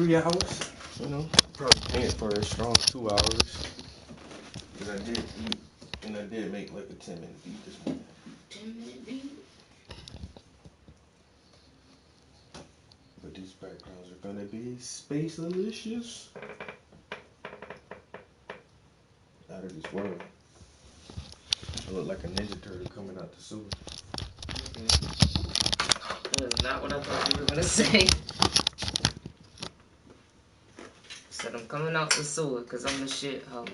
3 hours, you know. Probably paint it for a strong 2 hours. Cause I did eat, and I did make like a 10-minute beat this morning. 10-minute beat. But these backgrounds are gonna be space-alicious. Out of this world. I look like a Ninja Turtle coming out the sewer. That is not what I thought you were gonna say. Said I'm coming out the sewer because I'm the shit hoe.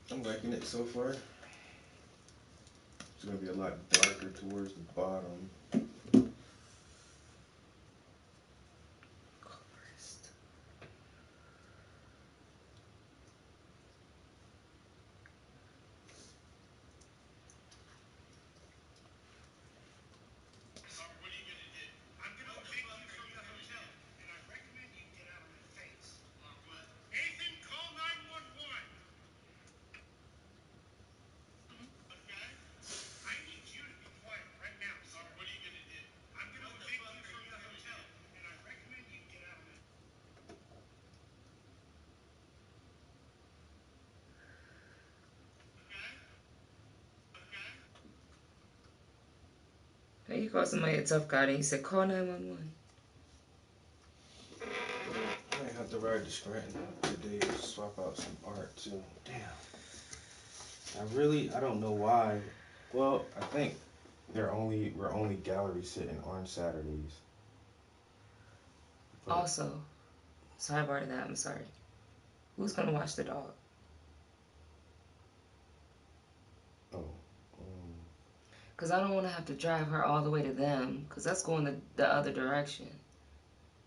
I'm liking it so far. It's gonna be a lot darker towards the bottom. How you call somebody a tough guy and you said call 911? I might have to ride to Scranton today to swap out some art too. Damn. I don't know why. Well, I think we're only gallery sitting on Saturdays. But Also, sidebar to that, I'm sorry. Who's gonna watch the dog? Because I don't want to have to drive her all the way to them, because that's going the other direction.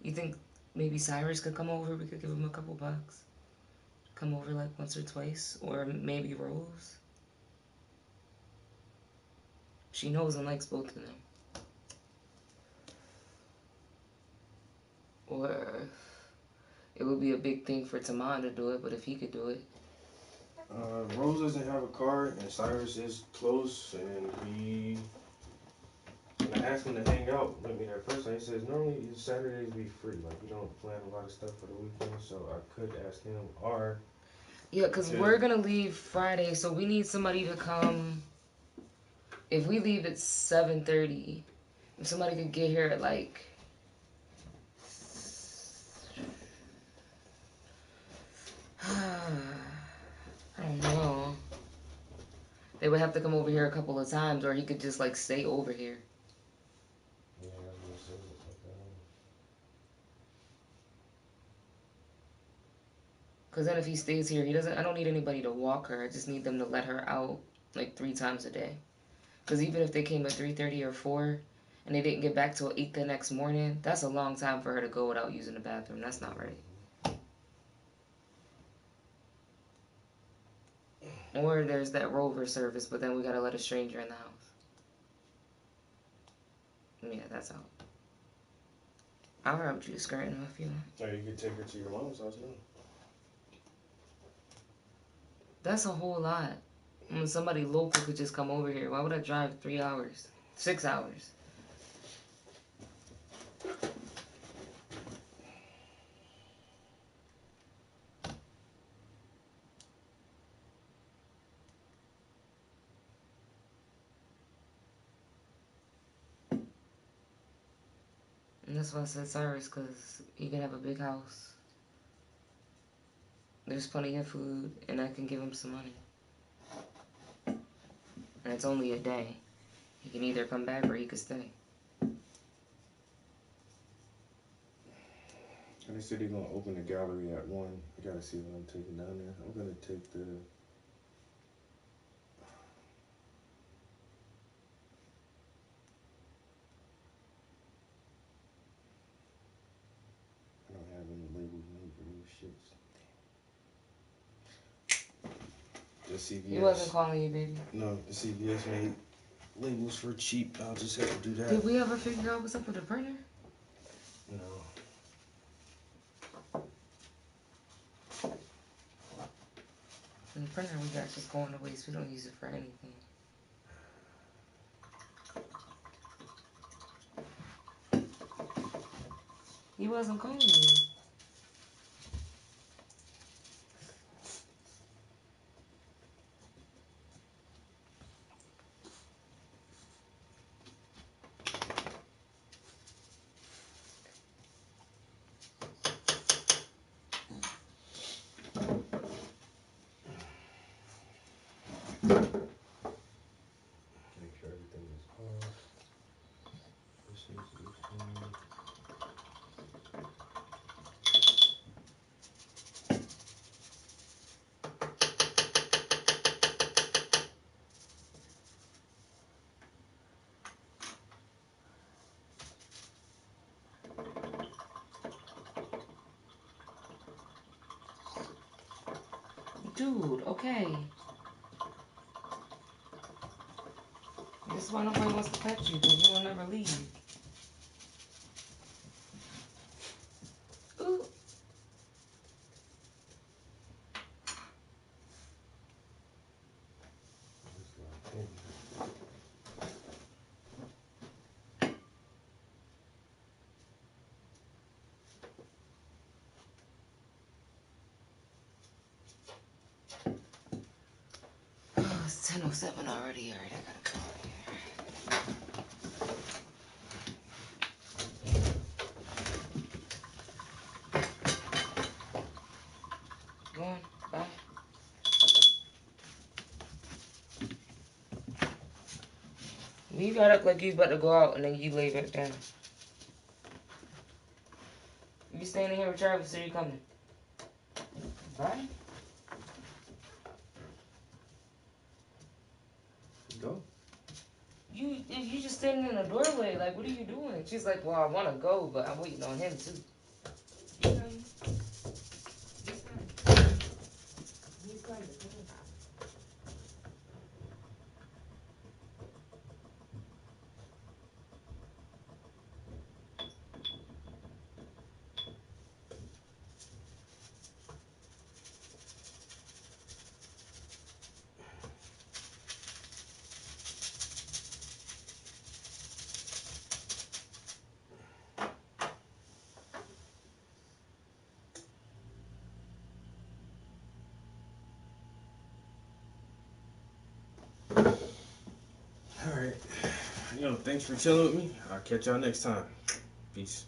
You think maybe Cyrus could come over? We could give him a couple bucks. Come over like once or twice, or maybe Rose. She knows and likes both of them. Or it would be a big thing for Taman to do it, but if he could do it. Rose doesn't have a car, and Cyrus is close, and when I asked him to hang out with me that first time, he says normally Saturdays be free, like we don't plan a lot of stuff for the weekend, so I could ask him, or... Yeah, because we're going to leave Friday, so we need somebody to come. If we leave at 7:30, if somebody could get here at like... I don't know. They would have to come over here a couple of times, or he could just like stay over here. Yeah, I was gonna say it. Because then if he stays here, I don't need anybody to walk her. I just need them to let her out like 3 times a day. Because even if they came at 3:30 or 4 and they didn't get back till 8 the next morning, that's a long time for her to go without using the bathroom. That's not right. Or there's that Rover service, but then we gotta let a stranger in the house. Yeah, that's out. I'll ride with you to Scranton if you want. Or you could take her to your mom's house now. That's a whole lot. When somebody local could just come over here, why would I drive 3 hours? 6 hours? And that's why I said Cyrus, because he can have a big house. There's plenty of food, and I can give him some money. And it's only a day. He can either come back or he could stay. And they said they're gonna open the gallery at 1. I gotta see what I'm taking down there. I'm gonna take the... I don't have any labels made for these shits. The CVS. He wasn't calling you, baby. No, the CVS made labels for cheap. I'll just have to do that. Did we ever figure out what's up with the printer? No. The printer we got just going to waste. We don't use it for anything. He wasn't calling. Make sure everything is off. This needs to be clean. Dude, okay. This is why nobody wants to touch you, because you will never leave. Ooh. It's locked in. Oh, it's 10:07 already. Alright, I gotta go out of here. Go on. Bye. You got up like you about to go out and then you lay back down. You staying in here with Travis or you coming? Bye. Go. You just standing in the doorway. Like, what are you doing? She's like, well, I want to go, but I'm waiting on him too. You know, he's coming. He's coming. Alright. Yo, thanks for chilling with me. I'll catch y'all next time. Peace.